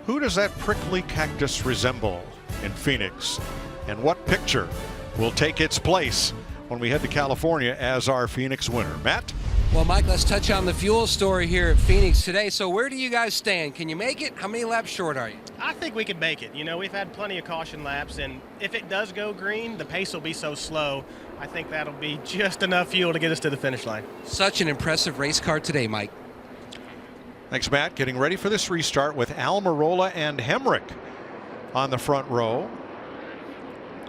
Who does that prickly cactus resemble in Phoenix? And what picture will take its place when we head to California as our Phoenix winner? Matt? Well, Mike, let's touch on the fuel story here at Phoenix today. So where do you guys stand? Can you make it? How many laps short are you? I think we could make it. You know, we've had plenty of caution laps, and if it does go green, the pace will be so slow. I think that'll be just enough fuel to get us to the finish line. Such an impressive race car today, Mike. Thanks, Matt. Getting ready for this restart with Almirola and Hemrick on the front row.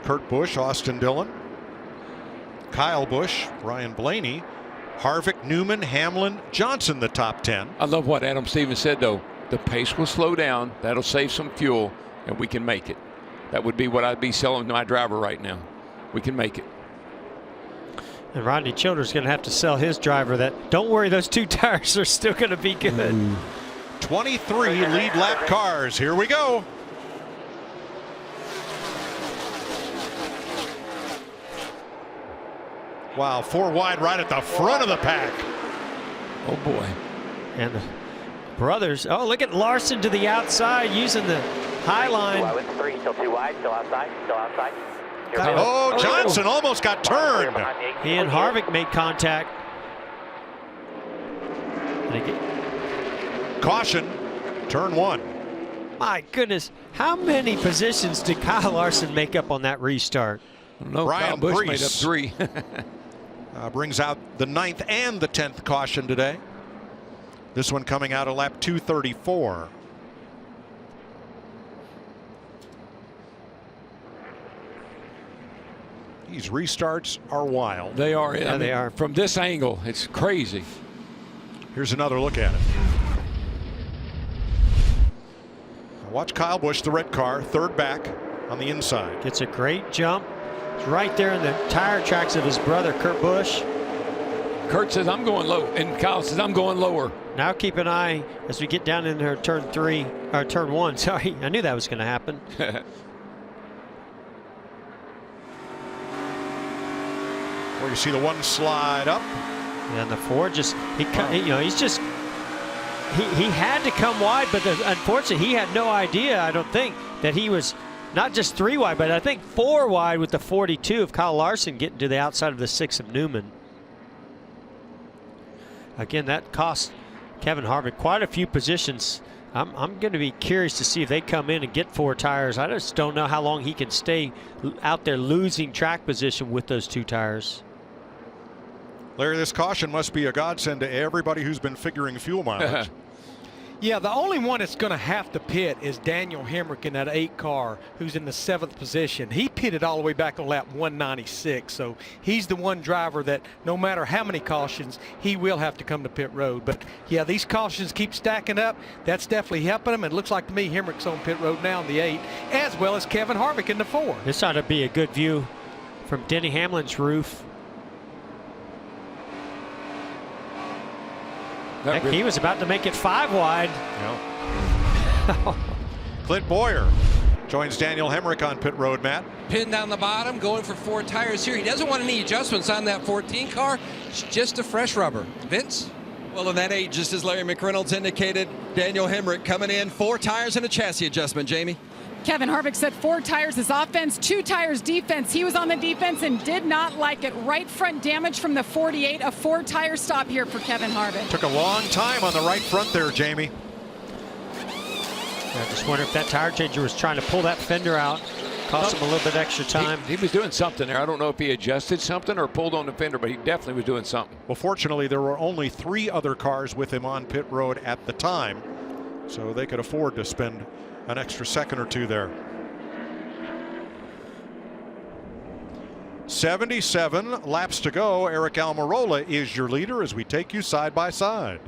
Kurt Busch, Austin Dillon, Kyle Busch, Ryan Blaney, Harvick, Newman, Hamlin, Johnson, the top 10. I love what Adam Stevens said, though. The pace will slow down. That'll save some fuel, and we can make it. That would be what I'd be selling to my driver right now. We can make it. And Rodney Childers going to have to sell his driver that, don't worry, those 2 tires are still going to be good. 23 lead lap cars. Here we go. Wow, 4 wide right at the front of the pack. Oh, boy. And the brothers. Oh, look at Larson to the outside using the high line. With 3, still 2 wide, still outside, still outside. Oh, Johnson almost got turned. He and Harvick made contact. Caution, turn 1. My goodness, how many positions did Kyle Larson make up on that restart? No, Brian Bush made up Preece 3. Brings out the 9th and the 10th caution today. This one coming out of lap 234. These restarts are wild. They are. Yeah, they are. From this angle, it's crazy. Here's another look at it. Watch Kyle Busch, the red car, third back on the inside. Gets a great jump. It's right there in the tire tracks of his brother, Kurt Busch. Kurt says, I'm going low, and Kyle says, I'm going lower. Now keep an eye as we get down into turn 1. Sorry, I knew that was going to happen. Where you see the 1 slide up. And the 4 just, he had to come wide, but unfortunately he had no idea, I don't think, that he was not just 3 wide, but I think 4 wide with the 42 of Kyle Larson getting to the outside of the 6 of Newman. Again, that cost Kevin Harvick quite a few positions. I'm going to be curious to see if they come in and get 4 tires. I just don't know how long he can stay out there losing track position with those 2 tires. Larry, this caution must be a godsend to everybody who's been figuring fuel mileage. Yeah, the only one that's going to have to pit is Daniel Hemrick in that 8 car, who's in the 7th position. He pitted all the way back on lap 196, so he's the one driver that no matter how many cautions, he will have to come to pit road. But yeah, these cautions keep stacking up. That's definitely helping him. It looks like to me Hemrick's on pit road now in the 8, as well as Kevin Harvick in the 4. This ought to be a good view from Denny Hamlin's roof. Heck, he was about to make it 5 wide. Clint Boyer joins Daniel Hemrick on pit road, Matt. Pin down the bottom, going for 4 tires here. He doesn't want any adjustments on that 14 car. It's just a fresh rubber. Vince? Well, in that 8, just as Larry McReynolds indicated, Daniel Hemrick coming in, 4 tires and a chassis adjustment, Jamie. Kevin Harvick said 4 tires is offense, 2 tires defense. He was on the defense and did not like it. Right front damage from the 48. A 4-tire stop here for Kevin Harvick. Took a long time on the right front there, Jamie. I just wonder if that tire changer was trying to pull that fender out. Cost him a little bit extra time. He was doing something there. I don't know if he adjusted something or pulled on the fender, but he definitely was doing something. Well, fortunately, there were only 3 other cars with him on pit road at the time, so they could afford to spend an extra second or 2 there. 77 laps to go. Eric Almirola is your leader as we take you side by side.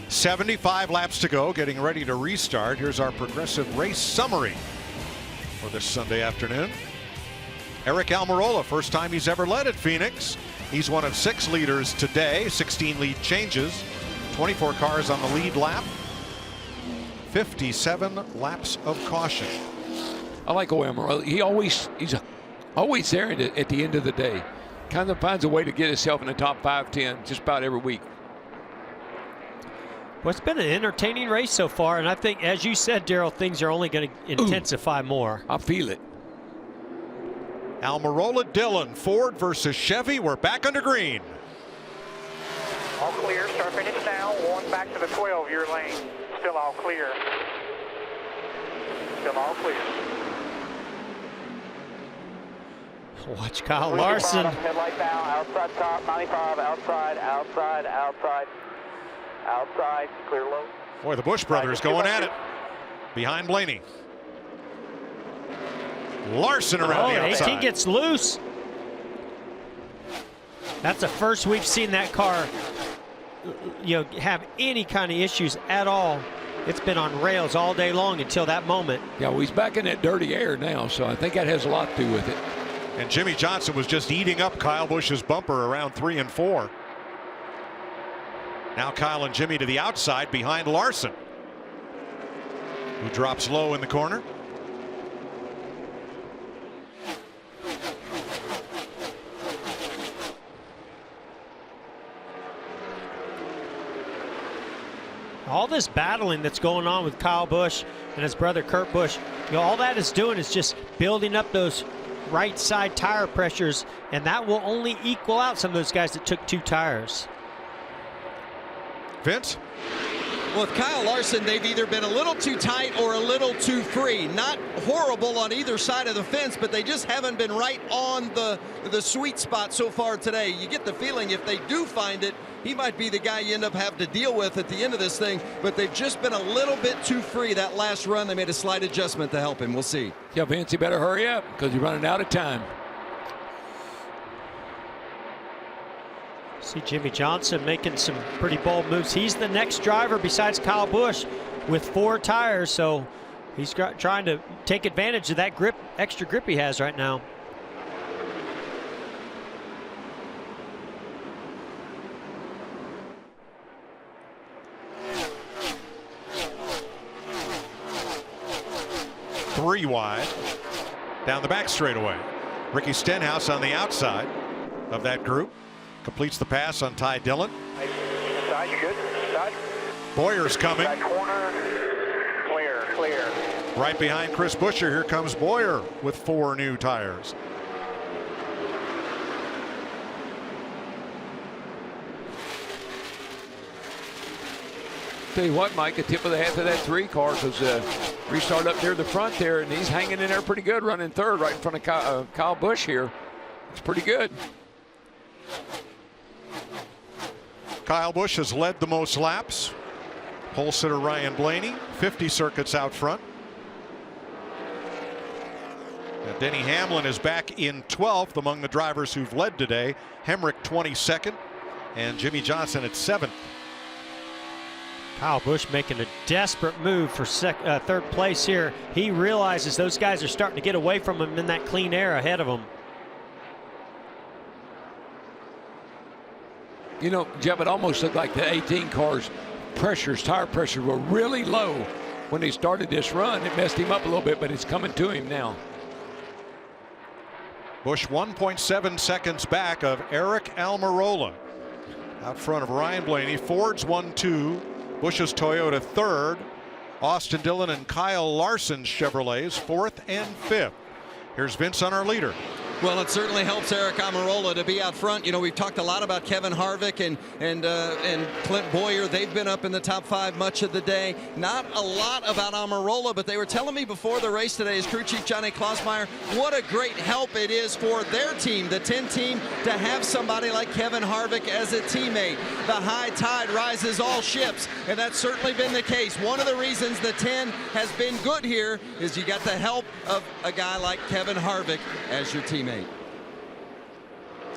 75 laps to go, getting ready to restart. Here's our progressive race summary for this Sunday afternoon. Eric Almirola, first time he's ever led at Phoenix. He's one of 6 leaders today, 16 lead changes, 24 cars on the lead lap, 57 laps of caution. I like Almirola. He's always there at the end of the day. Kind of finds a way to get himself in the top 5-10 just about every week. Well, it's been an entertaining race so far, and I think, as you said, Daryl, things are only going to intensify more. I feel it. Almirola Dillon, Ford versus Chevy. We're back under green. All clear, start finish now. 1 back to the 12, your lane. Still all clear. Still all clear. Watch Kyle Larson. Headlight down, outside top, 95, outside, outside, outside, outside, clear low. Boy, the Busch brothers going at it behind Blaney. Larson around the outside. 18 gets loose. That's the first we've seen that car, have any kind of issues at all. It's been on rails all day long until that moment. Yeah, well, he's back in that dirty air now, so I think that has a lot to do with it. And Jimmy Johnson was just eating up Kyle Busch's bumper around 3 and 4. Now Kyle and Jimmy to the outside behind Larson, who drops low in the corner. All this battling that's going on with Kyle Busch and his brother Kurt Busch, all that is doing is just building up those right side tire pressures, and that will only equal out some of those guys that took 2 tires. Vince? Well, with Kyle Larson, they've either been a little too tight or a little too free. Not horrible on either side of the fence, but they just haven't been right on the sweet spot so far today. You get the feeling if they do find it, he might be the guy you end up having to deal with at the end of this thing, but they've just been a little bit too free that last run. They made a slight adjustment to help him. We'll see. Yeah, Vince, you better hurry up because you're running out of time. See Jimmy Johnson making some pretty bold moves. He's the next driver besides Kyle Busch with 4 tires, so he's trying to take advantage of that extra grip he has right now. Three wide down the back straightaway. Ricky Stenhouse on the outside of that group completes the pass on Ty Dillon. Inside, you good? Inside. Boyer's coming. That corner, clear. Right behind Chris Buescher, here comes Boyer with 4 new tires. Tell you what, Mike, a tip of the hat to that 3 car because restart up near the front there, and he's hanging in there pretty good, running 3rd right in front of Kyle Busch here. It's pretty good. Kyle Busch has led the most laps. Pole sitter Ryan Blaney, 50 circuits out front. And Denny Hamlin is back in 12th among the drivers who've led today. Hemrick 22nd, and Jimmy Johnson at 7th. Kyle Busch making a desperate move for 3rd place here. He realizes those guys are starting to get away from him in that clean air ahead of him. You know, Jeff, it almost looked like the 18 car's tire pressures were really low when they started this run. It messed him up a little bit, but it's coming to him now. Busch 1.7 seconds back of Eric Almirola. Out front of Ryan Blaney. Ford's 1-2. Busch's Toyota 3rd. Austin Dillon and Kyle Larson's Chevrolets 4th and 5th. Here's Vince on our leader. Well, it certainly helps Eric Almirola to be out front. You know, we've talked a lot about Kevin Harvick and Clint Boyer. They've been up in the top 5 much of the day. Not a lot about Almirola, but they were telling me before the race today, as crew chief Johnny Klausmeyer, what a great help it is for their team, the 10 team, to have somebody like Kevin Harvick as a teammate. The high tide rises all ships, and that's certainly been the case. One of the reasons the 10 has been good here is you got the help of a guy like Kevin Harvick as your teammate.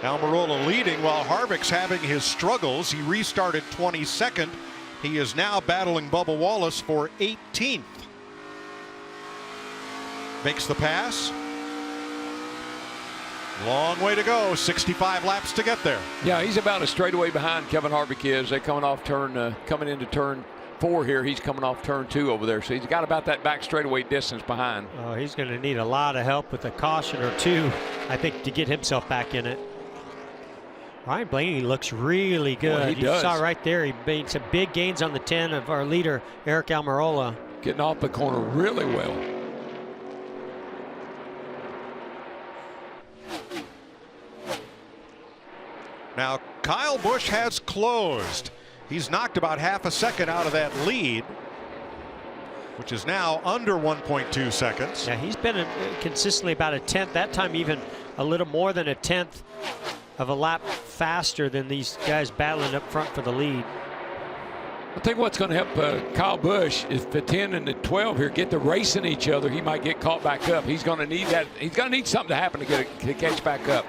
Almirola leading while Harvick's having his struggles. He restarted 22nd He is now battling Bubba Wallace for 18th. Makes the pass. Long way to go, 65 laps to get there. Yeah, he's about a straightaway behind Kevin Harvick is. They're coming off coming into turn 4 here. He's coming off turn 2 over there, so he's got about that back straightaway distance behind. Oh, he's going to need a lot of help with a caution or two, I think, to get himself back in it. Ryan Blaney looks really good. Boy, he does. Saw right there, he made some big gains on the 10 of our leader, Eric Almirola. Getting off the corner really well. Now, Kyle Busch has closed. He's knocked about half a second out of that lead, which is now under 1.2 seconds. Yeah, he's been consistently about a tenth, that time even a little more than a tenth of a lap faster than these guys battling up front for the lead. I think what's going to help Kyle Busch is the 10 and the 12 here get to racing each other. He might get caught back up. He's going to need that. He's going to need something to happen to catch back up.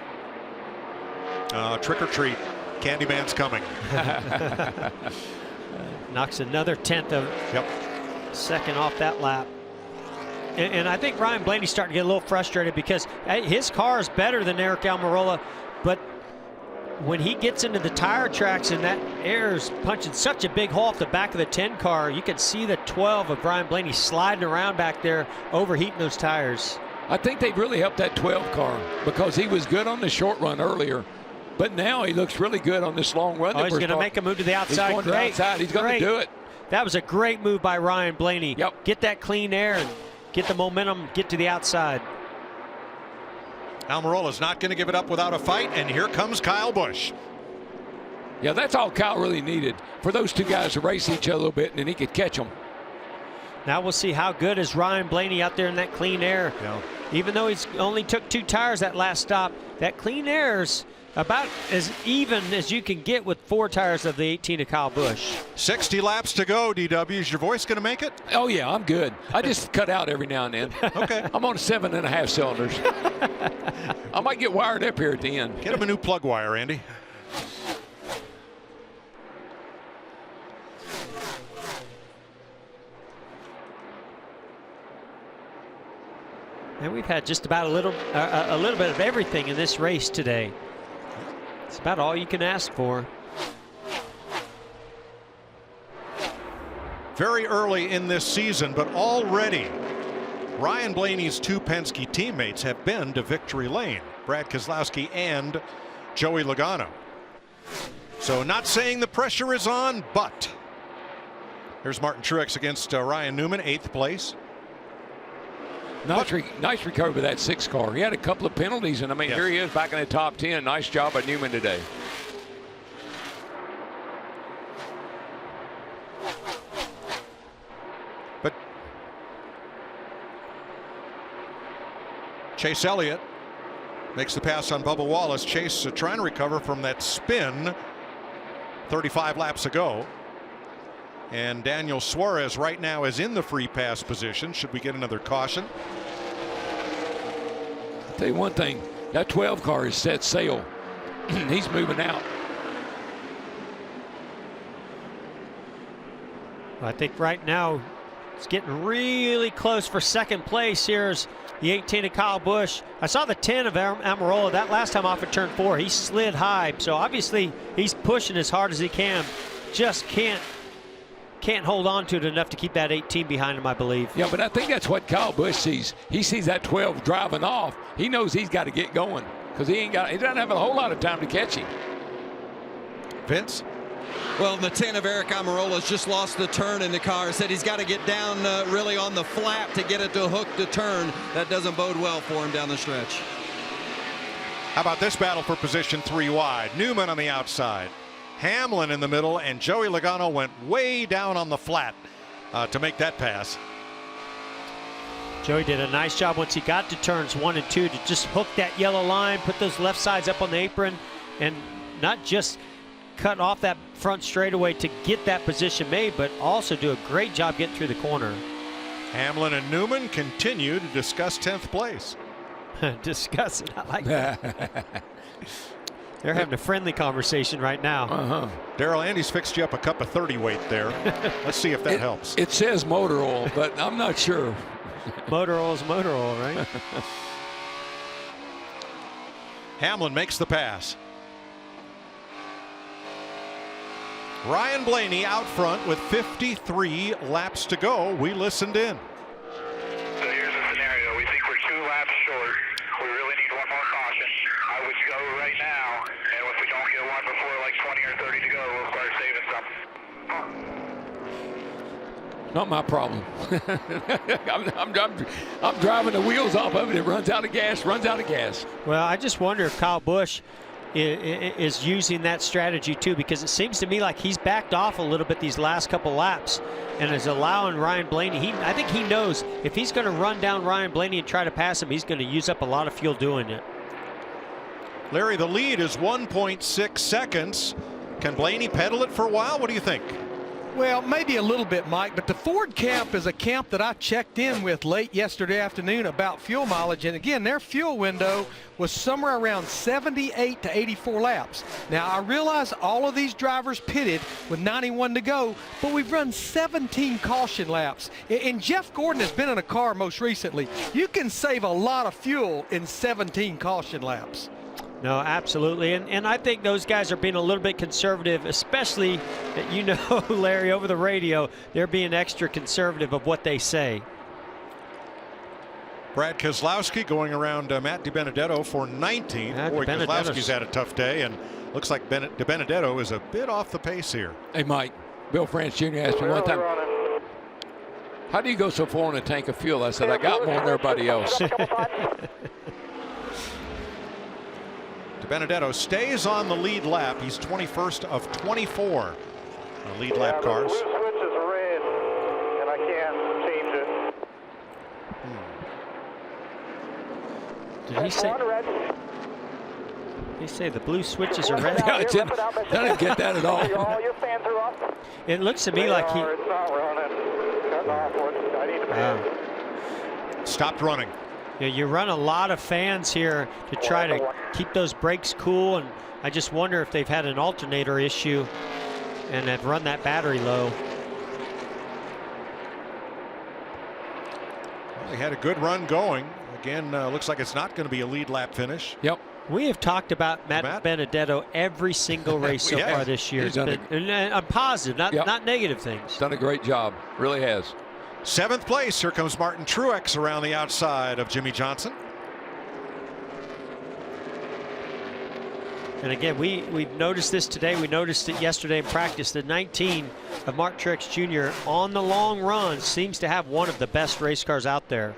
Trick or treat. Candyman's coming. Knocks another tenth of second off that lap. And I think Ryan Blaney's starting to get a little frustrated because his car is better than Eric Almirola, but when he gets into the tire tracks and that air is punching such a big hole off the back of the 10 car, you can see the 12 of Ryan Blaney sliding around back there, overheating those tires. I think they've really helped that 12 car because he was good on the short run earlier. But now he looks really good on this long run. Oh, he's going to make a move to the outside. He's going to the outside. He's going to do it. That was a great move by Ryan Blaney. Yep. Get that clean air and get the momentum, get to the outside. Almirola's not going to give it up without a fight, and here comes Kyle Busch. Yeah, that's all Kyle really needed, for those two guys to race each other a little bit, and then he could catch them. Now we'll see how good is Ryan Blaney out there in that clean air. Yeah. Even though he's only took 2 tires that last stop, that clean air's about as even as you can get with 4 tires of the 18 of Kyle Busch. 60 laps to go, DW. Is your voice going to make it? Oh, yeah, I'm good. I just cut out every now and then. Okay. I'm on 7.5 cylinders. I might get wired up here at the end. Get him a new plug wire, Andy. And we've had just about a little bit of everything in this race today. It's about all you can ask for. Very early in this season, but already Ryan Blaney's 2 Penske teammates have been to victory lane, Brad Keselowski and Joey Logano. So not saying the pressure is on, but here's Martin Truex against Ryan Newman, 8th place. Nice recovery with that 6 car. He had a couple of penalties, and I mean, yes. Here he is back in the top 10. Nice job by Newman today. But Chase Elliott makes the pass on Bubba Wallace. Chase trying to recover from that spin 35 laps ago. And Daniel Suarez right now is in the free pass position. Should we get another caution? I'll tell you one thing, that 12 car is set sail. He's moving out. I think right now it's getting really close for second place. Here's the 18 of Kyle Busch. I saw the 10 of Almirola that last time off at turn 4. He slid high, so obviously he's pushing as hard as he can. Just can't hold on to it enough to keep that 18 behind him, I believe. Yeah, but I think that's what Kyle Busch sees. He sees that 12 driving off. He knows he's got to get going because he doesn't have a whole lot of time to catch him. Vince? Well, the 10 of Eric Almirola's just lost the turn in the car. Said he's got to get down really on the flat to get it to hook the turn. That doesn't bode well for him down the stretch. How about this battle for position 3 wide? Newman on the outside. Hamlin in the middle, and Joey Logano went way down on the flat to make that pass. Joey did a nice job once he got to turns 1 and 2 to just hook that yellow line, put those left sides up on the apron, and not just cut off that front straightaway to get that position made, but also do a great job getting through the corner. Hamlin and Newman continue to discuss 10th place. Discuss it. I like that. They're having a friendly conversation right now. Daryl, Andy's fixed you up a cup of 30 weight there. Let's see if that helps. It says motor oil, but I'm not sure. Motor oil's motor oil, right? Hamlin makes the pass. Ryan Blaney out front with 53 laps to go. We listened in. So here's the scenario. We think we're 2 laps short. We really need one more caution. I would go right now, and if we don't get one before like 20 or 30 to go, we'll start saving some. Not my problem. I'm driving the wheels off of it. It runs out of gas, Well, I just wonder if Kyle Busch is using that strategy too, because it seems to me like he's backed off a little bit these last couple laps and is allowing Ryan Blaney. I think he knows if he's going to run down Ryan Blaney and try to pass him, he's going to use up a lot of fuel doing it. Larry, the lead is 1.6 seconds. Can Blaney pedal it for a while? What do you think? Well, maybe a little bit, Mike, but the Ford camp is a camp that I checked in with late yesterday afternoon about fuel mileage. And again, their fuel window was somewhere around 78 to 84 laps. Now, I realize all of these drivers pitted with 91 to go, but we've run 17 caution laps. And Jeff Gordon has been in a car most recently. You can save a lot of fuel in 17 caution laps. No, absolutely. And I think those guys are being a little bit conservative, especially, Larry, over the radio, they're being extra conservative of what they say. Brad Keselowski going around Matt DiBenedetto for 19. Boy, Keselowski's had a tough day, and looks like DiBenedetto is a bit off the pace here. Hey, Mike, Bill France Jr. asked me one time, how do you go so far in a tank of fuel? I said, I got more than everybody else. Benedetto stays on the lead lap. He's 21st of 24 on lead lap cars. The blue switch is red, and I can't change it. Did he say the blue switches are red? I didn't get that at all. All your fans are off. It looks to me like he... It's not running. Cut off. I need to ban. Stopped running. Yeah, you run a lot of fans here to try to keep those brakes cool, and I just wonder if they've had an alternator issue and have run that battery low. Well, they had a good run going. Again, looks like it's not going to be a lead lap finish. Yep. We have talked about Matt Benedetto every single race so far this year. I'm positive, not negative things. Done a great job, really has. 7th place. Here comes Martin Truex around the outside of Jimmy Johnson. And again, we've noticed this today. We noticed it yesterday in practice. The 19 of Mark Truex Jr. on the long run seems to have one of the best race cars out there.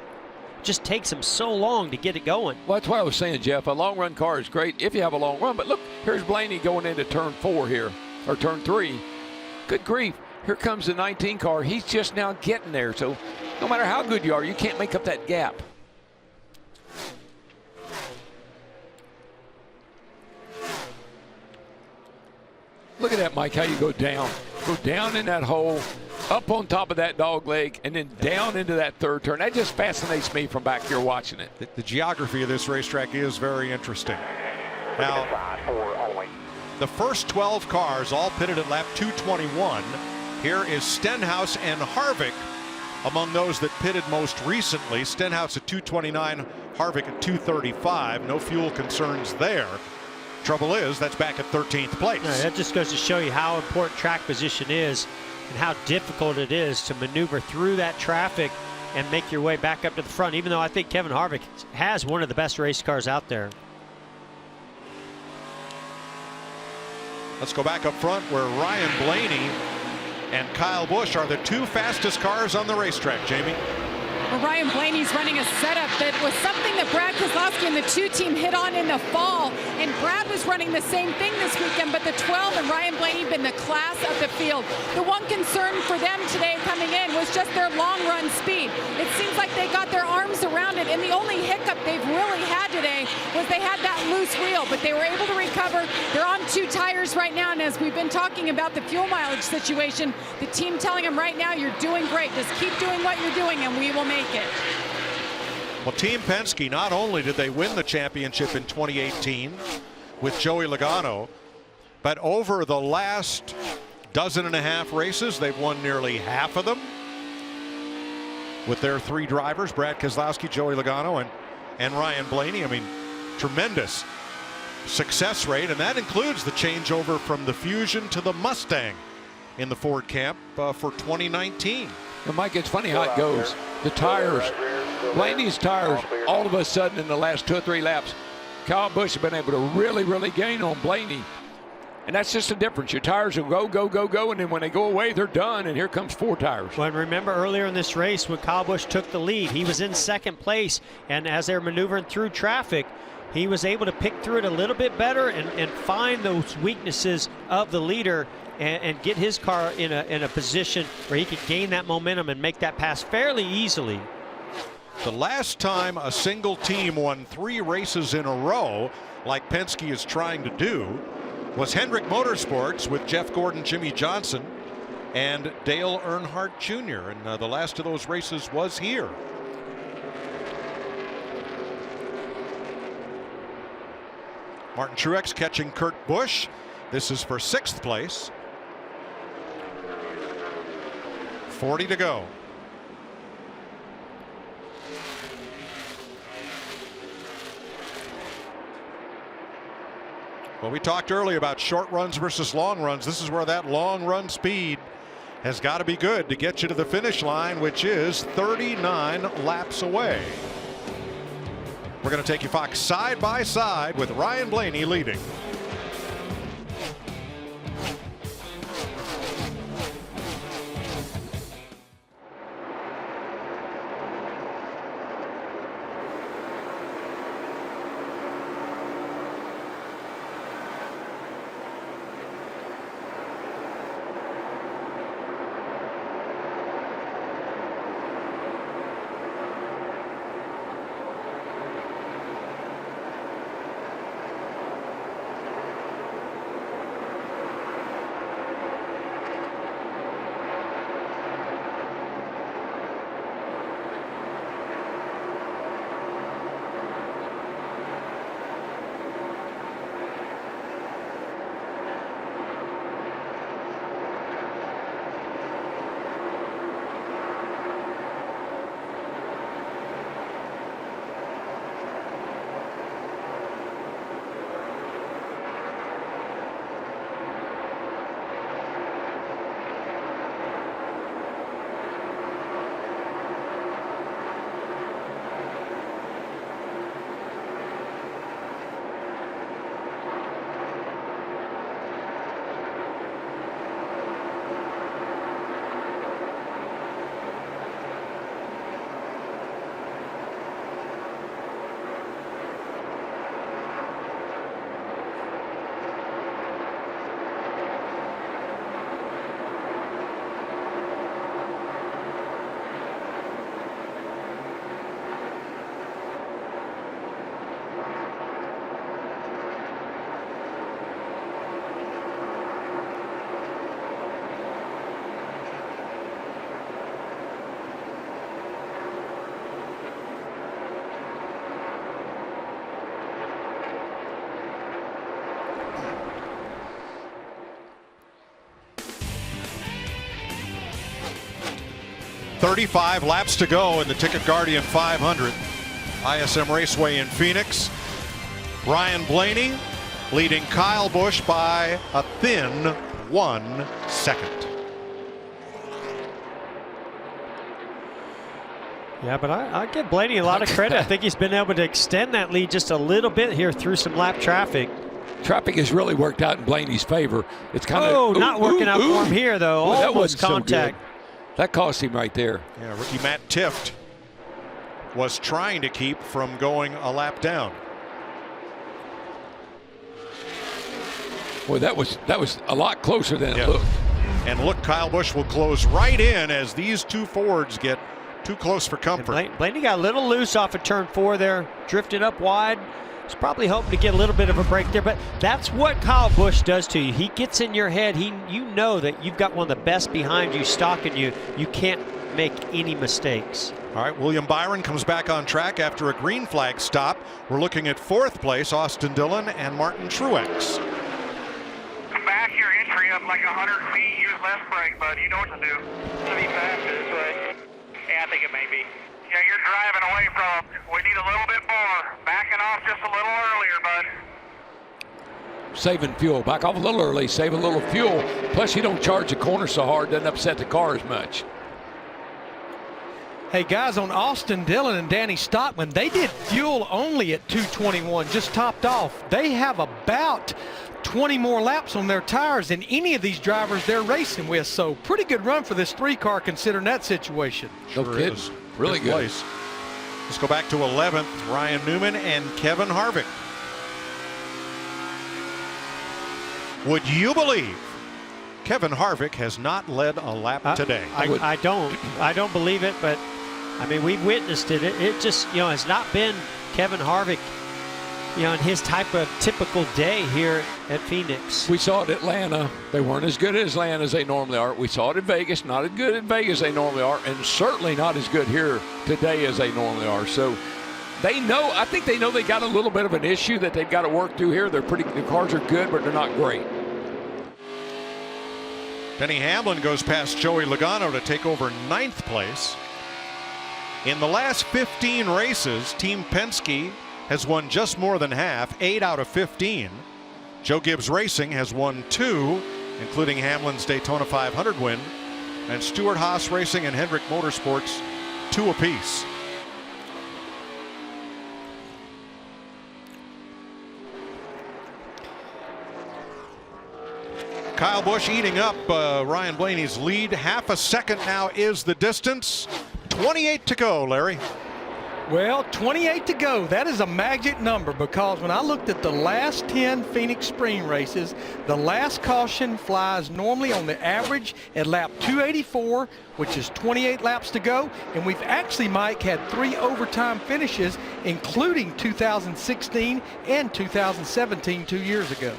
Just takes him so long to get it going. Well, that's what I was saying, Jeff. A long run car is great if you have a long run. But look, here's Blaney going into turn 4 here, or turn 3. Good grief. Here comes the 19 car. He's just now getting there. So no matter how good you are, you can't make up that gap. Look at that, Mike, how you go down. Go down in that hole, up on top of that dog leg, and then down into that third turn. That just fascinates me from back here watching it. The geography of this racetrack is very interesting. Now, the first 12 cars all pitted at lap 221. Here is Stenhouse and Harvick among those that pitted most recently. Stenhouse at 229, Harvick at 235. No fuel concerns there. Trouble is, that's back at 13th place. No, that just goes to show you how important track position is and how difficult it is to maneuver through that traffic and make your way back up to the front, even though I think Kevin Harvick has one of the best race cars out there. Let's go back up front where Ryan Blaney and Kyle Busch are the 2 fastest cars on the racetrack, Jamie. Well, Ryan Blaney's running a setup that was something that Brad Keselowski and the 2 team hit on in the fall. And Brad was running the same thing this weekend, but the 12 and Ryan Blaney been the class of the field. The one concern for them today coming in was just their long run speed. It seems like they got their arms around it, and the only hiccup they've really had today was they had that loose wheel, but they were able to recover. They're on 2 tires right now, and as we've been talking about the fuel mileage situation, the team telling them right now, you're doing great. Just keep doing what you're doing, and we will make it. Well, Team Penske, not only did they win the championship in 2018, with Joey Logano. But over the last dozen and a half races, they've won nearly half of them with their 3 drivers, Brad Keselowski, Joey Logano, and Ryan Blaney. I mean, tremendous success rate, and that includes the changeover from the Fusion to the Mustang in the Ford camp for 2019. Well, Mike, it's funny how it goes. The tires, Blaney's tires, all of a sudden in the last 2 or 3 laps, Kyle Busch has been able to really gain on Blaney. And that's just the difference. Your tires will go, and then when they go away, they're done, and here comes 4 tires. Well, and remember earlier in this race when Kyle Busch took the lead, he was in second place, and as they're maneuvering through traffic, he was able to pick through it a little bit better and find those weaknesses of the leader and get his car in a position where he could gain that momentum and make that pass fairly easily. The last time a single team won 3 races in a row, like Penske is trying to do, was Hendrick Motorsports with Jeff Gordon, Jimmy Johnson, and Dale Earnhardt Jr. And the last of those races was here. Martin Truex catching Kurt Busch. This is for 6th place. 40 to go. Well, we talked earlier about short runs versus long runs. This is where that long run speed has got to be good to get you to the finish line, which is 39 laps away. We're going to take you, Fox, side by side with Ryan Blaney leading. .35 laps to go in the TicketGuardian 500. ISM Raceway in Phoenix. Ryan Blaney leading Kyle Busch by a thin 1 second. Yeah, but I give Blaney a lot of credit. I think he's been able to extend that lead just a little bit here through some lap traffic. Traffic has really worked out in Blaney's favor. It's kind of not working out for him here, though. Well, almost contact. So that cost him right there. Yeah, rookie Matt Tifft was trying to keep from going a lap down. Boy, that was a lot closer than it looked. And look, Kyle Busch will close right in as these two Fords get too close for comfort. Blaney got a little loose off of turn 4 there, drifted up wide. He's probably hoping to get a little bit of a break there, but that's what Kyle Busch does to you. He gets in your head. You know that you've got one of the best behind you, stalking you. You can't can't make any mistakes. All right, William Byron comes back on track after a green flag stop. We're looking at 4th place, Austin Dillon and Martin Truex. Back your entry up like 100 feet, use left brake, bud. You know what to do. It's going to be faster this way. Yeah, I think it may be. Yeah, you're driving away from them. We need a little bit more. Backing off just a little earlier, bud. Saving fuel. Back off a little early, save a little fuel. Plus, you don't charge the corner so hard, doesn't upset the car as much. Hey guys, on Austin Dillon and Danny Stockman, they did fuel only at 221, just topped off. They have about 20 more laps on their tires than any of these drivers they're racing with. So pretty good run for this 3-car considering that situation. No kidding. Really good. Place. Let's go back to 11th, Ryan Newman and Kevin Harvick. Would you believe Kevin Harvick has not led a lap today? I don't believe it, but I mean, we've witnessed it. It just, has not been Kevin Harvick, in his type of typical day here at Phoenix. We saw it at Atlanta. They weren't as good at Atlanta as they normally are. We saw it at Vegas, not as good at Vegas as they normally are, and certainly not as good here today as they normally are. So they know, I think they know they got a little bit of an issue that they've got to work through here. The cars are good, but they're not great. Denny Hamlin goes past Joey Logano to take over 9th place. In the last 15 races, Team Penske has won just more than half, 8 out of 15. Joe Gibbs Racing has won 2, including Hamlin's Daytona 500 win, and Stewart Haas Racing and Hendrick Motorsports 2 apiece. Kyle Busch eating up Ryan Blaney's lead. Half a second now is the distance. 28 to go, Larry. Well, 28 to go. That is a magic number because when I looked at the last 10 Phoenix Spring races, the last caution flies normally on the average at lap 284, which is 28 laps to go. And we've actually, Mike, had 3 overtime finishes, including 2016 and 2017, 2 years ago.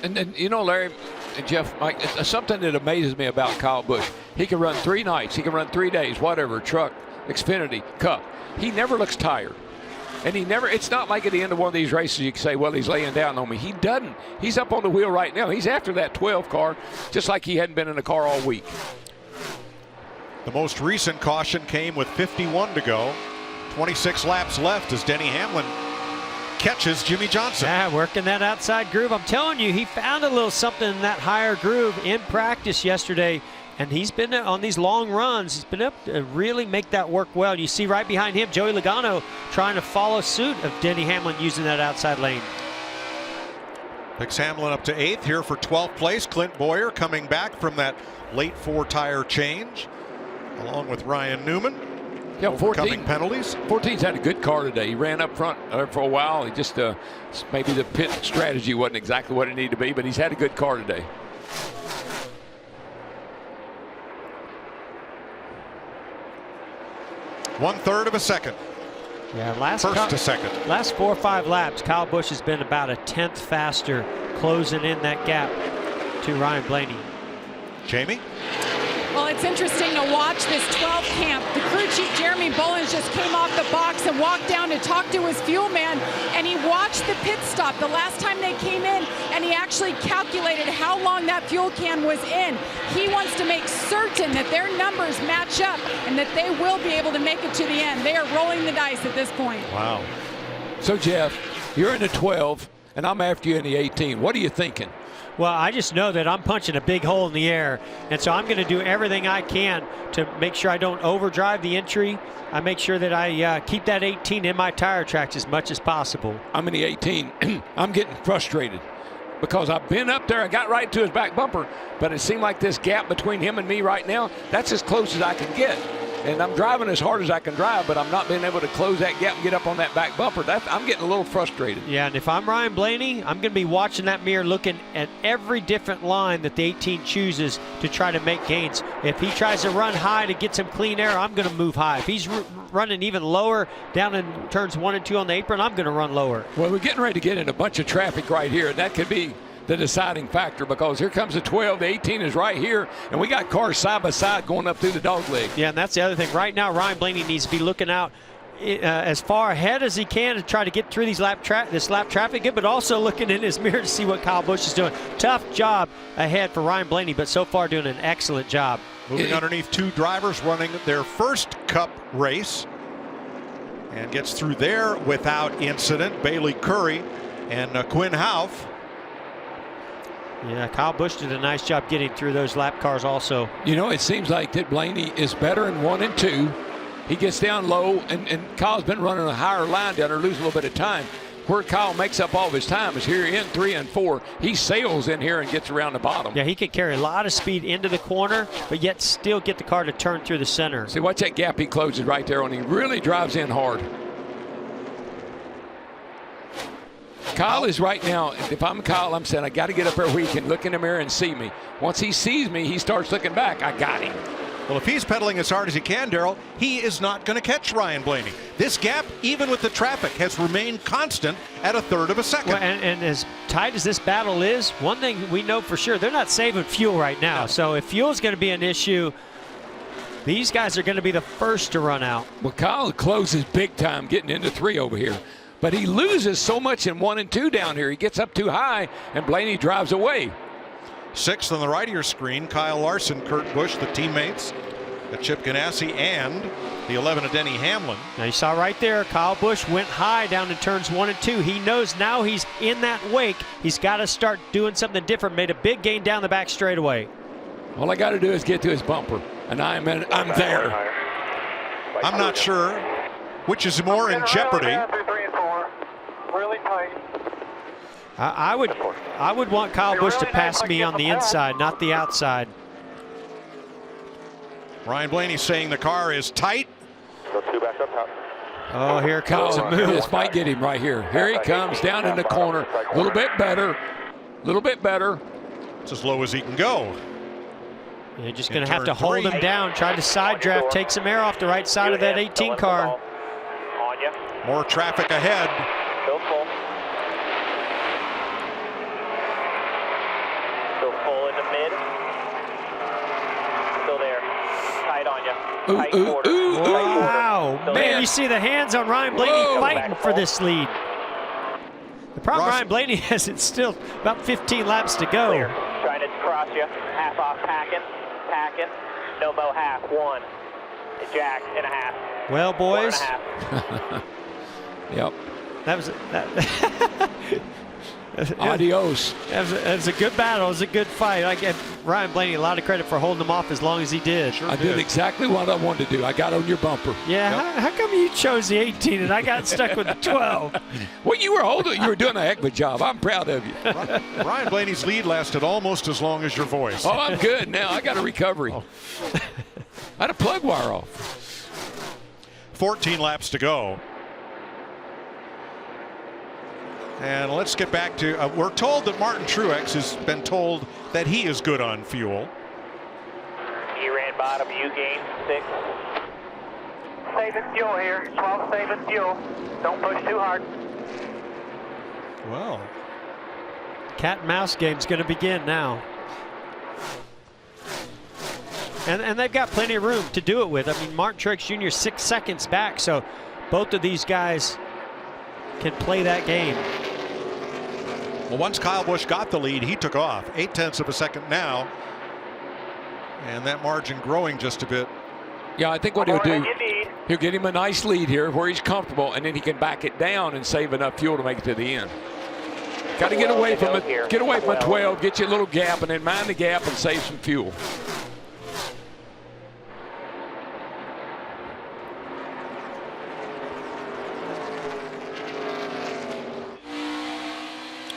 And Larry and Jeff, Mike, something that amazes me about Kyle Busch. He can run 3 nights, he can run 3 days, whatever, truck, Xfinity, Cup. He never looks tired. And it's not like at the end of one of these races you can say, well, he's laying down on me. He doesn't. He's up on the wheel right now. He's after that 12 car, just like he hadn't been in a car all week. The most recent caution came with 51 to go. 26 laps left as Denny Hamlin catches Jimmy Johnson. Yeah, working that outside groove. I'm telling you, he found a little something in that higher groove in practice yesterday, and he's been on these long runs. He's been able to really make that work well. You see right behind him, Joey Logano trying to follow suit of Denny Hamlin using that outside lane. Picks Hamlin up to 8th here for 12th place. Clint Boyer coming back from that late 4-tire change, along with Ryan Newman. Yeah, overcoming penalties. 14's had a good car today. He ran up front for a while. He just maybe the pit strategy wasn't exactly what it needed to be, but he's had a good car today. One-third of a second. Yeah, first to second. Last 4 or 5 laps, Kyle Busch has been about a 10th faster, closing in that gap to Ryan Blaney. Jamie? Well, it's interesting to watch this 12 camp. The crew chief, Jeremy Bullins, just came off the box and walked down to talk to his fuel man, and he watched the pit stop the last time they came in, and he actually calculated how long that fuel can was in. He wants to make certain that their numbers match up and that they will be able to make it to the end. They are rolling the dice at this point. Wow. So, Jeff, you're in the 12, and I'm after you in the 18. What are you thinking? Well, I just know that I'm punching a big hole in the air, and so I'm going to do everything I can to make sure I don't overdrive the entry. I make sure that I keep that 18 in my tire tracks as much as possible. I'm in the 18. I'm getting frustrated because I've been up there. I got right to his back bumper, but it seemed like this gap between him and me right now, that's as close as I can get. And I'm driving as hard as I can drive, but I'm not being able to close that gap and get up on that back bumper. I'm getting a little frustrated. Yeah, and if I'm Ryan Blaney, I'm going to be watching that mirror, looking at every different line that the 18 chooses to try to make gains. If he tries to run high to get some clean air, I'm going to move high. If he's running even lower down in turns 1 and 2 on the apron, I'm going to run lower. Well, we're getting ready to get in a bunch of traffic right here, and that could be the deciding factor, because here comes the 12. The 18 is right here, and we got cars side by side going up through the dog leg. Yeah, and that's the other thing. Right now, Ryan Blaney needs to be looking out as far ahead as he can to try to get through these this lap traffic, but also looking in his mirror to see what Kyle Busch is doing. Tough job ahead for Ryan Blaney, but so far doing an excellent job. Moving underneath two drivers running their first Cup race, and gets through there without incident. Bailey Curry and Quinn Houff. Yeah, Kyle Busch did a nice job getting through those lap cars also. You know, it seems like that Blaney is better in 1 and 2. He gets down low, and Kyle's been running a higher line down there, losing a little bit of time. Where Kyle makes up all of his time is here in 3 and 4. He sails in here and gets around the bottom. Yeah, he can carry a lot of speed into the corner, but yet still get the car to turn through the center. See, watch that gap he closes right there, and he really drives in hard. Kyle is right now, if I'm Kyle, I'm saying I got to get up there where he can look in the mirror and see me. Once he sees me, he starts looking back. I got him. Well, if he's pedaling as hard as he can, Darrell, he is not going to catch Ryan Blaney. This gap, even with the traffic, has remained constant at 1/3 of a second. Well, and as tight as this battle is, one thing we know for sure, they're not saving fuel right now. No. So if fuel is going to be an issue, these guys are going to be the first to run out. Well, Kyle closes big time getting into 3 over here. But he loses so much in 1 and 2 down here. He gets up too high, and Blaney drives away. 6th on the right of your screen, Kyle Larson, Kurt Busch, the teammates, Chip Ganassi, and the 11 of Denny Hamlin. Now you saw right there, Kyle Busch went high down in turns 1 and 2. He knows now he's in that wake. He's got to start doing something different. Made a big gain down the back straightaway. All I got to do is get to his bumper, and I'm there. I'm not sure which is more in jeopardy. Really tight. I would want Kyle Busch to pass me on the inside, not the outside. Ryan Blaney saying the car is tight. Go 2 back up top. Oh, here comes a move. This might get him right here. Here he comes down in the corner. A little bit better. A little bit better. It's as low as he can go. You're just going to have to hold him down. Try to side draft, take some air off the right side of that 18 car. More traffic ahead. Still full. Still full in the mid. Still there. Tight on you. Tight quarter. Wow. Man, you see the hands on Ryan Blaney fighting for this lead. The problem Ryan Blaney has, it's still about 15 laps to go. Clear. Trying to cross you. Half off packing. Packing. No mo half. 1. Jack and a half. Well, boys. 1.5. Yep. That was adios. That was a good battle. It was a good fight. I give Ryan Blaney a lot of credit for holding him off as long as he did. I did exactly what I wanted to do. I got on your bumper. Yeah. Yep. How come you chose the 18 and I got stuck with the 12? Well, you were doing a heck of a job. I'm proud of you. Ryan Blaney's lead lasted almost as long as your voice. Oh, I'm good now. I got a recovery. I had a plug wire off. 14 laps to go. And let's get back to, we're told that Martin Truex has been told that he is good on fuel. You ran bottom, you gained 6. Saving fuel here, 12 saving fuel. Don't push too hard. Well. Cat and mouse game's going to begin now. And they've got plenty of room to do it with. I mean, Martin Truex Jr. 6 seconds back, so both of these guys can play that game. Well, once Kyle Busch got the lead, he took off. 0.8 of a second now. And that margin growing just a bit. Yeah, I think what he'll do, he'll get him a nice lead here where he's comfortable, and then he can back it down and save enough fuel to make it to the end. Got to get away from it. Get away from a 12, get you a little gap, and then mind the gap and save some fuel.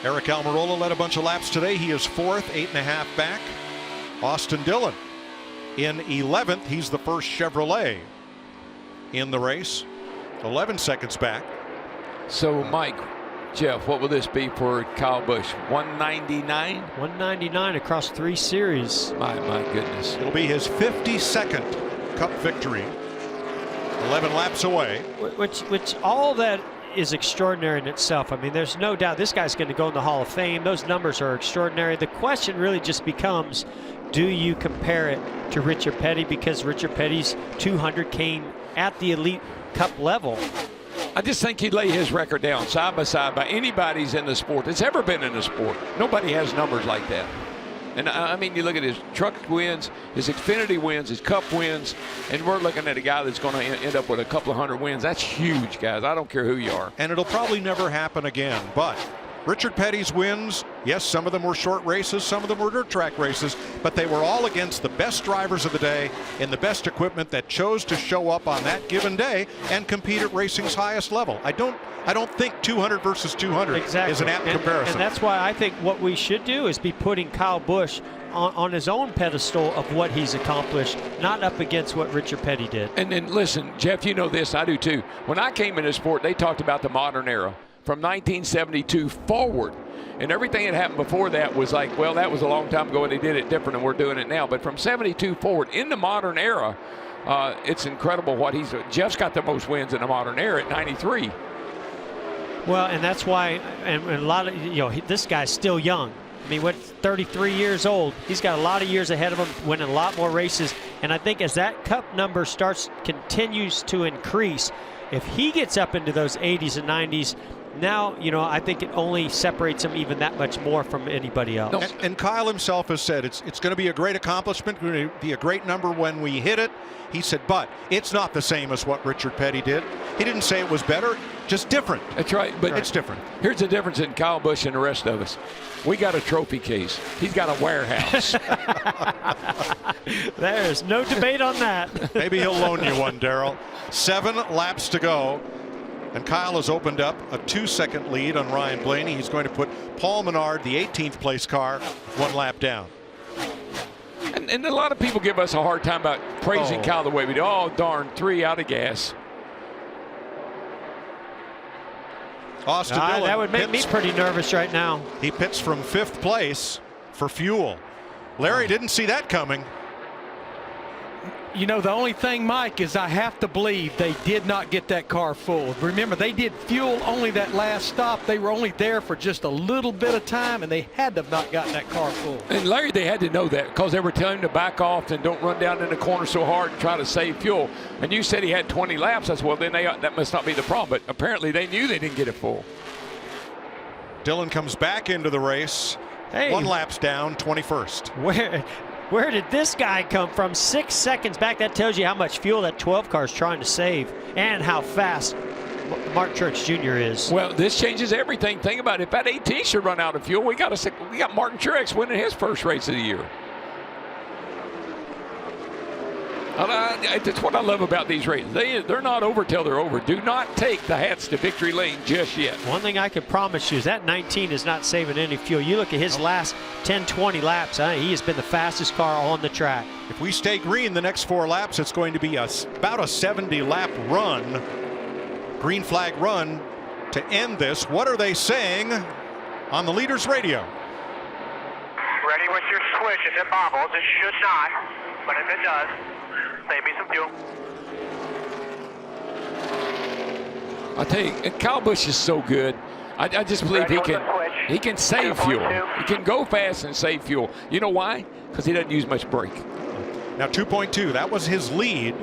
Eric Almirola led a bunch of laps today. He is 4th, 8.5 back. Austin Dillon in 11th. He's the first Chevrolet in the race. 11 seconds back. So, Mike, Jeff, what will this be for Kyle Busch? 199? 199 across 3 series. My goodness. It'll be his 52nd Cup victory. 11 laps away. Which all that is extraordinary in itself. I mean, there's no doubt this guy's going to go in the Hall of Fame. Those numbers are extraordinary. The question really just becomes, do you compare it to Richard Petty? Because Richard Petty's 200 came at the Elite Cup level. I just think he'd lay his record down side by side by anybody's in the sport that's ever been in the sport. Nobody has numbers like that. And I mean, you look at his truck wins, his Xfinity wins, his Cup wins, and we're looking at a guy that's going to end up with a couple of hundred wins. That's huge, guys. I don't care who you are. And it'll probably never happen again. But Richard Petty's wins, yes, some of them were short races, some of them were dirt track races, but they were all against the best drivers of the day in the best equipment that chose to show up on that given day and compete at racing's highest level. I don't think 200 versus 200 is an apt comparison. And that's why I think what we should do is be putting Kyle Busch on his own pedestal of what he's accomplished, not up against what Richard Petty did. And then listen, Jeff, you know this, I do too. When I came into sport, they talked about the modern era from 1972 forward. And everything that happened before that was like, well, that was a long time ago and they did it different and we're doing it now. But from 72 forward, in the modern era, it's incredible what Jeff's got the most wins in the modern era at 93. Well, and that's why, and a lot of, this guy's still young. I mean, 33 years old. He's got a lot of years ahead of him, winning a lot more races. And I think as that Cup number continues to increase, if he gets up into those 80s and 90s, now, I think it only separates him even that much more from anybody else. And Kyle himself has said it's going to be a great accomplishment, going to be a great number when we hit it. He said, but it's not the same as what Richard Petty did. He didn't say it was better, just different. That's right, but it's different. Here's the difference in Kyle Busch and the rest of us. We got a trophy case. He's got a warehouse. There's no debate on that. Maybe he'll loan you one, Darrell. 7 laps to go. And Kyle has opened up a 2-second lead on Ryan Blaney. He's going to put Paul Menard, the 18th place car, 1 lap down. And a lot of people give us a hard time about praising Kyle the way we do. Oh, darn, 3 out of gas. Austin Dillon that would make me pretty nervous right now. He pits from 5th place for fuel. Larry didn't see that coming. The only thing, Mike, is I have to believe they did not get that car full. Remember, they did fuel only that last stop. They were only there for just a little bit of time, and they had to have not gotten that car full. And Larry, they had to know that because they were telling him to back off and don't run down in the corner so hard and try to save fuel. And you said he had 20 laps. I said, well, then that must not be the problem. But apparently they knew they didn't get it full. Dillon comes back into the race. Hey, 1 lap's down, 21st. Where did this guy come from? 6 seconds back. That tells you how much fuel that 12 car is trying to save and how fast Mark Truex Jr. is. Well, this changes everything. Think about it. If that 18 should run out of fuel, we got Martin Truex winning his first race of the year. That's what I love about these races. They're not over till they're over. Do not take the hats to victory lane just yet. One thing I can promise you is that 19 is not saving any fuel. You look at his last 10, 20 laps, he has been the fastest car on the track. If we stay green the next 4 laps, it's going to be about a 70-lap run, green flag run to end this. What are they saying on the leaders' radio? Ready with your switch if it bobbles. It should not, but if it does, save me some fuel. I tell you, Kyle Busch is so good. I just believe he can save fuel. He can go fast and save fuel. You know why? Because he doesn't use much brake. Now 2.2, that was his lead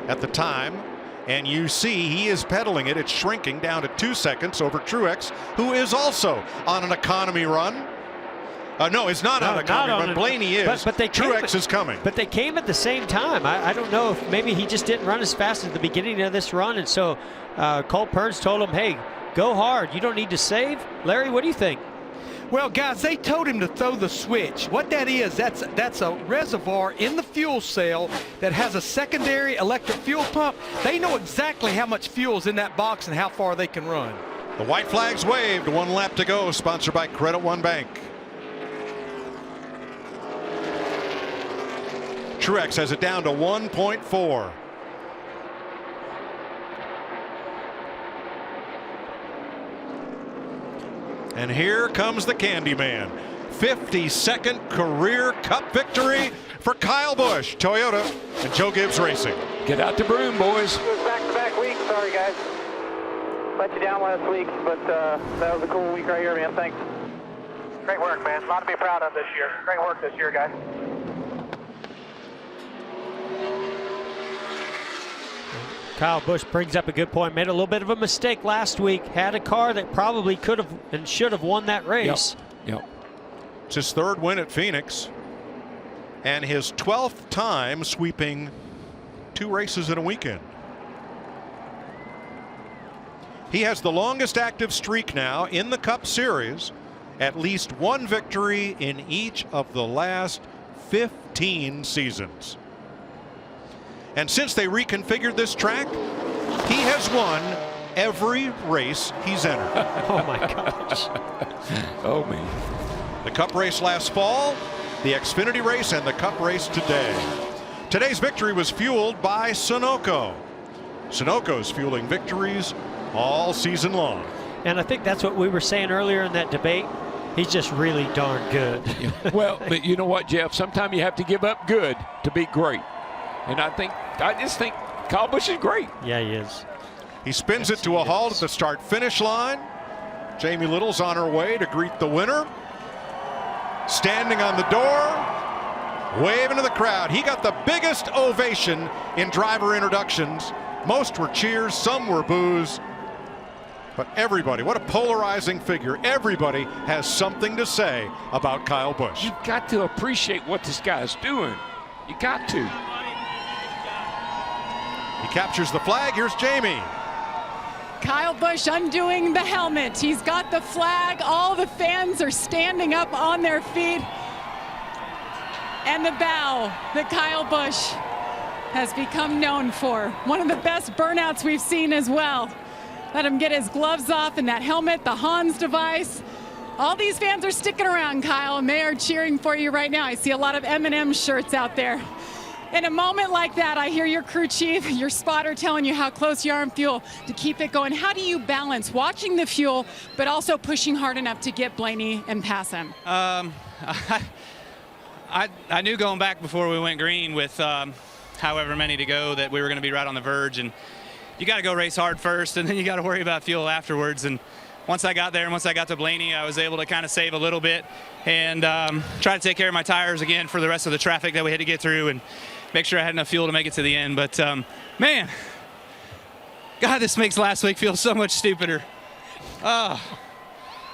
at the time. And you see he is pedaling it. It's shrinking down to 2 seconds over Truex, who is also on an economy run. No, it's not on a economy run. Blaney is. But Truex is coming. But they came at the same time. I don't know if maybe he just didn't run as fast at the beginning of this run. And so Cole Pearns told him, hey, go hard. You don't need to save. Larry, what do you think? Well, guys, they told him to throw the switch. What that is, that's a reservoir in the fuel cell that has a secondary electric fuel pump. They know exactly how much fuel is in that box and how far they can run. The white flag's waved. 1 lap to go. Sponsored by Credit One Bank. Truex has it down to 1.4. And here comes the Candyman. 52nd career Cup victory for Kyle Busch, Toyota, and Joe Gibbs Racing. Get out the broom, boys. Back-to-back week. Sorry, guys. Let you down last week, but that was a cool week right here, man. Thanks. Great work, man. A lot to be proud of this year. Great work this year, guys. Kyle Busch brings up a good point. Made a little bit of a mistake last week. Had a car that probably could have and should have won that race. Yep. It's his third win at Phoenix and his 12th time sweeping 2 races in a weekend. He has the longest active streak now in the Cup Series. At least 1 victory in each of the last 15 seasons. And since they reconfigured this track, he has won every race he's entered. Oh my gosh. Oh man. The Cup race last fall, the Xfinity race, and the Cup race today. Today's victory was fueled by Sunoco. Sunoco's fueling victories all season long. And I think that's what we were saying earlier in that debate. He's just really darn good. Well, but you know what, Jeff? Sometimes you have to give up good to be great. And I just think Kyle Busch is great. Yeah, he is. He spins it to a halt at the start-finish line. Jamie Little's on her way to greet the winner. Standing on the door, waving to the crowd. He got the biggest ovation in driver introductions. Most were cheers, some were boos. But everybody, what a polarizing figure. Everybody has something to say about Kyle Busch. You've got to appreciate what this guy's doing. You got to. He captures the flag. Here's Jamie. Kyle Busch undoing the helmet. He's got the flag. All the fans are standing up on their feet. And the bow that Kyle Busch has become known for. One of the best burnouts we've seen as well. Let him get his gloves off and that helmet, the Hans device. All these fans are sticking around, Kyle, and they are cheering for you right now. I see a lot of M&M shirts out there. In a moment like that, I hear your crew chief, your spotter telling you how close you are in fuel to keep it going. How do you balance watching the fuel, but also pushing hard enough to get Blaney and pass him? I knew going back before we went green with however many to go that we were going to be right on the verge. And you got to go race hard first, and then you got to worry about fuel afterwards. And once I got there and once I got to Blaney, I was able to kind of save a little bit and try to take care of my tires again for the rest of the traffic that we had to get through and make sure I had enough fuel to make it to the end. But, man, God, this makes last week feel so much stupider. Oh,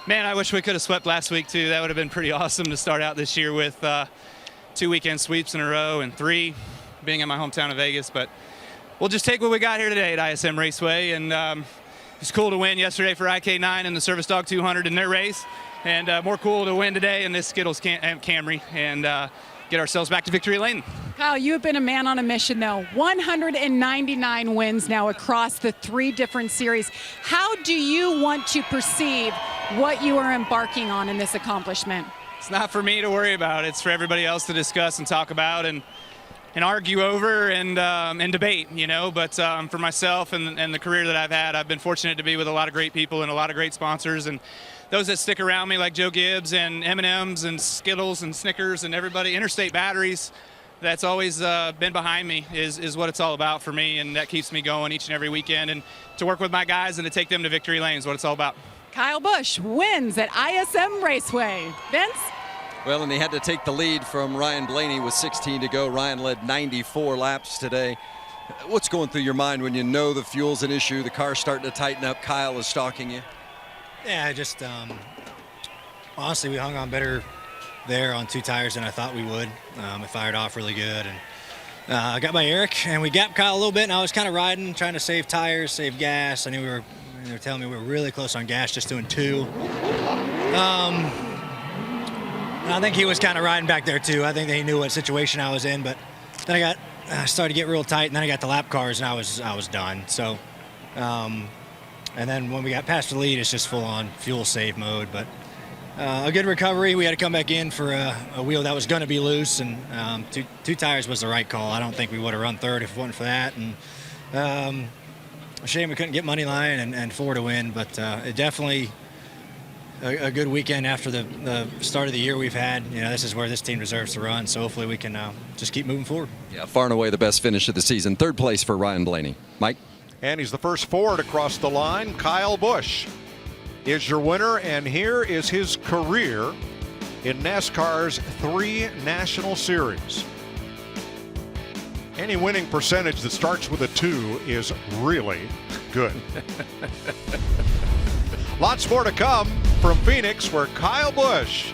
man, I wish we could have swept last week, too. That would have been pretty awesome to start out this year with 2 weekend sweeps in a row and 3 being in my hometown of Vegas. But we'll just take what we got here today at ISM Raceway. And it's cool to win yesterday for IK9 and the Service Dog 200 in their race. And more cool to win today in this Skittles Camry and get ourselves back to victory lane. Kyle, you have been a man on a mission, though. 199 wins now across the 3 different series. How do you want to perceive what you are embarking on in this accomplishment? It's not for me to worry about. It's for everybody else to discuss and talk about and argue over and debate, you know. But for myself and the career that I've had, I've been fortunate to be with a lot of great people and a lot of great sponsors and those that stick around me like Joe Gibbs and M&M's and Skittles and Snickers and everybody, Interstate Batteries, that's always been behind me is what it's all about for me, and that keeps me going each and every weekend. And to work with my guys and to take them to victory lane is what it's all about. Kyle Busch wins at ISM Raceway. Vince? Well, and he had to take the lead from Ryan Blaney with 16 to go. Ryan led 94 laps today. What's going through your mind when you know the fuel's an issue, the car's starting to tighten up, Kyle is stalking you? Yeah, just honestly, we hung on better there on 2 tires than I thought we would. It fired off really good, and I got by Eric, and we gapped Kyle a little bit, and I was kind of riding, trying to save tires, save gas. I knew they were telling me we were really close on gas, just doing 2. I think he was kind of riding back there too. I think he knew what situation I was in, but then I started to get real tight, and then I got the lap cars, and I was done. So. And then when we got past the lead, it's just full-on fuel save mode. But a good recovery. We had to come back in for a wheel that was going to be loose, and 2 tires was the right call. I don't think we would have run third if it wasn't for that. And a shame we couldn't get money line and 4 to win. But it definitely a good weekend after the start of the year we've had. You know, this is where this team deserves to run. So hopefully we can just keep moving forward. Yeah, far and away the best finish of the season. 3rd place for Ryan Blaney. Mike? And he's the first Ford across the line. Kyle Busch is your winner, and here is his career in NASCAR's 3 National Series. Any winning percentage that starts with a 2 is really good. Lots more to come from Phoenix, where Kyle Busch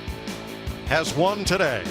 has won today.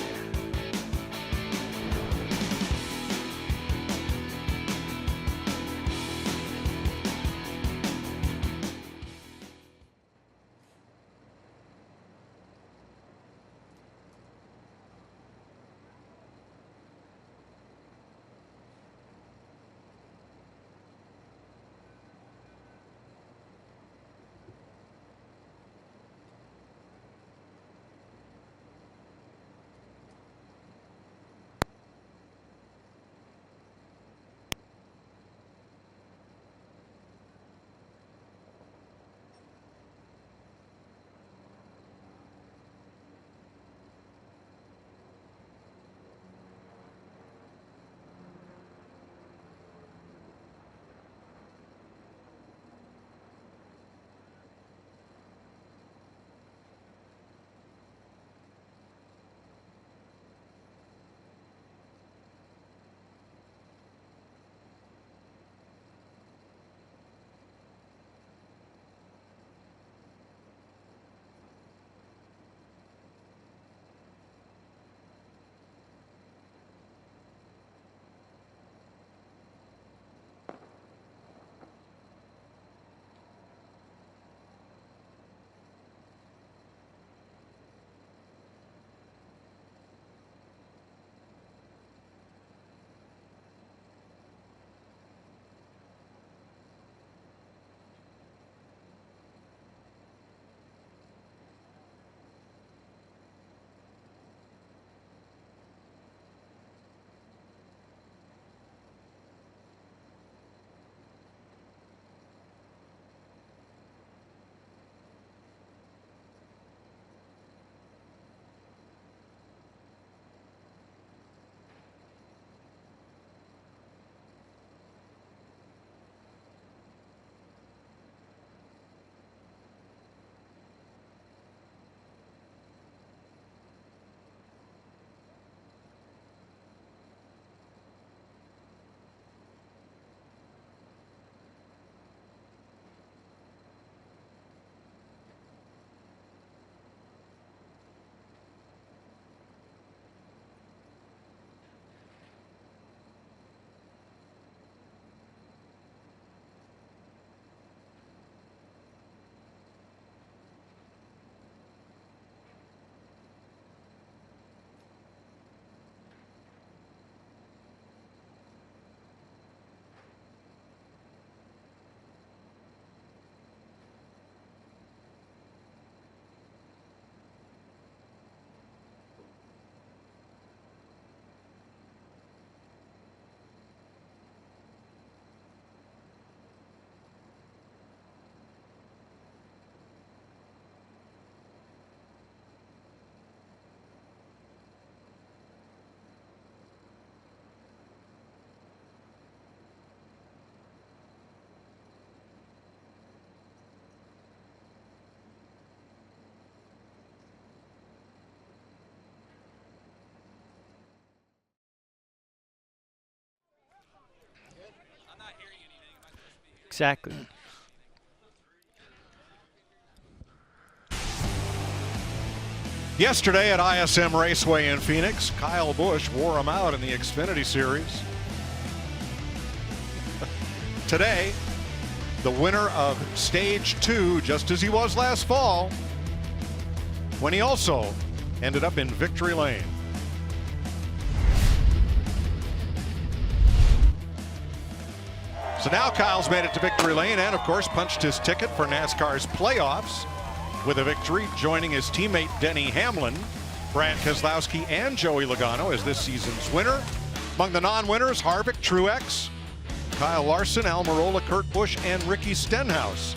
Exactly. Yesterday at ISM Raceway in Phoenix, Kyle Busch wore him out in the Xfinity Series. Today, the winner of Stage 2, just as he was last fall, when he also ended up in victory lane. So now Kyle's made it to victory lane and, of course, punched his ticket for NASCAR's playoffs with a victory, joining his teammate Denny Hamlin, Brad Keselowski, and Joey Logano as this season's winner. Among the non-winners, Harvick, Truex, Kyle Larson, Almirola, Kurt Busch, and Ricky Stenhouse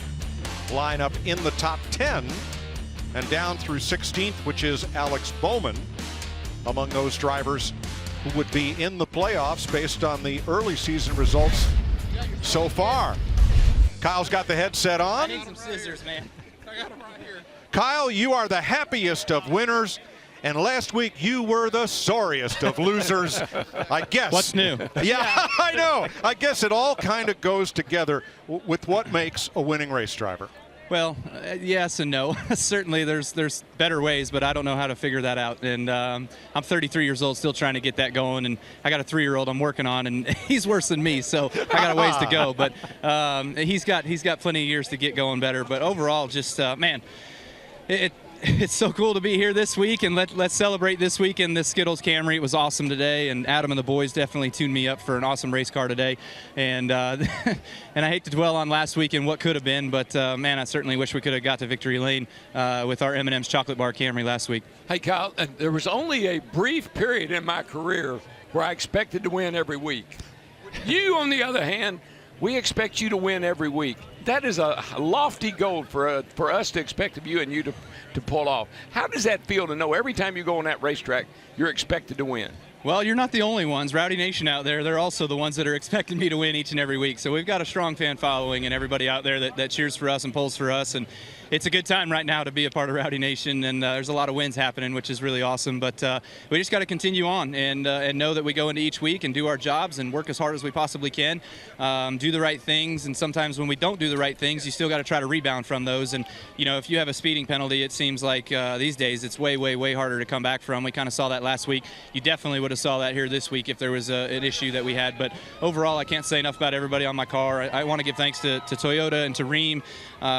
line up in the top 10, and down through 16th, which is Alex Bowman, among those drivers who would be in the playoffs based on the early season results so far. Kyle's got the headset on. I need some scissors, man. I got them right here. Kyle, you are the happiest of winners, and last week you were the sorriest of losers, I guess. What's new? Yeah, I know. I guess it all kind of goes together with what makes a winning race driver. Well, yes and no. Certainly there's better ways, but I don't know how to figure that out. And I'm 33 years old, still trying to get that going. And I got a 3-year-old I'm working on, and he's worse than me, so I got a ways to go. But he's got plenty of years to get going better. But overall, just, man, it's so cool to be here this week, and let's celebrate this week in the Skittles Camry. It was awesome today, and Adam and the boys definitely tuned me up for an awesome race car today. And and I hate to dwell on last week and what could have been, but man, I certainly wish we could have got to victory lane with our M&M's chocolate bar Camry last week. Hey, Kyle, there was only a brief period in my career where I expected to win every week. You, on the other hand, we expect you to win every week. That is a lofty goal for us to expect of you and you to pull off. How does that feel to know every time you go on that racetrack, you're expected to win? Well, you're not the only ones. Rowdy Nation out there, they're also the ones that are expecting me to win each and every week. So we've got a strong fan following and everybody out there that cheers for us and pulls for us. And it's a good time right now to be a part of Rowdy Nation, and there's a lot of wins happening, which is really awesome. But we just got to continue on and know that we go into each week and do our jobs and work as hard as we possibly can, do the right things. And sometimes when we don't do the right things, you still got to try to rebound from those. And, you know, if you have a speeding penalty, it seems like these days it's way, way, way harder to come back from. We kind of saw that last week. You definitely would have saw that here this week if there was an issue that we had. But overall, I can't say enough about everybody on my car. I want to give thanks to Toyota and to Ream,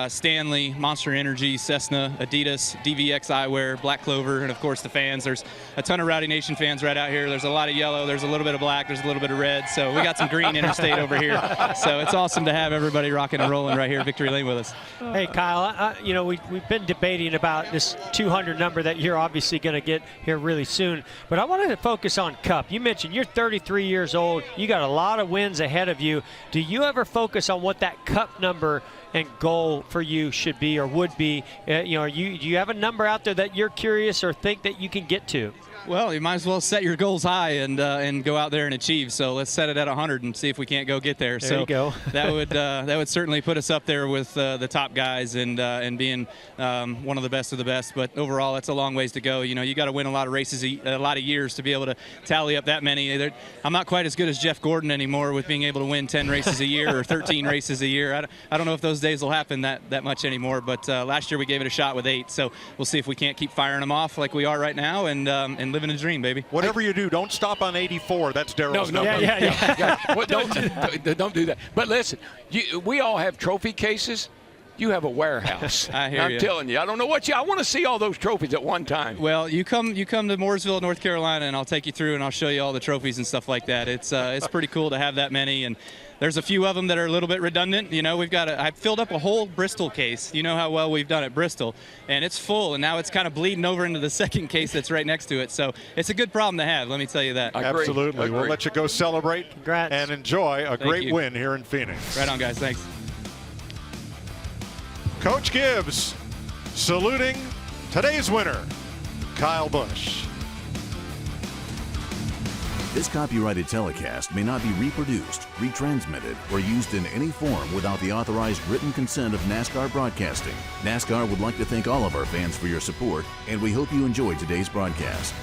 Stanley, Monster Energy, Cessna, Adidas, DVX Eyewear, Black Clover, and of course the fans. There's a ton of Rowdy Nation fans right out here. There's a lot of yellow, there's a little bit of black, there's a little bit of red. So we got some green interstate over here. So it's awesome to have everybody rocking and rolling right here at Victory Lane with us. Hey, Kyle, you know, we've been debating about this 200 number that you're obviously going to get here really soon. But I wanted to focus on Cup. You mentioned you're 33 years old. You got a lot of wins ahead of you. Do you ever focus on what that Cup number and goal for you should be or would be? You know, do you have a number out there that you're curious or think that you can get to? Well, you might as well set your goals high and go out there and achieve. So let's set it at 100 and see if we can't go get there. There you go. that would certainly put us up there with the top guys and being one of the best of the best. But overall, that's a long ways to go. You know, you got to win a lot of races, a lot of years to be able to tally up that many. I'm not quite as good as Jeff Gordon anymore with being able to win 10 races a year or 13 races a year. I don't know if those days will happen that much anymore. But last year we gave it a shot with 8. So we'll see if we can't keep firing them off like we are right now and living a dream, baby. Whatever you do, don't stop on 84. That's Darrell's number. Yeah. Well, don't do that. But listen, we all have trophy cases. You have a warehouse. I hear you. I'm telling you, I don't know what I want to see all those trophies at one time. Well, you come to Mooresville, North Carolina, and I'll take you through and I'll show you all the trophies and stuff like that. It's pretty cool to have that many, and there's a few of them that are a little bit redundant. You know, I filled up a whole Bristol case. You know how well we've done at Bristol, and it's full, and now it's kind of bleeding over into the second case that's right next to it. So it's a good problem to have, let me tell you that. Absolutely. We'll let you go celebrate Congrats. and enjoy a great win here in Phoenix. Right on, guys. Thanks. Coach Gibbs saluting today's winner, Kyle Busch. This copyrighted telecast may not be reproduced, retransmitted, or used in any form without the authorized written consent of NASCAR Broadcasting. NASCAR would like to thank all of our fans for your support, and we hope you enjoyed today's broadcast.